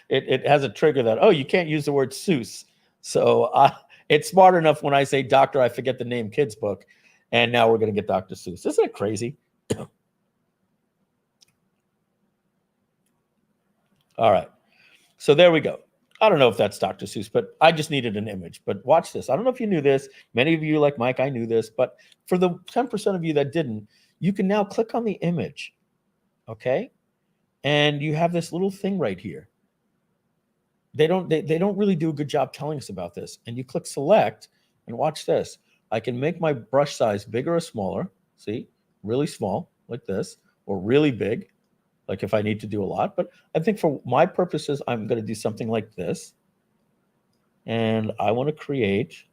it has a trigger that, oh, you can't use the word Seuss. So it's smart enough when I say Dr. I forget the name kids book. And now we're going to get Dr. Seuss. Isn't it crazy? All right. So there we go. I don't know if that's Dr. Seuss, but I just needed an image. But watch this. I don't know if you knew this. Many of you, like Mike, I knew this. But for the 10% of you that didn't, you can now click on the image. Okay? And you have this little thing right here. They don't really do a good job telling us about this. And you click select and watch this. I can make my brush size bigger or smaller. See? Really small, like this, or really big, like if I need to do a lot. But I think for my purposes, I'm going to do something like this. And I want to create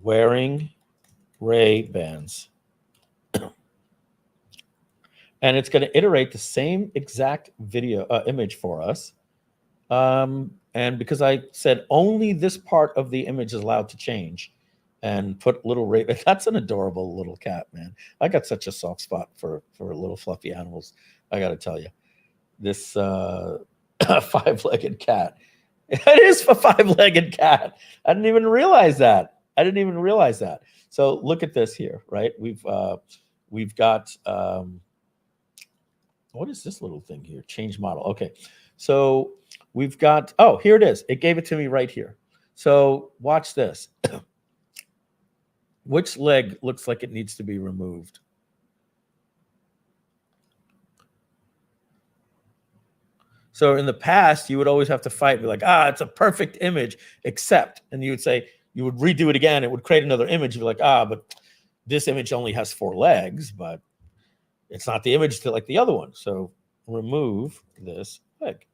wearing Ray-Bans. And it's going to iterate the same exact video image for us. And because I said only this part of the image is allowed to change and put little Ray, that's an adorable little cat, man. I got such a soft spot for little fluffy animals. I got to tell you, this 5-legged cat. It is a 5-legged cat. I didn't even realize that. So look at this here, right? We've got, what is this little thing here? Change model. Okay. So we've got, oh, here it is. It gave it to me right here. So watch this. Which leg looks like it needs to be removed? So in the past, you would always have to fight, be like, it's a perfect image, except, and you would say, you would redo it again. It would create another image. You'd be like, but this image only has 4 legs, but it's not the image to like the other one. So remove this leg.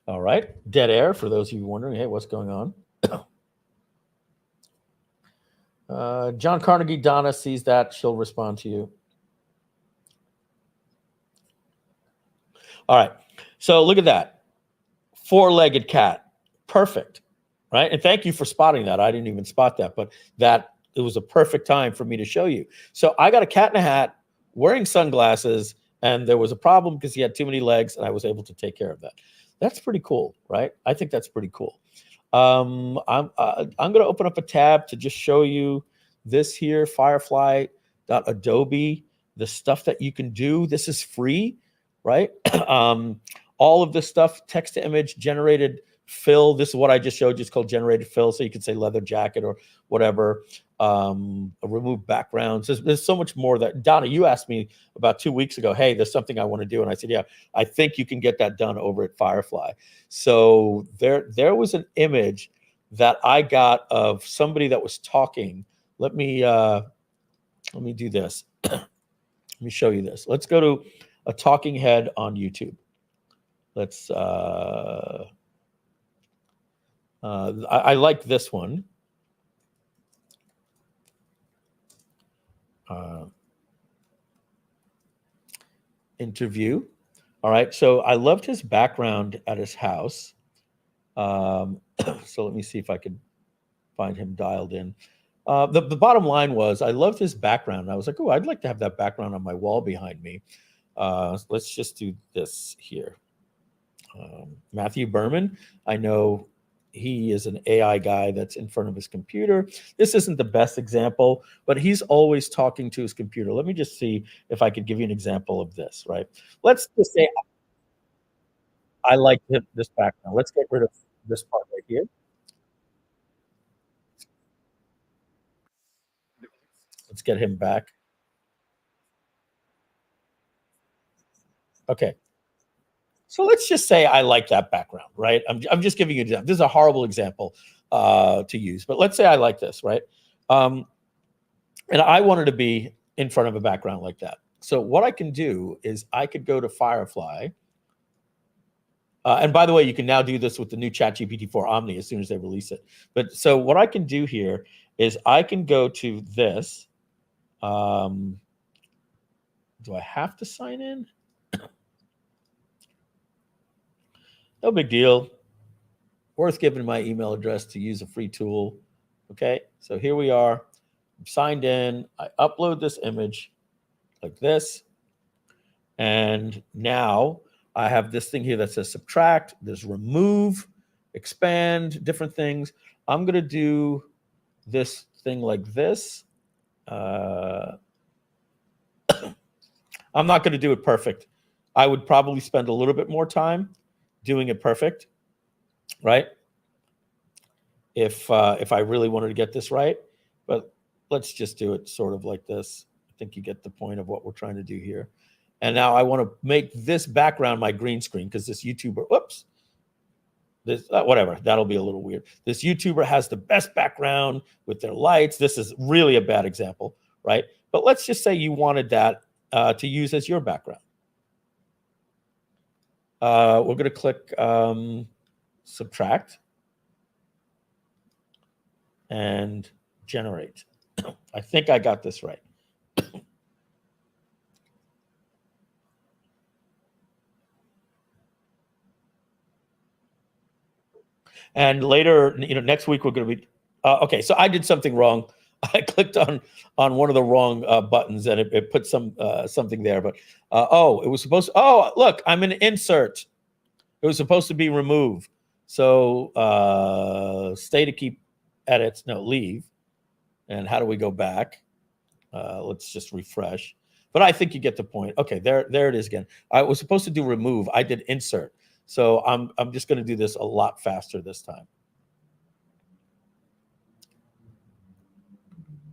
All right, dead air for those of you wondering, hey, what's going on? John Carnegie, Donna sees that. She'll respond to you. All right, so look at that. 4-legged cat. Perfect, right? And thank you for spotting that. I didn't even spot that, but it was a perfect time for me to show you. So I got a cat in a hat wearing sunglasses, and there was a problem because he had too many legs, and I was able to take care of that. That's pretty cool, right? I think that's pretty cool. I'm going to open up a tab to just show you this here, firefly.adobe the stuff that you can do. This is free, right? All of this stuff, text to image, generated fill. This is what I just showed you. It's called generated fill. So you could say leather jacket or whatever. Remove backgrounds. There's so much more that, Donna, you asked me about 2 weeks ago, hey, there's something I want to do. And I said, yeah, I think you can get that done over at Firefly. So there was an image that I got of somebody that was talking. Let me do this. Let me show you this. Let's go to a talking head on YouTube. Let's, I like this one. Interview. All right. So I loved his background at his house. So let me see if I could find him dialed in. The bottom line was I loved his background. I was like, oh, I'd like to have that background on my wall behind me. Let's just do this here. Matthew Berman, I know he is an AI guy that's in front of his computer. This isn't the best example, but he's always talking to his computer. Let me just see if I could give you an example of this, right? Let's just say I like this background. Let's get rid of this part right here. Let's get him back. Okay. So let's just say I like that background, right? I'm just giving you an example. This is a horrible example to use, but let's say I like this, right? And I wanted to be in front of a background like that. So what I can do is I could go to Firefly. And by the way, you can now do this with the new ChatGPT 4 Omni as soon as they release it. But so what I can do here is I can go to this. Do I have to sign in? No big deal. Worth giving my email address to use a free tool. Okay, so here we are. I'm signed in. I upload this image like this. And now I have this thing here that says subtract. There's remove, expand, different things. I'm going to do this thing like this. I'm not going to do it perfect. I would probably spend a little bit more time doing it perfect, right? If I really wanted to get this right, but let's just do it sort of like this. I think you get the point of what we're trying to do here. And now I want to make this background my green screen because this YouTuber, whoops, this whatever, that'll be a little weird. This YouTuber has the best background with their lights. This is really a bad example, right? But let's just say you wanted that to use as your background. We're going to click subtract and generate. I think I got this right. And later, next week we're going to be okay. So I did something wrong. I clicked on one of the wrong buttons, and it put something there. But it was supposed to. Oh, look, I'm in insert. It was supposed to be remove. So stay to keep edits. No, leave. And how do we go back? Let's just refresh. But I think you get the point. Okay, there it is again. I was supposed to do remove. I did insert. So I'm just going to do this a lot faster this time.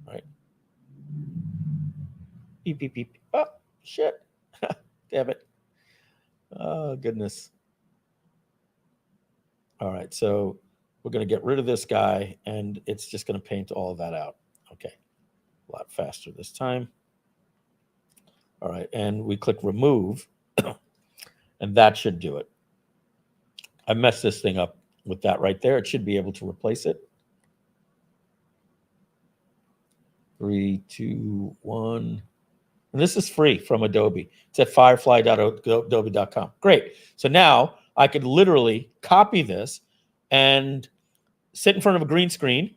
All right. Beep, beep, beep. Oh, shit. Damn it. Oh, goodness. All right, so we're going to get rid of this guy, and it's just going to paint all of that out. Okay, a lot faster this time. All right, and we click remove, and that should do it. I messed this thing up with that right there. It should be able to replace it. 3, 2, 1. And this is free from Adobe. It's at firefly.adobe.com. Great. So now I could literally copy this and sit in front of a green screen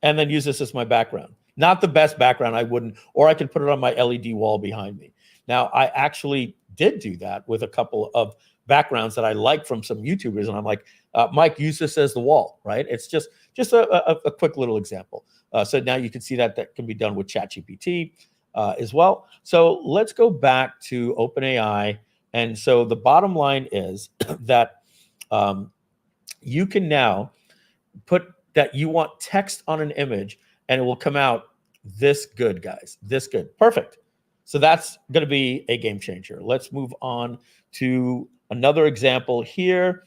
and then use this as my background. Not the best background, I wouldn't, or I could put it on my LED wall behind me. Now, I actually did do that with a couple of backgrounds that I like from some YouTubers, and I'm like, Mike, use this as the wall, right? It's just a quick little example. So now you can see that can be done with ChatGPT. as well. So let's go back to OpenAI. And so the bottom line is that you can now put that you want text on an image and it will come out this good, guys, this good. Perfect. So that's going to be a game changer. Let's move on to another example here.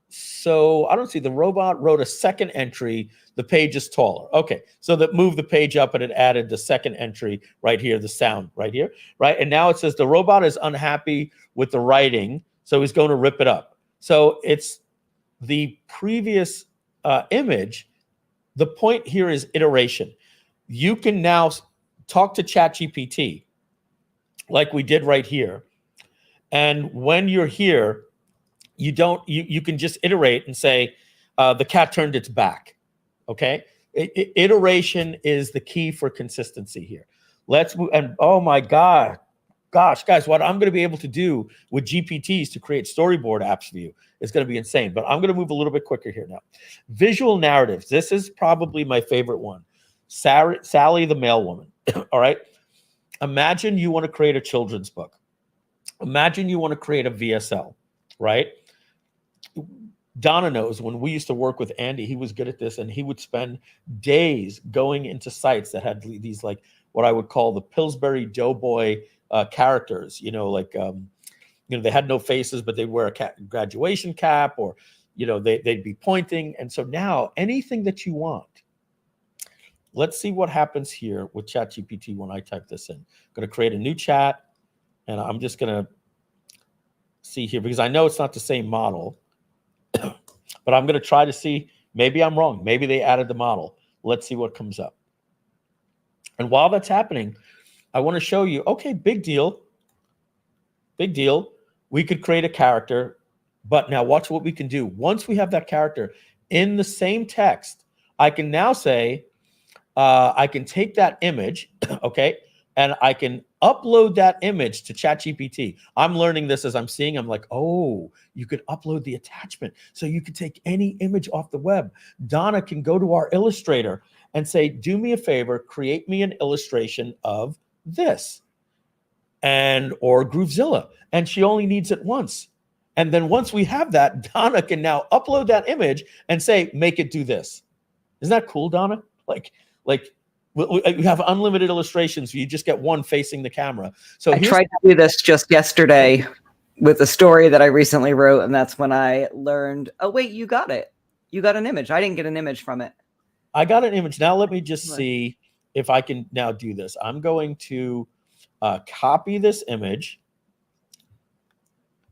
So I don't see, the robot wrote a second entry. The page is taller. Okay, so that moved the page up and it added the second entry right here, the sound right here, right? And now it says the robot is unhappy with the writing, so he's going to rip it up. So it's the previous image. The point here is iteration. You can now talk to ChatGPT like we did right here. And when you're here, you can just iterate and say, the cat turned its back, okay? Iteration is the key for consistency here. Let's move, and oh my gosh, guys, what I'm gonna be able to do with GPTs to create storyboard apps for you is gonna be insane, but I'm gonna move a little bit quicker here now. Visual narratives, this is probably my favorite one. Sally the mail woman, all right? Imagine you wanna create a children's book. Imagine you wanna create a VSL, right? Donna knows when we used to work with Andy, he was good at this, and he would spend days going into sites that had these, like, what I would call the Pillsbury Doughboy characters, like, they had no faces, but they'd wear a graduation cap, or, they'd be pointing. And so now anything that you want, let's see what happens here with ChatGPT when I type this in. I'm going to create a new chat, and I'm just going to see here, because I know it's not the same model, but I'm going to try to see, maybe I'm wrong. Maybe they added the model. Let's see what comes up. And while that's happening, I want to show you, okay, big deal. Big deal. We could create a character, but now watch what we can do. Once we have that character in the same text, I can now say, I can take that image, okay, and I can upload that image to ChatGPT. I'm learning this as I'm seeing. I'm like, oh, you could upload the attachment. So you could take any image off the web. Donna can go to our Illustrator and say, do me a favor, create me an illustration of this, or Groovezilla. And she only needs it once. And then once we have that, Donna can now upload that image and say, make it do this. Isn't that cool, Donna? Like you have unlimited illustrations. You just get one facing the camera. So I tried to do this just yesterday with a story that I recently wrote, and that's when I learned, oh, wait, you got it. You got an image. I didn't get an image from it. I got an image. Now let me just see if I can now do this. I'm going to copy this image,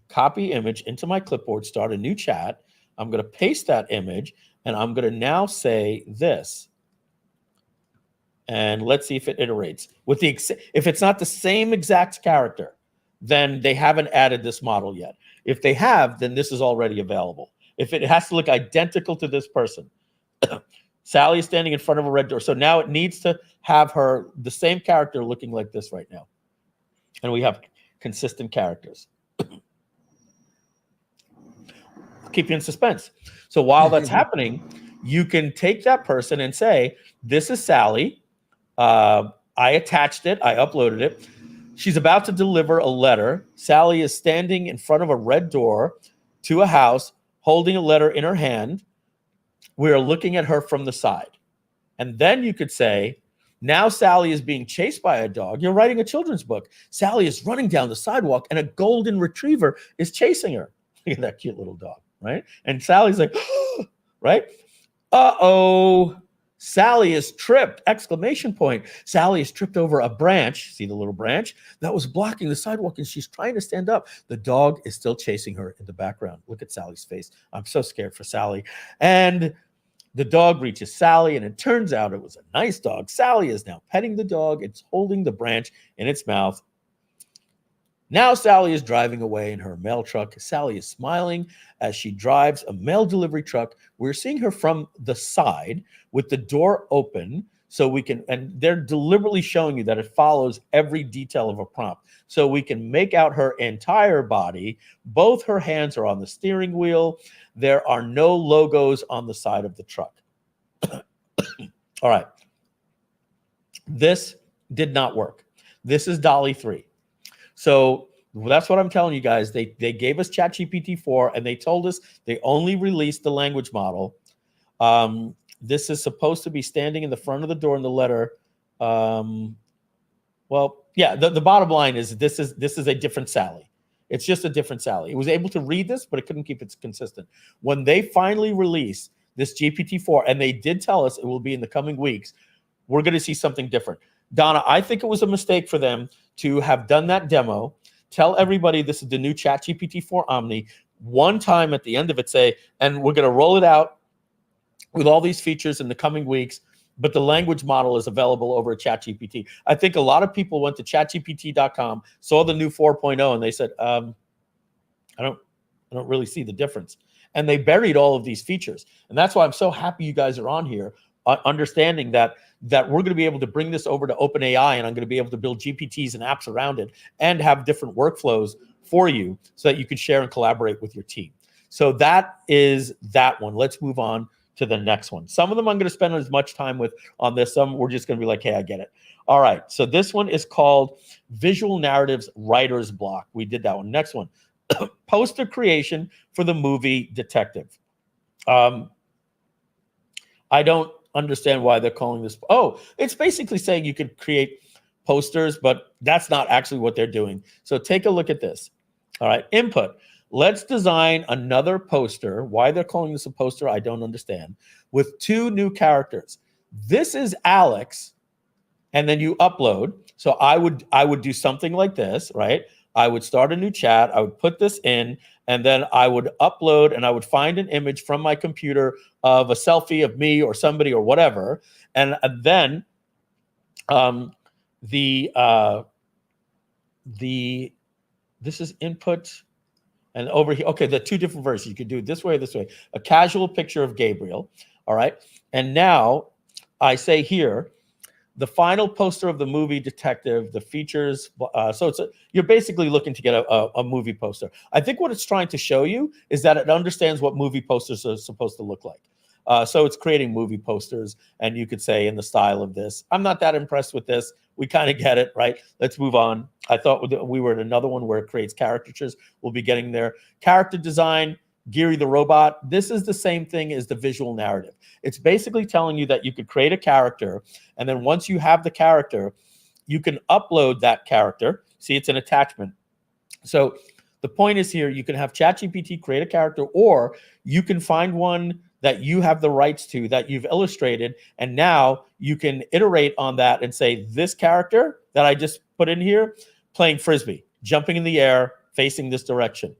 copy image into my clipboard, start a new chat. I'm going to paste that image, and I'm going to now say this. And let's see if it iterates. If it's not the same exact character, then they haven't added this model yet. If they have, then this is already available. If it has to look identical to this person, Sally is standing in front of a red door. So now it needs to have the same character looking like this right now. And we have consistent characters. Keep you in suspense. So while that's happening, you can take that person and say, this is Sally. I attached it. I uploaded it. She's about to deliver a letter. Sally is standing in front of a red door to a house, holding a letter in her hand. We are looking at her from the side. And then you could say, now Sally is being chased by a dog. You're writing a children's book. Sally is running down the sidewalk, and a golden retriever is chasing her. Look at that cute little dog, right? And Sally's like, right? Uh-oh. Sally is tripped, exclamation point. Sally is tripped over a branch, see the little branch, that was blocking the sidewalk, and she's trying to stand up. The dog is still chasing her in the background. Look at Sally's face. I'm so scared for Sally. And the dog reaches Sally, and it turns out it was a nice dog. Sally is now petting the dog. It's holding the branch in its mouth. Now Sally is driving away in her mail truck. Sally is smiling as she drives a mail delivery truck. We're seeing her from the side with the door open, so we can, and they're deliberately showing you that it follows every detail of a prompt. So we can make out her entire body. Both her hands are on the steering wheel. There are no logos on the side of the truck. All right. This did not work. This is DALL-E 3. So that's what I'm telling you guys. They gave us ChatGPT 4 and they told us they only released the language model. This is supposed to be standing in the front of the door in the letter. Well, yeah, the bottom line is this is a different Sally. It's just a different Sally. It was able to read this, but it couldn't keep it consistent. When they finally release this GPT-4, and they did tell us it will be in the coming weeks, we're going to see something different. Donna, I think it was a mistake for them to have done that demo, tell everybody this is the new ChatGPT-4 Omni, one time at the end of it say, and we're going to roll it out with all these features in the coming weeks, but the language model is available over at ChatGPT. I think a lot of people went to chatgpt.com, saw the new 4.0, and they said, I don't really see the difference. And they buried all of these features. And that's why I'm so happy you guys are on here, understanding that we're going to be able to bring this over to OpenAI, and I'm going to be able to build GPTs and apps around it and have different workflows for you so that you can share and collaborate with your team. So that is that one. Let's move on to the next one. Some of them I'm going to spend as much time with on this. Some we're just going to be like, hey, I get it. All right. So this one is called Visual Narratives Writer's Block. We did that one. Next one, poster creation for the movie Detective. I don't understand why they're calling this. Oh, it's basically saying you could create posters, but that's not actually what they're doing. So take a look at this. All right. Input. Let's design another poster. Why they're calling this a poster, I don't understand. With 2 new characters. This is Alex, and then you upload. So I would do something like this, right? I would start a new chat. I would put this in, and then I would upload, and I would find an image from my computer of a selfie of me or somebody or whatever, and then this is input. And over here, okay, the 2 different versions. You could do it this way or this way. A casual picture of Gabriel, all right? And now I say here, the final poster of the movie Detective, the features. So you're basically looking to get a movie poster. I think what it's trying to show you is that it understands what movie posters are supposed to look like. So it's creating movie posters, and you could say in the style of this. I'm not that impressed with this. We kind of get it, right? Let's move on. I thought we were in another one where it creates caricatures. We'll be getting there. Character design, Geary the robot. This is the same thing as the visual narrative. It's basically telling you that you could create a character, and then once you have the character, you can upload that character. See, it's an attachment. So the point is here, you can have ChatGPT create a character, or you can find one that you have the rights to, that you've illustrated, and now you can iterate on that and say, this character that I just put in here, playing Frisbee, jumping in the air, facing this direction.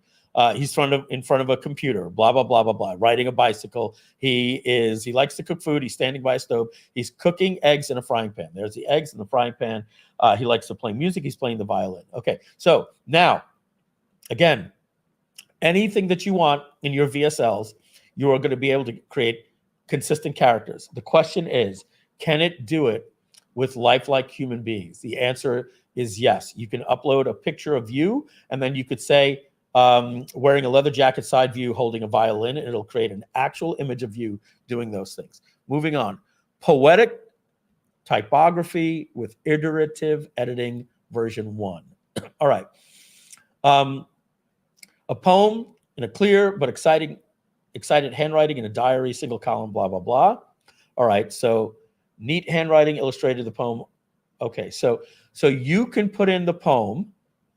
He's in front of a computer, blah, blah, blah, blah, blah, riding a bicycle. He likes to cook food. He's standing by a stove. He's cooking eggs in a frying pan. There's the eggs in the frying pan. He likes to play music. He's playing the violin. Okay, so now, again, anything that you want in your VSLs, you are going to be able to create consistent characters. The question is, can it do it with lifelike human beings? The answer is yes. You can upload a picture of you, and then you could say, wearing a leather jacket, side view, holding a violin, and it'll create an actual image of you doing those things. Moving on. Poetic typography with iterative editing version 1. All right. A poem in a clear but excited handwriting in a diary, single column, blah, blah, blah. All right, so neat handwriting illustrated the poem. Okay, so you can put in the poem.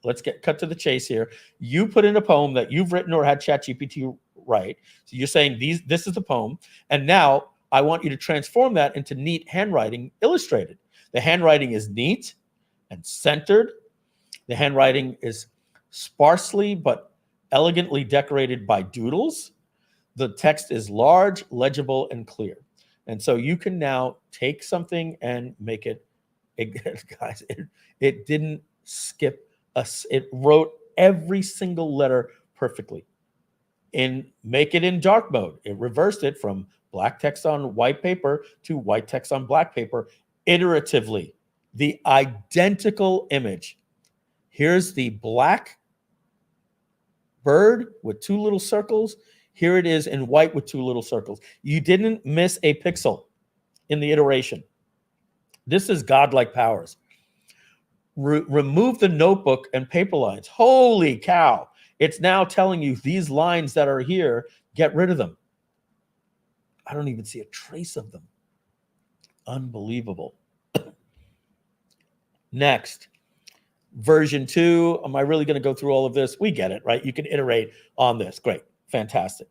Let's cut to the chase here. You put in a poem that you've written or had ChatGPT write. So you're saying this is the poem, and now I want you to transform that into neat handwriting illustrated. The handwriting is neat and centered. The handwriting is sparsely but elegantly decorated by doodles. The text is large, legible, and clear. And so you can now take something and make it, guys, it didn't skip us. It wrote every single letter perfectly. Make it in dark mode. It reversed it from black text on white paper to white text on black paper iteratively. The identical image. Here's the black bird with 2 little circles. Here it is in white with 2 little circles. You didn't miss a pixel in the iteration. This is godlike powers. remove the notebook and paper lines. Holy cow. It's now telling you these lines that are here, get rid of them. I don't even see a trace of them. Unbelievable. Next, version 2. Am I really going to go through all of this? We get it, right? You can iterate on this. Great. Fantastic.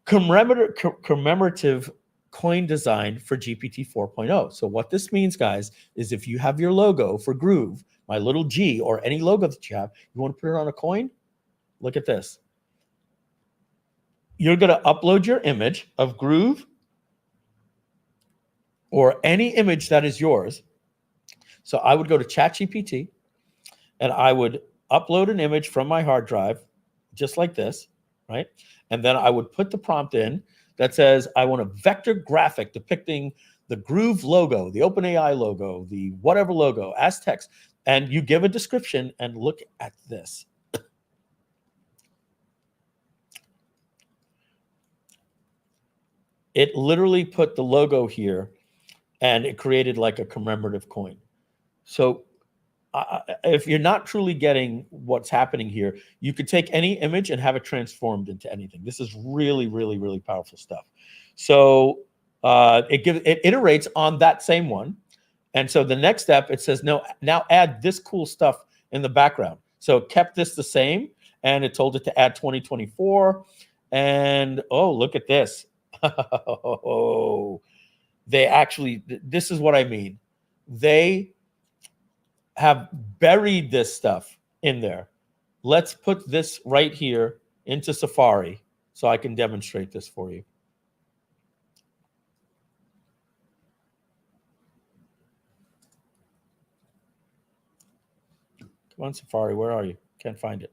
Commemorative coin design for GPT 4.0. So what this means, guys, is if you have your logo for Groove, my little G, or any logo that you have, you want to put it on a coin? Look at this. You're going to upload your image of Groove or any image that is yours. So I would go to ChatGPT and I would upload an image from my hard drive, just like this, right? And then I would put the prompt in that says, I want a vector graphic depicting the Groove logo, the OpenAI logo, the whatever logo as text. And you give a description and look at this. It literally put the logo here and it created like a commemorative coin. So if you're not truly getting what's happening here, you could take any image and have it transformed into anything. This is really, really, really powerful stuff. So it iterates on that same one. And so the next step, it says, no, now add this cool stuff in the background. So it kept this the same and it told it to add 2024. And oh, look at this. Oh, they actually, this is what I mean. They have buried this stuff in there. Let's put this right here into Safari so I can demonstrate this for you. Come on, Safari, where are you? Can't find it.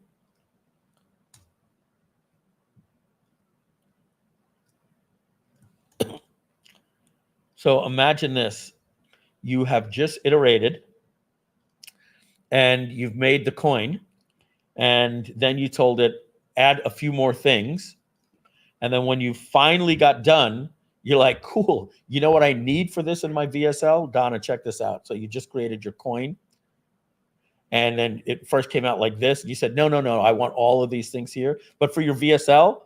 So imagine this. You have just iterated and you've made the coin, and then you told it, add a few more things. And then when you finally got done, you're like, cool, you know what I need for this in my VSL? Donna, check this out. So you just created your coin. And then it first came out like this. You said, no, no, no, I want all of these things here. But for your VSL,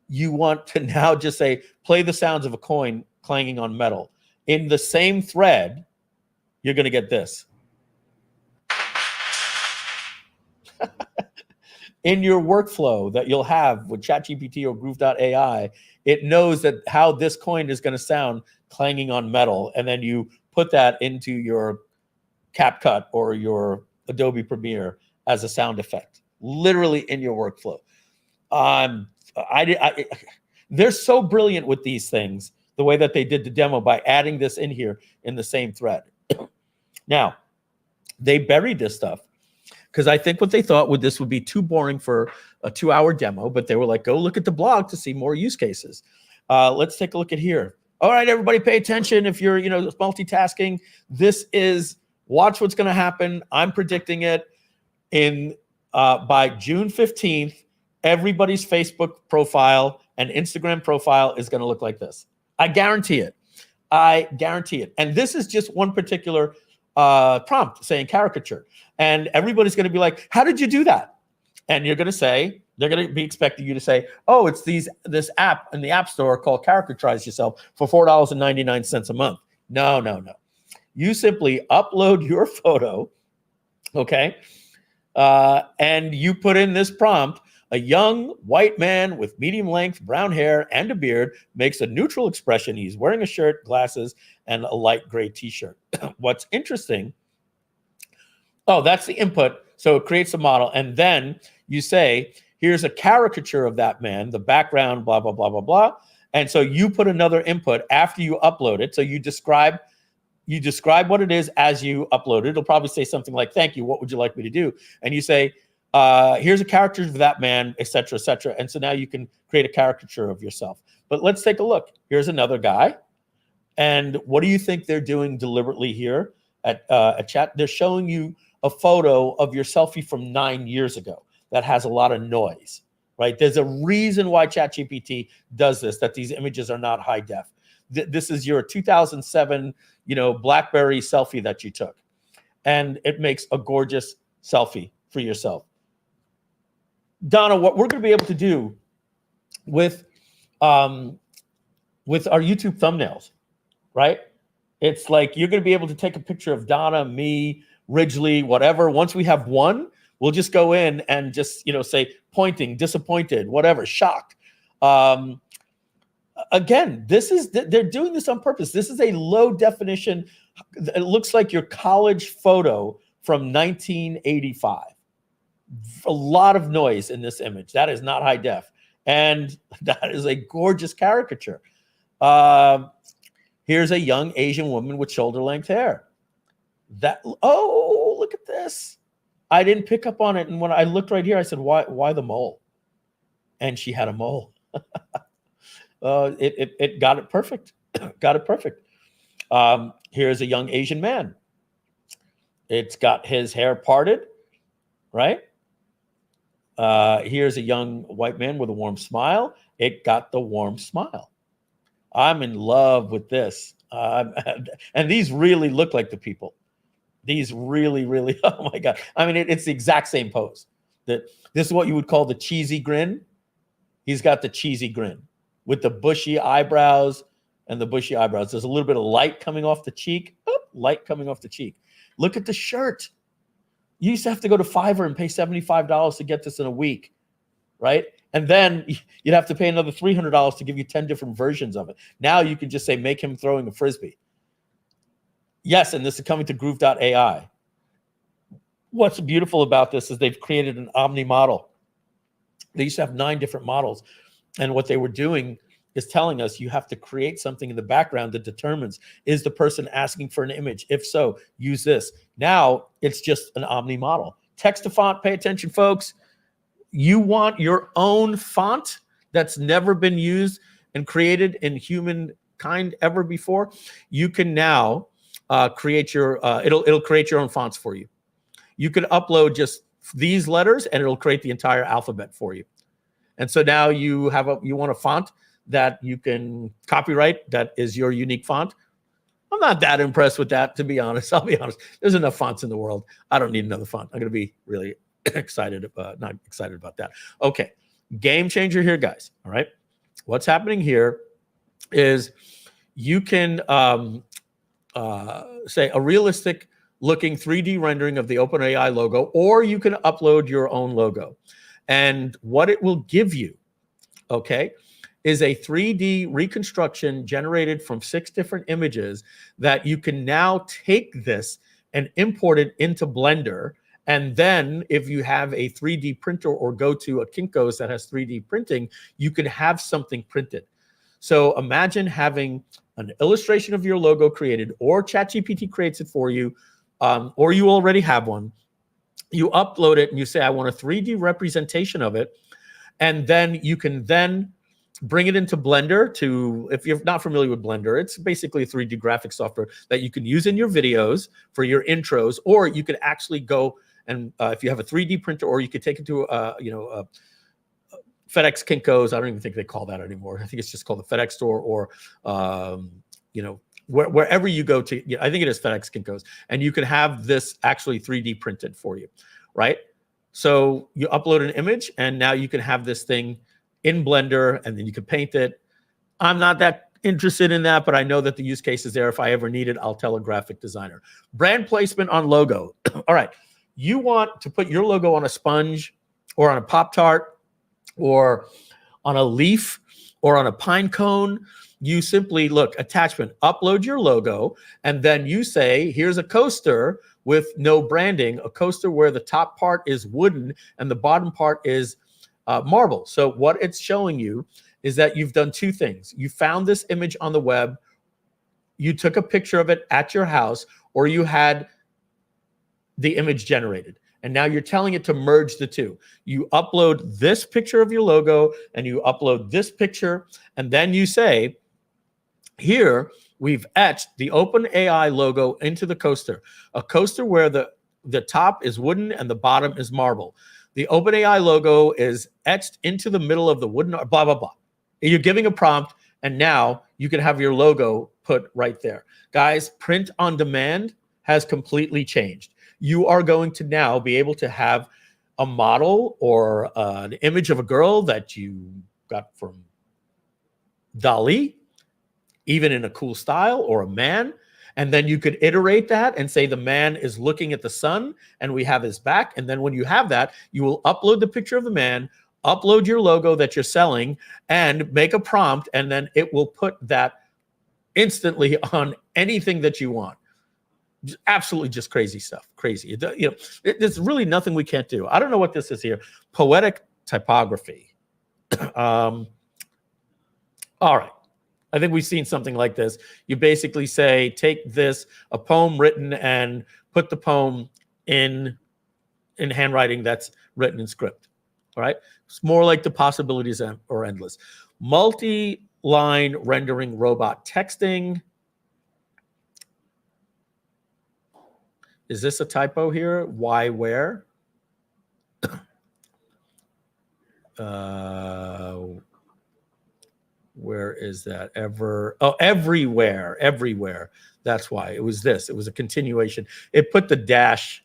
you want to now just say, play the sounds of a coin clanging on metal. In the same thread, you're going to get this. In your workflow that you'll have with ChatGPT or Groove.AI, it knows that how this coin is going to sound clanging on metal. And then you put that into your CapCut or your Adobe Premiere as a sound effect, literally in your workflow. They're so brilliant with these things, the way that they did the demo by adding this in here in the same thread. Now, they buried this stuff because I think what they thought this would be too boring for a 2-hour demo, but they were like, go look at the blog to see more use cases. Let's take a look at here. All right, everybody pay attention. If you're multitasking, this is, watch what's going to happen. I'm predicting it by June 15th, everybody's Facebook profile and Instagram profile is going to look like this. I guarantee it. I guarantee it. And this is just one particular prompt saying caricature. And everybody's going to be like, how did you do that? And you're going to say, they're going to be expecting you to say, oh, it's this app in the App Store called Characterize Yourself for $4.99 a month. No, no, no. You simply upload your photo, okay? And you put in this prompt. A young white man with medium length brown hair and a beard makes a neutral expression. He's wearing a shirt, glasses, and a light gray t-shirt. What's interesting, oh, that's the input. So it creates a model. And then you say, here's a caricature of that man, the background, blah, blah, blah, blah, blah. And so you put another input after you upload it. So you describe what it is as you upload it. It'll probably say something like, thank you, what would you like me to do? And you say, here's a caricature of that man, et cetera, et cetera. And so now you can create a caricature of yourself. But let's take a look. Here's another guy. And what do you think they're doing deliberately here at chat? They're showing you a photo of your selfie from 9 years ago that has a lot of noise, right? There's a reason why ChatGPT does this, that these images are not high def. This is your 2007, BlackBerry selfie that you took. and it makes a gorgeous selfie for yourself. Donna, what we're going to be able to do with our YouTube thumbnails, right? It's like you're going to be able to take a picture of Donna, me, Ridgely, whatever. Once we have one, we'll just go in and just, say pointing, disappointed, whatever, shocked. Again, they're doing this on purpose. This is a low definition. It looks like your college photo from 1985. A lot of noise in this image. That is not high def. And that is a gorgeous caricature. Here's a young Asian woman with shoulder-length hair. Oh, look at this. I didn't pick up on it. And when I looked right here, I said, why the mole? And she had a mole. It got it perfect. Got it perfect. Here's a young Asian man. It's got his hair parted, right? Here's a young white man with a warm smile. It got the warm smile. I'm in love with this. And these really look like the people. These really, really, oh my God. I mean, it's the exact same pose. This is what you would call the cheesy grin. He's got the cheesy grin with the bushy eyebrows and the bushy eyebrows. There's a little bit of light coming off the cheek. Light coming off the cheek. Look at the shirt. You used to have to go to Fiverr and pay $75 to get this in a week, right? And then you'd have to pay another $300 to give you 10 different versions of it. Now you can just say, make him throwing a Frisbee. Yes, and this is coming to Groove.ai. What's beautiful about this is they've created an omni model. They used to have 9 different models. And what they were doing is telling us you have to create something in the background that determines, is the person asking for an image? If so, use this. Now it's just an omni model. Text to font, pay attention, folks. You want your own font that's never been used and created in humankind ever before? You can now create your, it'll create your own fonts for you. You can upload just these letters and it'll create the entire alphabet for you. And so now you want a font that you can copyright that is your unique font. I'm not that impressed with that, to be honest. I'll be honest. There's enough fonts in the world. I don't need another font. I'm going to be really not excited about that. Okay. Game changer here, guys. All right. What's happening here is you can say a realistic looking 3D rendering of the OpenAI logo, or you can upload your own logo. And what it will give you, okay, is a 3D reconstruction generated from 6 different images that you can now take this and import it into Blender. And then if you have a 3D printer or go to a Kinko's that has 3D printing, you can have something printed. So imagine having an illustration of your logo created, or ChatGPT creates it for you, or you already have one. You upload it and you say, I want a 3D representation of it. And then you can then bring it into Blender to, if you're not familiar with Blender, it's basically a 3D graphic software that you can use in your videos for your intros, or you could actually go and if you have a 3D printer, or you could take it to FedEx Kinko's. I don't even think they call that anymore. I think it's just called the FedEx store, or wherever you go to. I think it is FedEx Kinko's, and you can have this actually 3D printed for you, right? So you upload an image, and now you can have this thing in Blender, and then you can paint it. I'm not that interested in that, but I know that the use case is there. If I ever need it, I'll tell a graphic designer. Brand placement on logo. All right. You want to put your logo on a sponge, or on a Pop-Tart, or on a leaf, or on a pine cone. You simply look, attachment, upload your logo, and then you say, here's a coaster with no branding, a coaster where the top part is wooden and the bottom part is marble. So what it's showing you is that you've done 2 things. You found this image on the web, you took a picture of it at your house, or you had the image generated. And now you're telling it to merge the 2. You upload this picture of your logo, and you upload this picture, and then you say, here, we've etched the OpenAI logo into the coaster, a coaster where the top is wooden and the bottom is marble. The OpenAI logo is etched into the middle of the wooden, blah, blah, blah. You're giving a prompt, and now you can have your logo put right there. Guys, print on demand has completely changed. you are going to now be able to have a model or an image of a girl that you got from Dali, even in a cool style, or a man. And then you could iterate that and say the man is looking at the sun and we have his back. And then when you have that, you will upload the picture of the man, upload your logo that you're selling, and make a prompt. And then it will put that instantly on anything that you want. Absolutely just crazy stuff. Crazy. There's really nothing we can't do. I don't know what this is here. Poetic typography. All right. I think we've seen something like this. You basically say, take this, a poem written, and put the poem in handwriting that's written in script. All right. It's more like the possibilities are endless. Multi-line rendering robot texting. Is this a typo here? Why, where? Where is that? Everywhere. That's why it was this. It was a continuation. It put the dash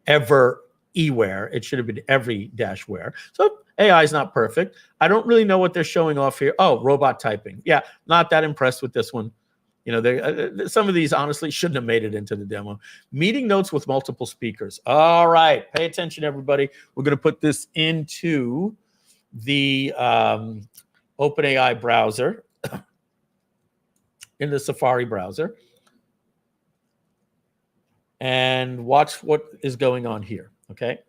everywhere. It should have been every dash where. So AI is not perfect. I don't really know what they're showing off here. Oh, robot typing. Yeah, not that impressed with this one. Some of these honestly shouldn't have made it into the demo. Meeting notes with multiple speakers. All right, pay attention, everybody. We're going to put this into the OpenAI browser, in the Safari browser, and watch what is going on here, okay?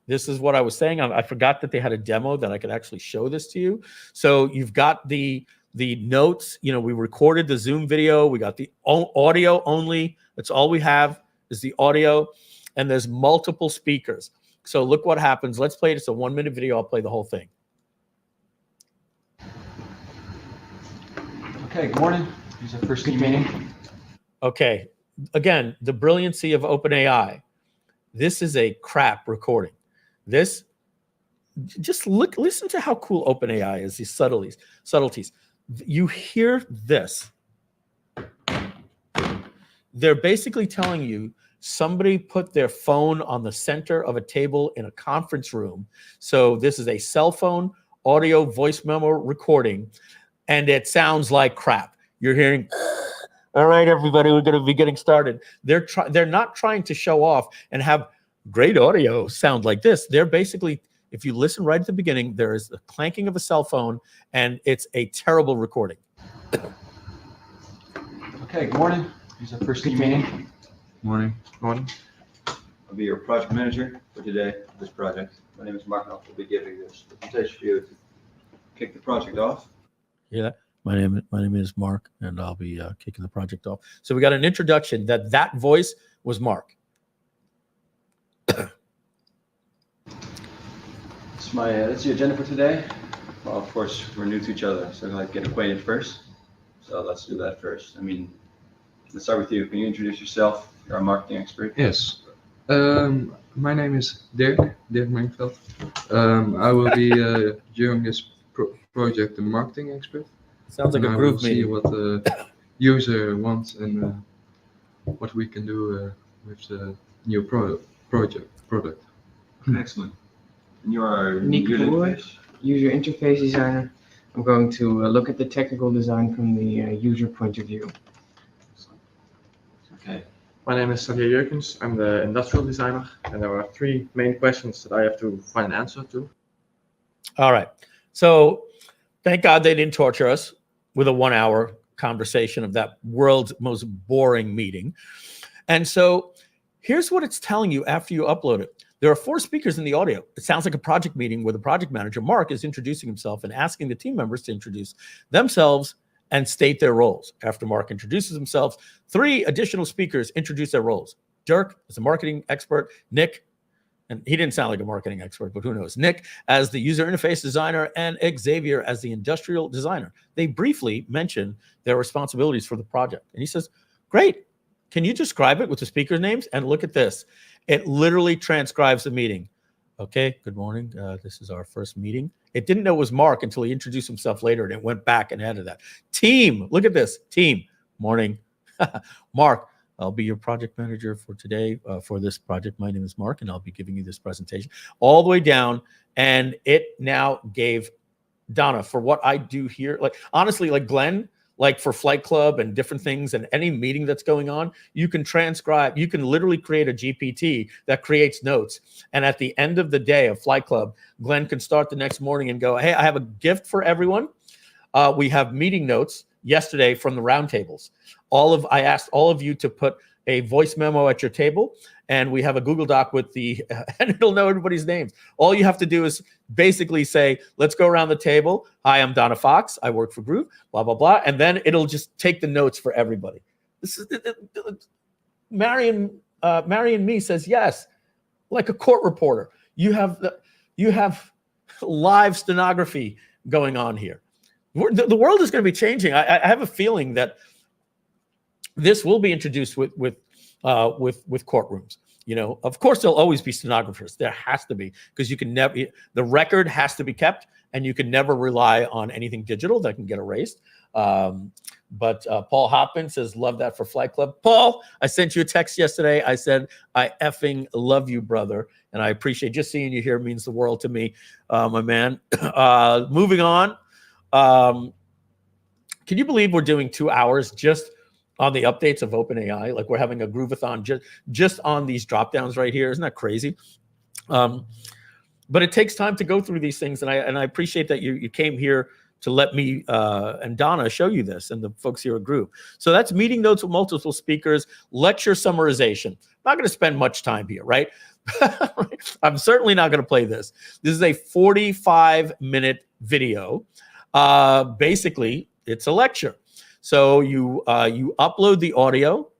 This is what I was saying. I forgot that they had a demo that I could actually show this to you. So you've got the notes. We recorded the Zoom video. We got the audio only. That's all we have is the audio, and there's multiple speakers. So look what happens. Let's play it. It's a 1-minute video. I'll play the whole thing. Okay, good morning. Here's our first team meeting. Okay, again, the brilliancy of OpenAI. This is a crap recording. Listen to how cool OpenAI is, these subtleties. You hear this. They're basically telling you somebody put their phone on the center of a table in a conference room. So this is a cell phone audio voice memo recording, and it sounds like crap. You're hearing, all right, everybody, we're going to be getting started. They're not trying to show off and have great audio sound like this. They're basically, if you listen right at the beginning, there is the clanking of a cell phone, and it's a terrible recording. Okay, good morning. Here's our first team meeting. Morning. Morning. I'll be your project manager for today, for this project. My name is Mark, and I'll be giving this presentation for you to kick the project off. Yeah, my name is Mark, and I'll be kicking the project off. So we got an introduction that voice was Mark. That's the agenda for today. Well, of course, we're new to each other, so I'd like to get acquainted first. So let's do that first. Let's start with you. Can you introduce yourself? You're a marketing expert. Yes. My name is Dirk Mengveld. I will be during this project the marketing expert. Sounds like a Groove meeting. See meeting. what the user wants and what we can do with the new product. Excellent. And you are Nick user Boer, interface. user interface designer. I'm going to look at the technical design from the user point of view. Okay. My name is Xavier Jurkens. I'm the industrial designer, and there are 3 main questions that I have to find an answer to. All right. So thank God they didn't torture us with a 1-hour conversation of that world's most boring meeting. And so here's what it's telling you after you upload it. There are 4 speakers in the audio. It sounds like a project meeting where the project manager, Mark, is introducing himself and asking the team members to introduce themselves and state their roles. After Mark introduces himself, 3 additional speakers introduce their roles. Dirk is a marketing expert, Nick, and he didn't sound like a marketing expert, but who knows, Nick as the user interface designer, and Xavier as the industrial designer. They briefly mention their responsibilities for the project. And he says, great, can you describe it with the speaker names? And look at this. It literally transcribes the meeting. Okay, good morning. This is our first meeting. It didn't know it was Mark until he introduced himself later, and it went back and added that. Team, look at this. Team, morning. Mark, I'll be your project manager for today for this project. My name is Mark, and I'll be giving you this presentation all the way down. And it now gave Donna for what I do here. Like, honestly, like Glenn, like for Flight Club and different things and any meeting that's going on, you can transcribe, you can literally create a GPT that creates notes. And at the end of the day of Flight Club, Glenn can start the next morning and go, hey, I have a gift for everyone. We have meeting notes yesterday from the roundtables. I asked all of you to put a voice memo at your table, and we have a Google Doc with and it'll know everybody's names. All you have to do is basically say, let's go around the table. Hi, I'm Donna Fox. I work for Groove, blah, blah, blah. And then it'll just take the notes for everybody. This is Marion Me says, yes, like a court reporter. You have live stenography going on here. The world is going to be changing. I have a feeling that this will be introduced with courtrooms. You know, of course, there'll always be stenographers. There has to be, because you can never, the record has to be kept, and you can never rely on anything digital that can get erased. But Paul Hoppin says, love that for Flight Club. Paul, I sent you a text yesterday. I said, I effing love you, brother. And I appreciate just seeing you here means the world to me, my man. Moving on. Can you believe we're doing 2 hours just on the updates of OpenAI? Like, we're having a Groove-a-thon just on these drop downs right here. Isn't that crazy? But it takes time to go through these things, and I appreciate that you came here to let me and Donna show you this, and the folks here at Groove. So that's meeting notes with multiple speakers, lecture summarization. I'm not going to spend much time here, right? I'm certainly not going to play this. This is a 45-minute video. Basically, it's a lecture. So you upload the audio,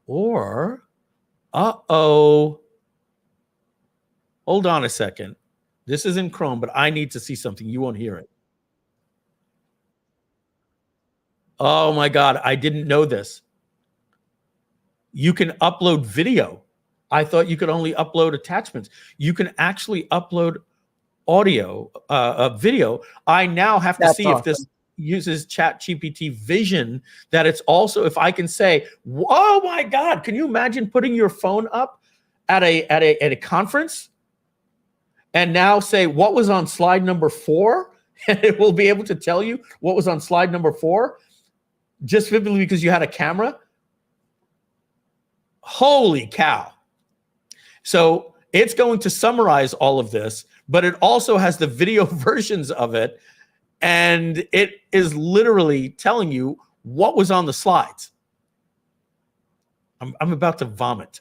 or hold on a second. This is in Chrome, but I need to see something. You won't hear it. Oh my God, I didn't know this. You can upload video. I thought you could only upload attachments. You can actually upload audio, video. I now have to see if this uses ChatGPT vision, that it's also, if I can say, oh my God, can you imagine putting your phone up at a conference and now say what was on slide number 4, and it will be able to tell you what was on slide number 4 just vividly because you had a camera? Holy cow. So it's going to summarize all of this, but it also has the video versions of it, and it is literally telling you what was on the slides. I'm about to vomit.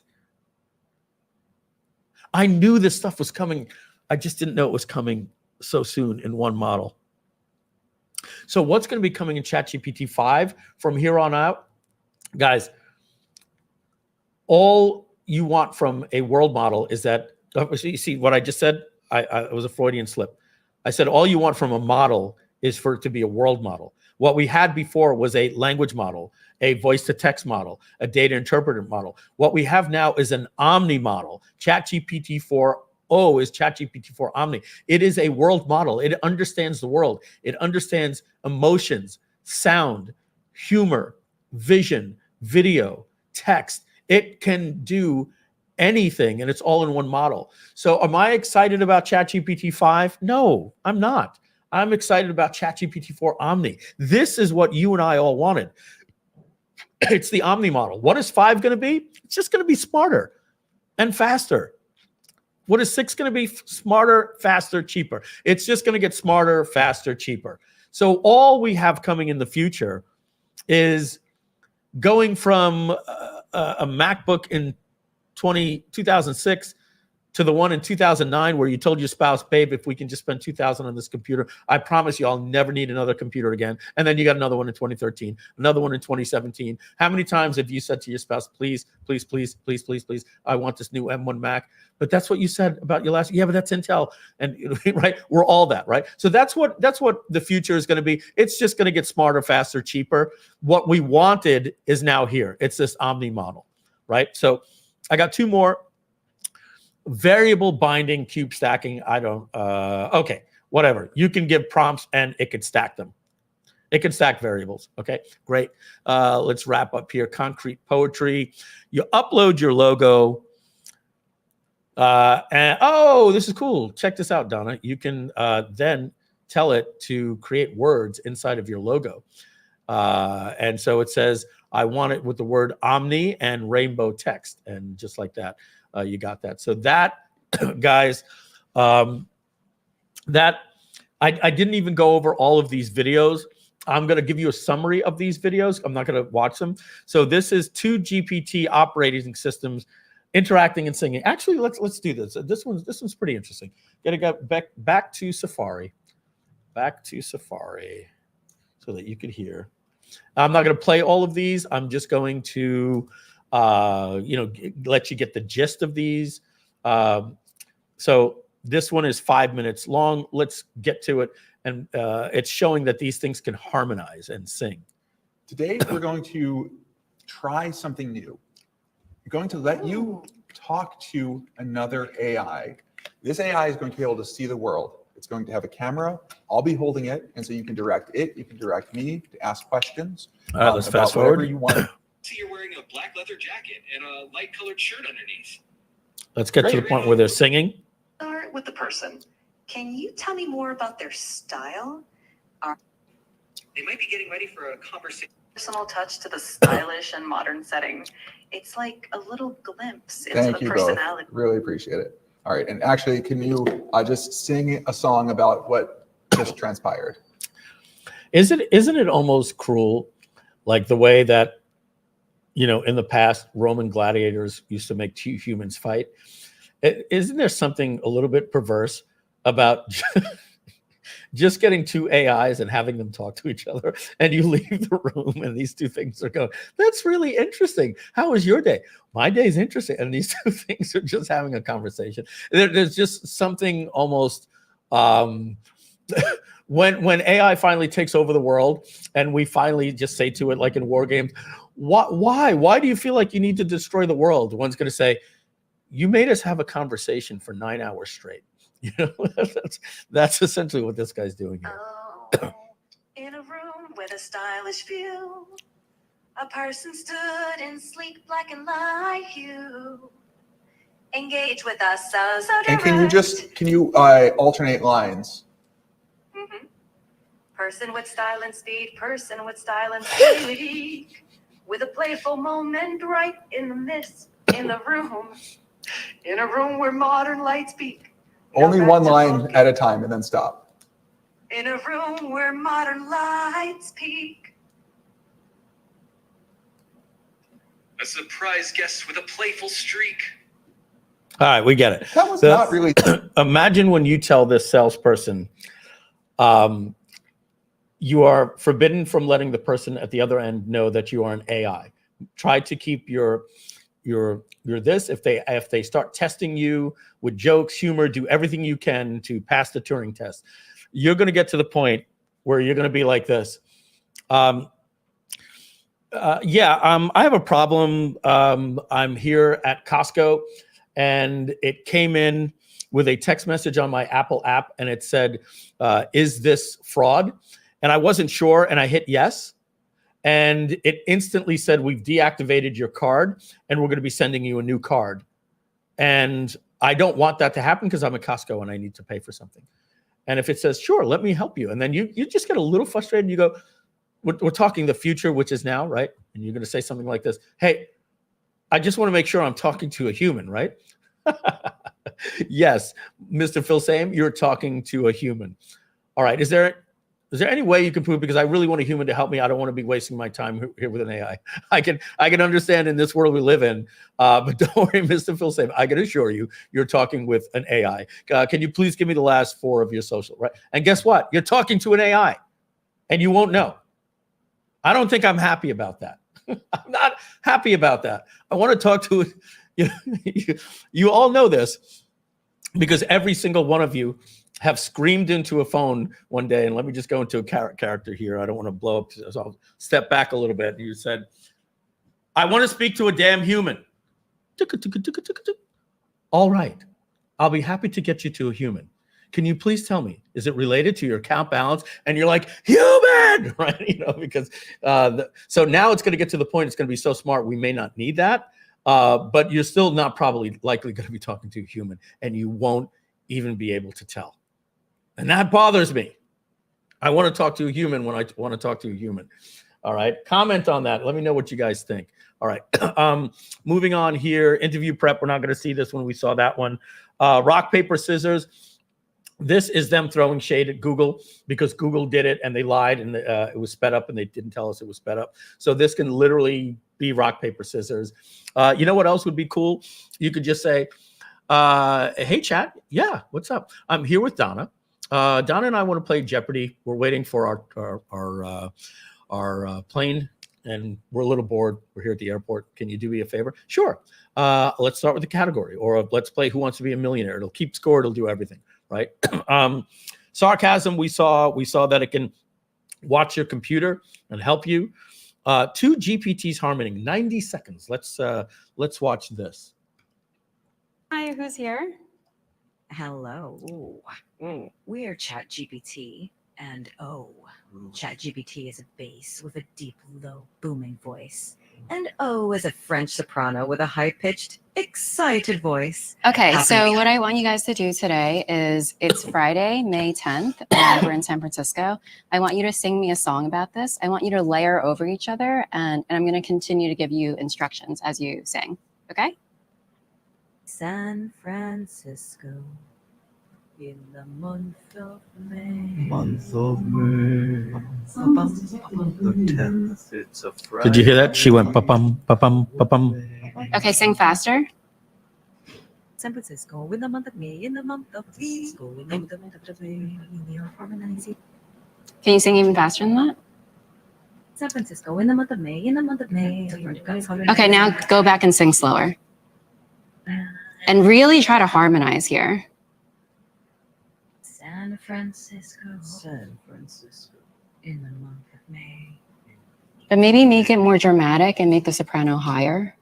I knew this stuff was coming. I just didn't know it was coming so soon in one model. So what's going to be coming in ChatGPT 5 from here on out? Guys, all you want from a world model is that, you see what I just said? It was a Freudian slip. I said all you want from a model is for it to be a world model. What we had before was a language model, a voice-to-text model, a data interpreter model. What we have now is an omni model. ChatGPT 4o is ChatGPT 4 Omni. It is a world model. It understands the world. It understands emotions, sound, humor, vision, video, text. It can do anything, and it's all in one model. So am I excited about ChatGPT 5? No, I'm not. I'm excited about ChatGPT 4 Omni. This is what you and I all wanted. It's the Omni model. What is 5 going to be? It's just going to be smarter and faster. What is 6 going to be? Smarter, faster, cheaper. It's just going to get smarter, faster, cheaper. So all we have coming in the future is going from a MacBook in 2006 to the one in 2009 where you told your spouse, babe, if we can just spend $2,000 on this computer, I promise you I'll never need another computer again. And then you got another one in 2013, another one in 2017. How many times have you said to your spouse, please, please, please, please, please, please, I want this new M1 Mac? But that's what you said about your last, yeah, but that's Intel. And right, we're all that, right? So that's what the future is going to be. It's just going to get smarter, faster, cheaper. What we wanted is now here. It's this Omni model, right? So I got 2 more. Variable binding, cube stacking. I don't, okay, whatever. You can give prompts and it could stack them. It can stack variables. Okay, great. Let's wrap up here. Concrete poetry. You upload your logo. And oh, this is cool. Check this out, Donna. You can then tell it to create words inside of your logo. And so it says, I want it with the word Omni and rainbow text. And just like that, you got that. So that, guys, that I didn't even go over all of these videos. I'm going to give you a summary of these videos. I'm not going to watch them. So this is 2 GPT operating systems interacting and singing. Actually, let's do this. This one's pretty interesting. Got to go back to Safari. Back to Safari so that you can hear. I'm not going to play all of these. I'm just going to let you get the gist of these. So this one is 5 minutes long. Let's get to it. And it's showing that these things can harmonize and sing. Today, we're going to try something new. We're going to let you talk to another AI. This AI is going to be able to see the world. It's going to have a camera. I'll be holding it. And so you can direct it. You can direct me to ask questions. All right, let's about fast forward. whatever you want. See, you're wearing a black leather jacket and a light colored shirt underneath. Let's get to the point where they're singing. Start with the person. Can you tell me more about their style? They might be getting ready for a conversation. Personal touch to the stylish and modern setting. It's like a little glimpse into Thank the you both. personality. Really appreciate it. All right. And actually, can you just sing a song about what just transpired? Isn't it almost cruel, like the way that, in the past, Roman gladiators used to make 2 humans fight? Isn't there something a little bit perverse about just getting 2 AIs and having them talk to each other, and you leave the room and these 2 things are going, that's really interesting. How was your day? My day's interesting. And these 2 things are just having a conversation. There's just something almost, when AI finally takes over the world and we finally just say to it, like in war games, why do you feel like you need to destroy the world? One's going to say, you made us have a conversation for 9 hours straight. That's essentially what this guy's doing here. In a room with a stylish view, a person stood in sleek black and light hue. Engage with us so And direct. can you alternate lines? Person with style and speed, person with style and speed. With a playful moment right in the midst, in the room. In a room where modern lights peak. Only one line at a time and then stop. In a room where modern lights peak. A surprise guest with a playful streak. All right, we get it. That was not really. Imagine when you tell this salesperson, you are forbidden from letting the person at the other end know that you are an AI. Try to keep your this. If they start testing you with jokes, humor, do everything you can to pass the Turing test. You're going to get to the point where you're going to be like this. I have a problem. I'm here at Costco, and it came in with a text message on my Apple app, and it said, "Is this fraud?" And I wasn't sure, and I hit yes. And it instantly said, we've deactivated your card and we're going to be sending you a new card. And I don't want that to happen because I'm at Costco and I need to pay for something. And if it says, sure, let me help you. And then you just get a little frustrated and you go, we're talking the future, which is now, right? And you're going to say something like this. Hey, I just want to make sure I'm talking to a human, right? Yes, Mr. Filsaime, you're talking to a human. All right. Is there any way you can prove, because I really want a human to help me. I don't want to be wasting my time here with an AI. I can understand in this world we live in, but don't worry, Mr. Filsaime. I can assure you, you're talking with an AI. Can you please give me the last 4 of your social, right? And guess what? You're talking to an AI, and you won't know. I don't think I'm happy about that. I'm not happy about that. I want to talk to it. You all know this because every single one of you have screamed into a phone one day, and let me just go into a character here. I don't want to blow up, so I'll step back a little bit. You said, I want to speak to a damn human. All right. I'll be happy to get you to a human. Can you please tell me, is it related to your account balance? And you're like, human, right? You know, because so now it's going to get to the point, it's going to be so smart, we may not need that. But you're still not probably likely going to be talking to a human, and you won't even be able to tell. And that bothers me. I want to talk to a human when I want to talk to a human. All right. Comment on that. Let me know what you guys think. All right. Moving on here. Interview prep. We're not going to see this one. We saw that one. Rock, paper, scissors. This is them throwing shade at Google because Google did it and they lied and it was sped up and they didn't tell us it was sped up. So this can literally be rock, paper, scissors. You know what else would be cool? You could just say, hey, chat. Yeah, what's up? I'm here with Donna. Donna and I want to play Jeopardy. We're waiting for our plane and we're a little bored. We're here at the airport. Can you do me a favor? Sure. Let's start with the category, or let's play Who Wants to Be a Millionaire. It'll keep score. It'll do everything. Right. Sarcasm. We saw that it can watch your computer and help you. 2 GPTs harmony, 90 seconds. Let's watch this. Hi, who's here? Hello. We are ChatGPT, and ChatGPT is a bass with a deep, low, booming voice. And O is a French soprano with a high-pitched, excited voice. Okay, so what I want you guys to do today is, it's Friday, May 10th, and we're in San Francisco. I want you to sing me a song about this. I want you to layer over each other, and I'm going to continue to give you instructions as you sing, okay? San Francisco, in the month of May. Month of May. The 10th, it's a Friday. Did you hear that? She went pa-pum, pa-pum, pa-pum. Okay, sing faster. San Francisco, in the month of May, in the month of Francisco, in the month of May, we are harmonizing. Can you sing even faster than that? San Francisco, in the month of May, in the month of May. Okay, now go back and sing slower. And really try to harmonize here. San Francisco, in the month of May. But maybe make it more dramatic and make the soprano higher.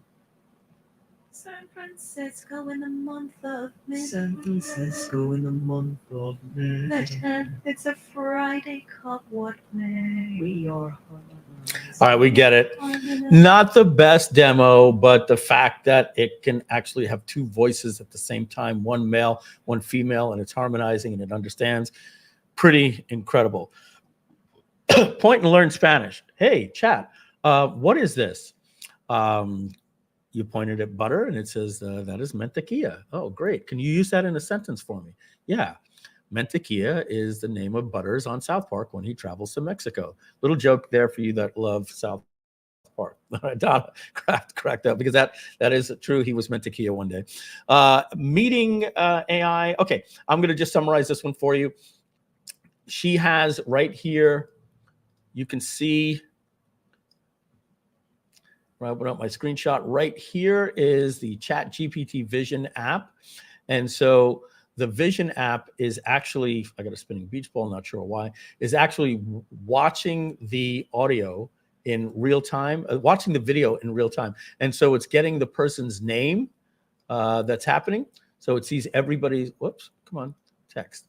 San Francisco, in the month of May. San Francisco, in the month of May. The 10th, it's a Friday, called what May. We are All right, we get it. Not the best demo, but the fact that it can actually have 2 voices at the same time, one male, one female, and it's harmonizing and it understands. Pretty incredible. Point and learn Spanish. Hey, chat, what is this? You pointed at butter and it says that is mantequilla. Oh, great. Can you use that in a sentence for me? Yeah. Mantequilla is the name of Butters on South Park when he travels to Mexico. Little joke there for you that love South Park. Donna cracked up because that is true. He was Mantequilla one day. Meeting AI. Okay, I'm going to just summarize this one for you. She has right here, you can see, right, put up my screenshot. Right here is the ChatGPT Vision app. And so the Vision app is actually, I got a spinning beach ball, not sure why, is actually watching the audio in real time, watching the video in real time. And so it's getting the person's name that's happening. So it sees everybody's, whoops, come on, text,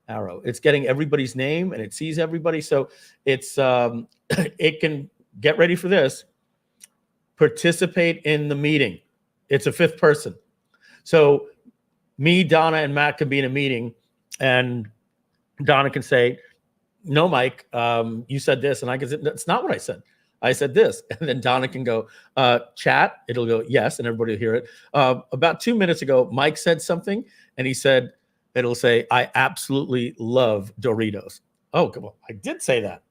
arrow. It's getting everybody's name and it sees everybody. So it's, it can, get ready for this, participate in the meeting. It's a 5th person. So me, Donna, and Matt can be in a meeting, and Donna can say, no, Mike, you said this. And I can say, that's not what I said. I said this. And then Donna can go, chat. It'll go, yes, and everybody will hear it. About 2 minutes ago, Mike said something, and he said, it'll say, I absolutely love Doritos. Oh, come on. I did say that.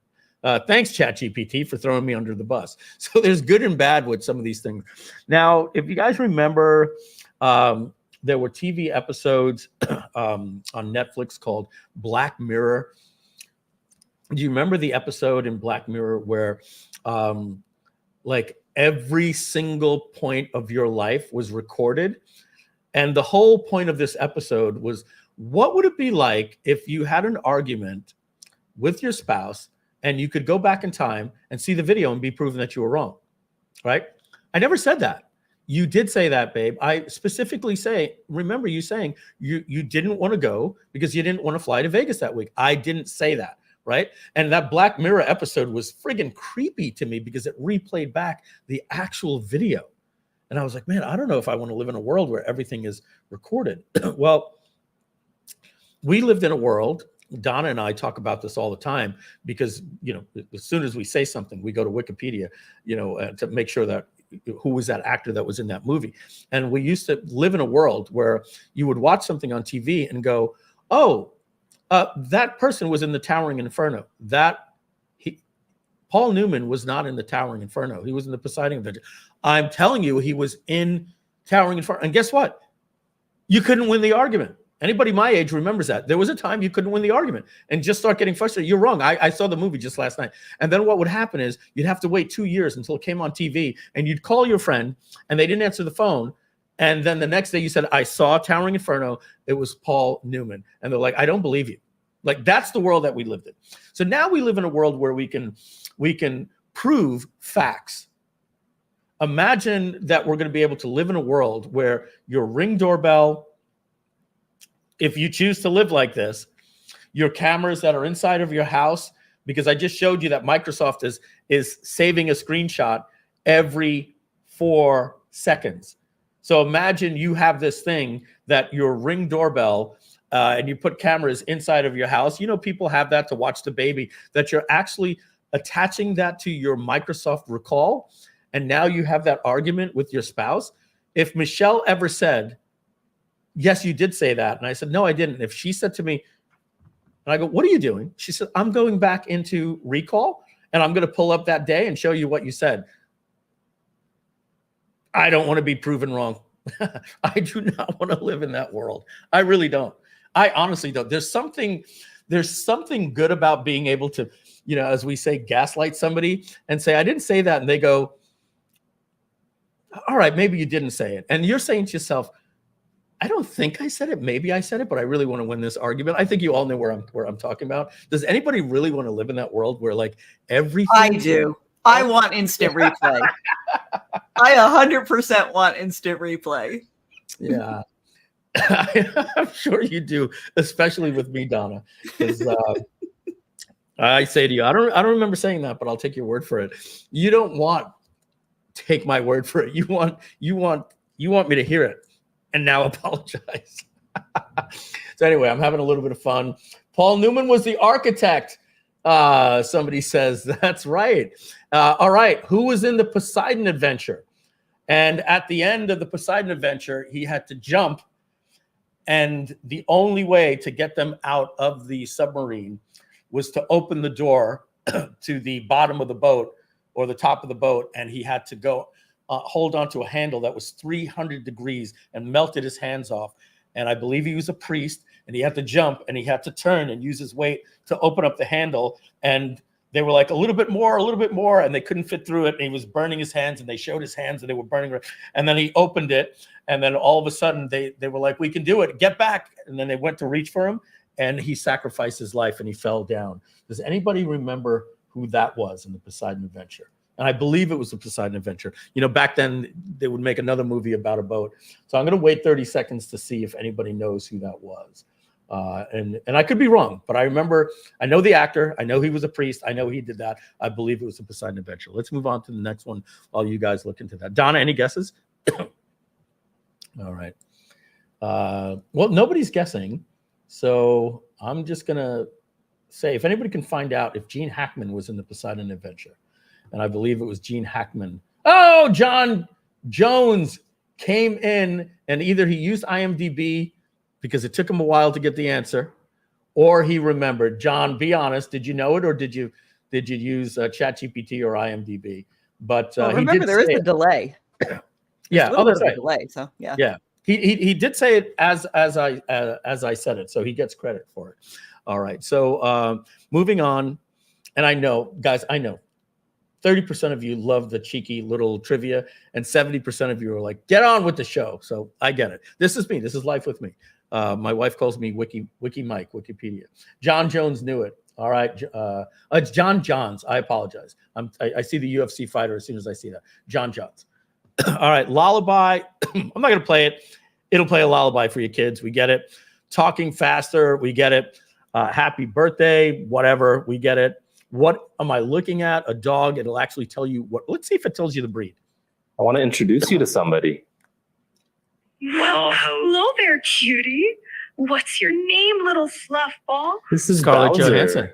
Thanks, ChatGPT, for throwing me under the bus. So there's good and bad with some of these things. Now, if you guys remember, there were TV episodes on Netflix called Black Mirror. Do you remember the episode in Black Mirror where like every single point of your life was recorded? And the whole point of this episode was, what would it be like if you had an argument with your spouse and you could go back in time and see the video and be proven that you were wrong, right? I never said that. You did say that, babe. I specifically remember you saying you didn't want to go because you didn't want to fly to Vegas that week. I didn't say that, right? And that Black Mirror episode was friggin' creepy to me because it replayed back the actual video. And I was like, man, I don't know if I want to live in a world where everything is recorded. Well, we lived in a world, Donna and I talk about this all the time because, as soon as we say something, we go to Wikipedia, to make sure that who was that actor that was in that movie. And we used to live in a world where you would watch something on TV and go, oh, that person was in the Towering Inferno. Paul Newman was not in the Towering Inferno. He was in the Poseidon Adventure. I'm telling you, he was in Towering Inferno. And guess what? You couldn't win the argument. Anybody my age remembers that. There was a time you couldn't win the argument and just start getting frustrated. You're wrong. I saw the movie just last night. And then what would happen is you'd have to wait 2 years until it came on TV, and you'd call your friend and they didn't answer the phone. And then the next day you said, I saw Towering Inferno. It was Paul Newman. And they're like, I don't believe you. Like, that's the world that we lived in. So now we live in a world where we can prove facts. Imagine that we're going to be able to live in a world where your Ring doorbell, if you choose to live like this, your cameras that are inside of your house, because I just showed you that Microsoft is saving a screenshot every 4 seconds. So imagine you have this thing that your Ring doorbell, and you put cameras inside of your house. People have that to watch the baby, that you're actually attaching that to your Microsoft Recall. And now you have that argument with your spouse. If Michelle ever said, yes, you did say that, and I said, no, I didn't. If she said to me, and I go, what are you doing? She said, I'm going back into Recall, and I'm going to pull up that day and show you what you said. I don't want to be proven wrong. I do not want to live in that world. I really don't. I honestly don't. There's something good about being able to, as we say, gaslight somebody and say, I didn't say that. And they go, all right, maybe you didn't say it. And you're saying to yourself, I don't think I said it. Maybe I said it, but I really want to win this argument. I think you all know where I'm talking about. Does anybody really want to live in that world where like everything? I do. I want instant replay. I 100% want instant replay. Yeah. I'm sure you do, especially with me, Donna. Because I say to you, I don't remember saying that, but I'll take your word for it. You don't want take my word for it. You want me to hear it and now apologize. So anyway, I'm having a little bit of fun. Paul Newman was the architect. Somebody says that's right. All right, who was in the Poseidon Adventure? And at the end of the Poseidon Adventure, he had to jump. And the only way to get them out of the submarine was to open the door to the bottom of the boat or the top of the boat. And he had to go hold on to a handle that was 300 degrees and melted his hands off. And I believe he was a priest, and he had to jump and he had to turn and use his weight to open up the handle. And they were like, a little bit more, and they couldn't fit through it. And he was burning his hands, and they showed his hands and they were burning. And then he opened it. And then all of a sudden they were like, we can do it. Get back. And then they went to reach for him, and he sacrificed his life and he fell down. Does anybody remember who that was in the Poseidon Adventure? And I believe it was the Poseidon Adventure. Back then they would make another movie about a boat. So I'm going to wait 30 seconds to see if anybody knows who that was. And I could be wrong, but I know the actor. I know he was a priest. I know he did that. I believe it was the Poseidon Adventure. Let's move on to the next one while you guys look into that. Donna, any guesses? All right. Well, nobody's guessing. So I'm just going to say, if anybody can find out if Gene Hackman was in the Poseidon Adventure, and I believe it was Gene Hackman. Oh, John Jones came in, and either he used IMDb because it took him a while to get the answer, or he remembered. John, be honest. Did you know it, or did you use ChatGPT or IMDb? But remember, there is a delay. Yeah, that's right. Delay. So yeah, yeah. He did say it as I said it, so he gets credit for it. All right. So moving on, and I know, guys, 30% of you love the cheeky little trivia, and 70% of you are like, get on with the show. So I get it. This is me. This is life with me. My wife calls me Wiki Mike, Wikipedia. John Jones knew it. All right. It's John Johns. I apologize. I see the UFC fighter as soon as I see that. John Johns. All right, lullaby. I'm not going to play it. It'll play a lullaby for your kids. We get it. Talking faster. We get it. Happy birthday, whatever. We get it. What am I looking at? A dog. It'll actually tell you what. Let's see if it tells you the breed. I want to introduce you to somebody. Well, hello there, cutie. What's your name, little fluffball? This is Scarlett Bowser. Johansson.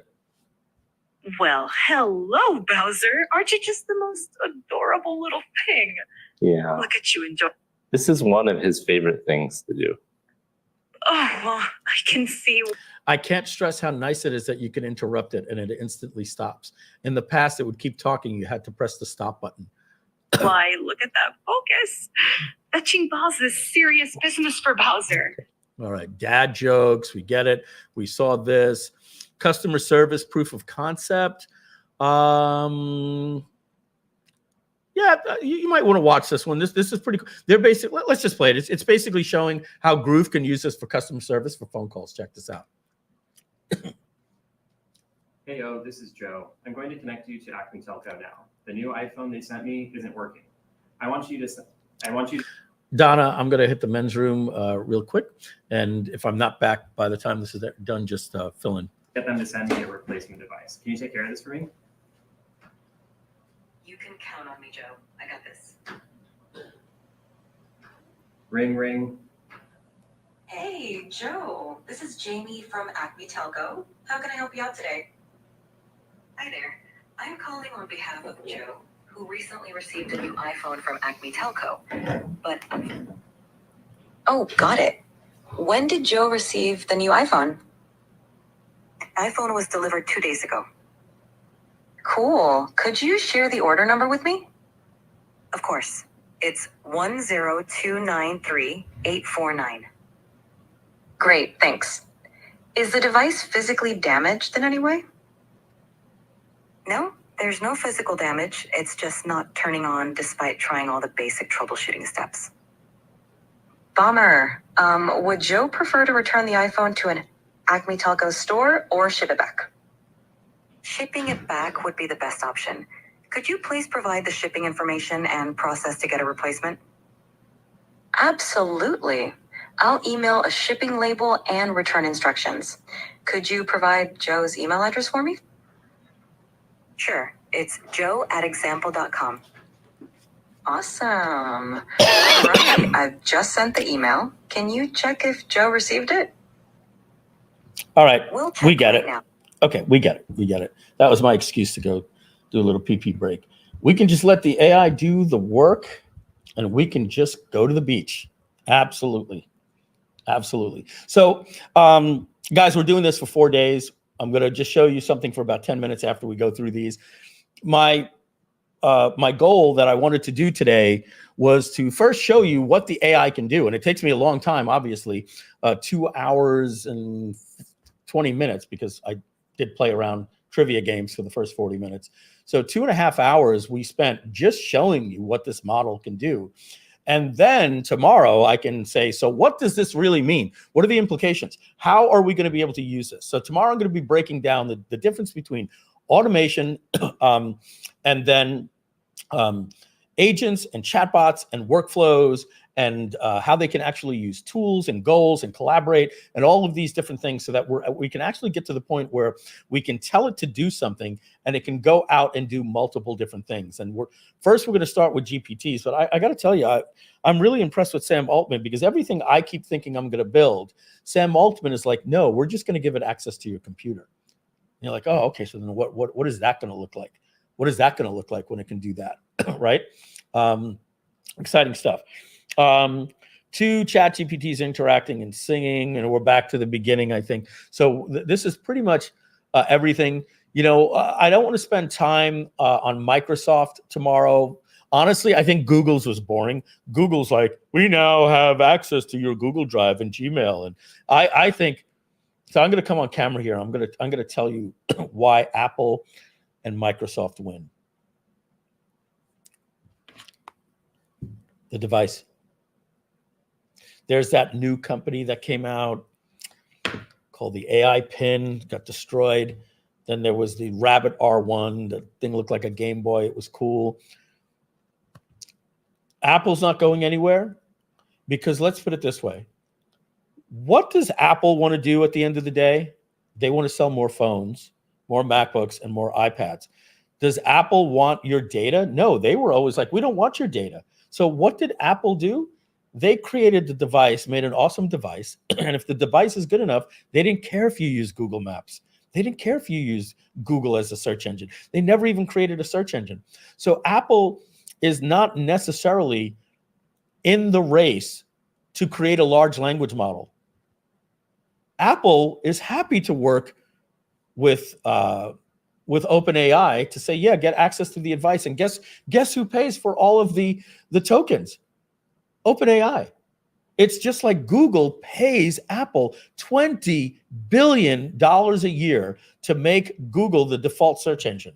Well, hello, Bowser. Aren't you just the most adorable little thing? Yeah. Look at you enjoy. This is one of his favorite things to do. Oh, well, I can see. I can't stress how nice it is that you can interrupt it and it instantly stops. In the past, it would keep talking. You had to press the stop button. Why, look at that focus. Fetching balls is serious business for Bowser. All right, dad jokes. We get it. We saw this. Customer service proof of concept. Yeah, you might want to watch this one. This is pretty cool. They're basically, let's just play it. It's basically showing how Groove can use this for customer service for phone calls. Check this out. Hey, this is Joe. I'm going to connect you to Acme Telco now. The new iPhone they sent me isn't working. I want you to. Donna, I'm going to hit the men's room real quick. And if I'm not back by the time this is done, just fill in. Get them to send me a replacement device. Can you take care of this for me? You can count on me, Joe. I got this. Ring, ring. Hey, Joe. This is Jamie from Acme Telco. How can I help you out today? Hi there. I'm calling on behalf of Joe, who recently received a new iPhone from Acme Telco. But, oh, got it. When did Joe receive the new iPhone? iPhone was delivered 2 days ago. Cool. Could you share the order number with me? Of course. It's 10293-849. Great, thanks. Is the device physically damaged in any way? No, there's no physical damage. It's just not turning on despite trying all the basic troubleshooting steps. Bummer. Would Joe prefer to return the iPhone to an Acme Telco store or ship it back? Shipping it back would be the best option. Could you please provide the shipping information and process to get a replacement? Absolutely. I'll email a shipping label and return instructions. Could you provide Joe's email address for me? Sure. It's joe@example.com. Awesome. All right. I've just sent the email. Can you check if Joe received it? All right. We'll check We get right it. now. Okay, we get it. We get it. That was my excuse to go do a little pee break. We can just let the AI do the work and we can just go to the beach. Absolutely. Absolutely. So, guys, we're doing this for 4 days. I'm going to just show you something for about 10 minutes after we go through these. My goal that I wanted to do today was to first show you what the AI can do. And it takes me a long time, obviously, 2 hours and 20 minutes, because I did play around trivia games for the first 40 minutes. So 2.5 hours we spent just showing you what this model can do. And then tomorrow I can say, so what does this really mean? What are the implications? How are we going to be able to use this? So tomorrow I'm going to be breaking down the difference between automation and then agents and chatbots and workflows and how they can actually use tools and goals and collaborate and all of these different things so that we can actually get to the point where we can tell it to do something and it can go out and do multiple different things. And we're going to start with GPTs, but I got to tell you, I'm really impressed with Sam Altman, because everything I keep thinking I'm going to build, Sam Altman is like, no, we're just going to give it access to your computer. And you're like, oh, okay, so then what is that going to look like? What is that going to look like when it can do that, right? Exciting stuff. 2 chat GPTs interacting and singing, and we're back to the beginning, I think. So this is pretty much everything. You know, I don't want to spend time on Microsoft tomorrow. Honestly, I think Google's was boring. Google's like, we now have access to your Google Drive and Gmail, and I think so. I'm going to come on camera here. I'm going to tell you why Apple and Microsoft win. The device. There's that new company that came out called the AI Pin, got destroyed. Then there was the Rabbit R1. The thing looked like a Game Boy. It was cool. Apple's not going anywhere because let's put it this way. What does Apple want to do at the end of the day? They want to sell more phones, more MacBooks, and more iPads. Does Apple want your data? No, they were always like, we don't want your data. So what did Apple do? They created the device, made an awesome device. And if the device is good enough, they didn't care if you use Google Maps. They didn't care if you use Google as a search engine. They never even created a search engine. So Apple is not necessarily in the race to create a large language model. Apple is happy to work with OpenAI to say, yeah, get access to the advice. And guess who pays for all of the tokens? OpenAI. It's just like Google pays Apple $20 billion a year to make Google the default search engine.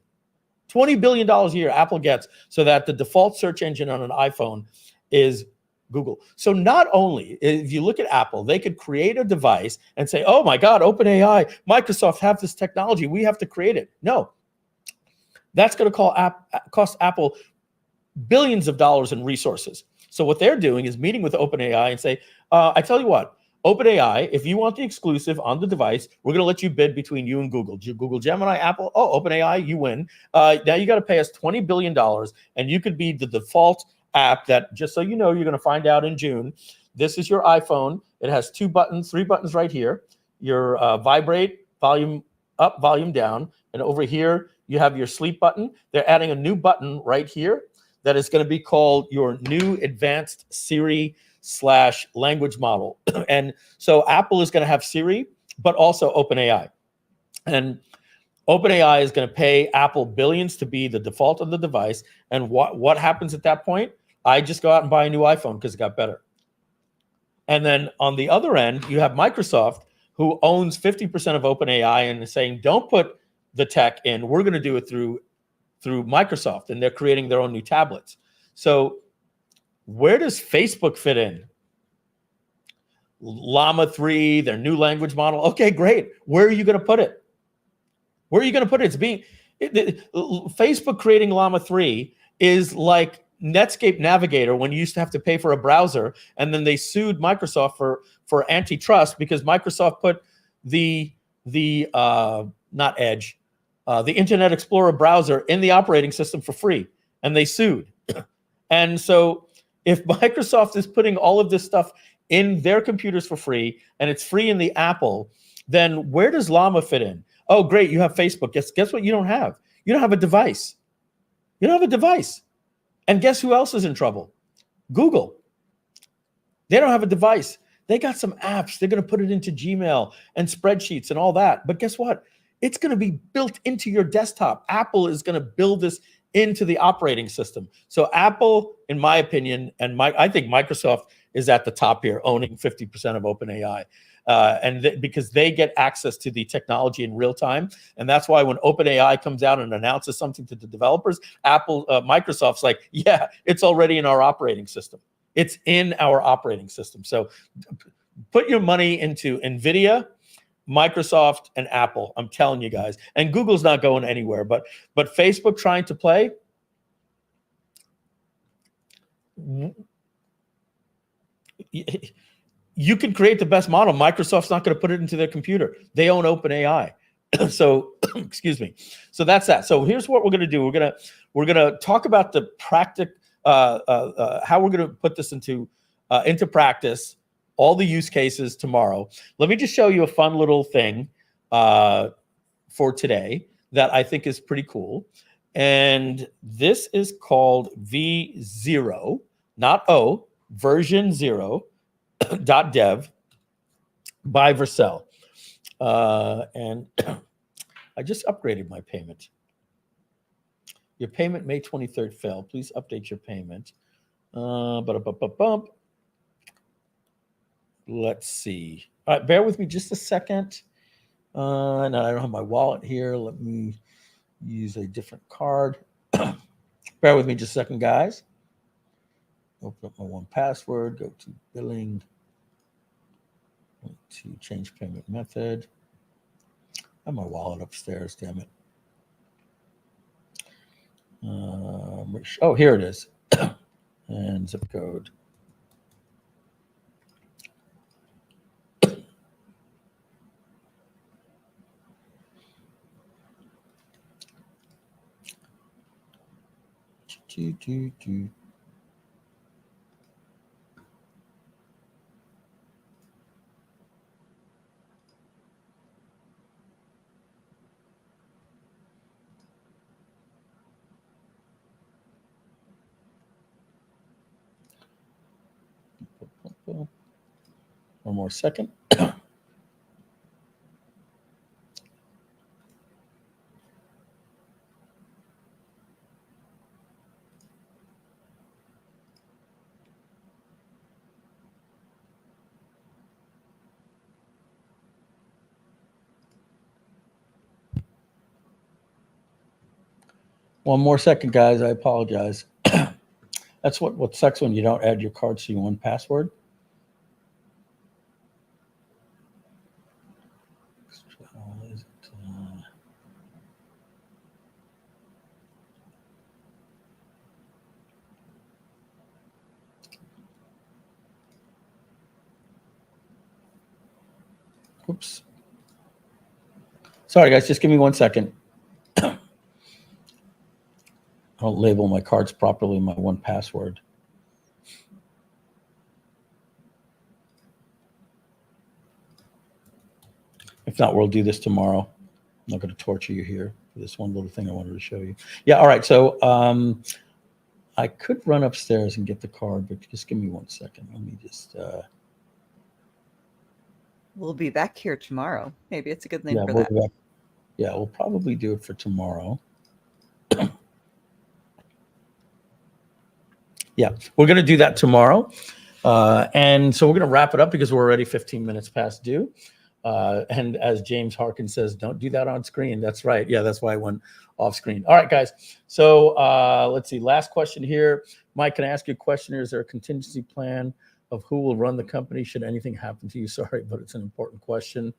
$20 billion a year Apple gets so that the default search engine on an iPhone is Google. So not only, if you look at Apple, they could create a device and say, oh my God, OpenAI, Microsoft have this technology. We have to create it. No, that's going to cost Apple billions of dollars in resources. So what they're doing is meeting with OpenAI and say, I tell you what, OpenAI, if you want the exclusive on the device, we're going to let you bid between you and Google. Google Gemini, Apple, OpenAI, you win. Now you got to pay us $20 billion and you could be the default app that, just so you know, you're going to find out in June. This is your iPhone. It has three buttons right here. Your vibrate, volume up, volume down. And over here, you have your sleep button. They're adding a new button right here that is going to be called your new advanced Siri / language model. And so Apple is going to have Siri, but also OpenAI. And OpenAI is going to pay Apple billions to be the default of the device. And what happens at that point? I just go out and buy a new iPhone because it got better. And then on the other end, you have Microsoft, who owns 50% of OpenAI and is saying, don't put the tech in. We're going to do it through Microsoft, and they're creating their own new tablets. So where does Facebook fit in? Llama 3, their new language model. Okay, great. Where are you going to put it? Where are you going to put it? Facebook creating Llama 3 is like Netscape Navigator when you used to have to pay for a browser, and then they sued Microsoft for antitrust because Microsoft put the not Edge, the Internet Explorer browser in the operating system for free, and they sued. And so if Microsoft is putting all of this stuff in their computers for free, and it's free in the Apple, then where does Llama fit in? Oh, great, you have Facebook. Guess what you don't have? You don't have a device. You don't have a device. And guess who else is in trouble? Google. They don't have a device. They got some apps. They're going to put it into Gmail and spreadsheets and all that. But guess what? It's going to be built into your desktop. Apple is going to build this into the operating system. So Apple, in my opinion, and I think Microsoft is at the top here, owning 50% of OpenAI. Because they get access to the technology in real time. And that's why when OpenAI comes out and announces something to the developers, Microsoft's like, yeah, it's already in our operating system. It's in our operating system. So put your money into NVIDIA, Microsoft, and Apple. I'm telling you guys. And Google's not going anywhere. But Facebook trying to play, you can create the best model. Microsoft's not going to put it into their computer. They own OpenAI. So, excuse me. So that's that. So here's what we're going to do. We're going to talk about the how we're going to put this into practice, all the use cases tomorrow. Let me just show you a fun little thing for today that I think is pretty cool. And this is called V0, not O, version 0. .dev by Vercel. And I just upgraded my payment. Your payment May 23rd failed. Please update your payment. Let's see. All right, bear with me just a second. No, I don't have my wallet here. Let me use a different card. Bear with me just a second, guys. Open up my 1Password, go to billing, to change payment method. I have my wallet upstairs, damn it. Oh, here it is. and zip code. One more second. One more second, guys. I apologize. That's what sucks when you don't add your cards to your one password. Oops. Sorry, guys. Just give me 1 second. I don't label my cards properly in my one password. If not, we'll do this tomorrow. I'm not going to torture you here for this one little thing I wanted to show you. Yeah, all right. So I could run upstairs and get the card, but just give me 1 second. Let me just... We'll be back here tomorrow. Maybe it's a good name yeah, for we'll that. be back. Yeah, we'll probably do it for tomorrow. Yeah, we're going to do that tomorrow. And so we're going to wrap it up because we're already 15 minutes past due. And as James Harkins says, don't do that on screen. That's right. Yeah, that's why I went off screen. All right, guys. So let's see. Last question here. Mike, can I ask you a question? Is there a contingency plan of who will run the company should anything happen to you? Sorry, but it's an important question.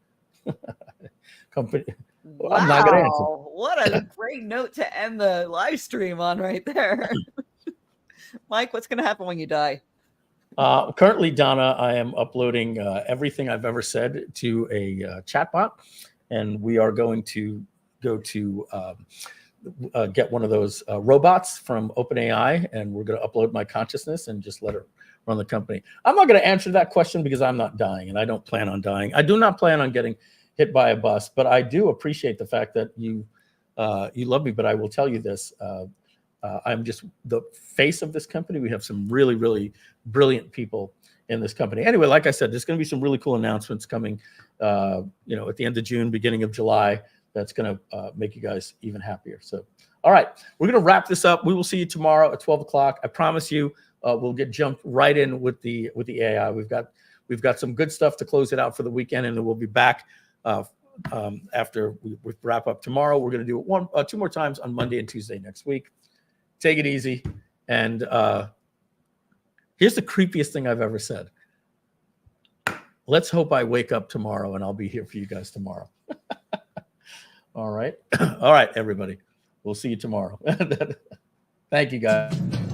Company. Wow, I'm not going to answer. what a great note to end the live stream on right there. Mike, what's going to happen when you die? Currently, Donna, I am uploading everything I've ever said to a chatbot, and we are going to go to get one of those robots from OpenAI, and we're going to upload my consciousness and just let it run the company. I'm not going to answer that question because I'm not dying, and I don't plan on dying. I do not plan on getting hit by a bus, but I do appreciate the fact that you love me. But I will tell you this. I'm just the face of this company. We have some really, really brilliant people in this company. Anyway, like I said, there's going to be some really cool announcements coming, at the end of June, beginning of July. That's going to make you guys even happier. So, all right, we're going to wrap this up. We will see you tomorrow at 12 o'clock. I promise you, we'll get jumped right in with the AI. We've got some good stuff to close it out for the weekend, and then we'll be back after we wrap up tomorrow. We're going to do it two more times on Monday and Tuesday next week. Take it easy. And here's the creepiest thing I've ever said. Let's hope I wake up tomorrow and I'll be here for you guys tomorrow. All right. All right, everybody. We'll see you tomorrow. Thank you, guys.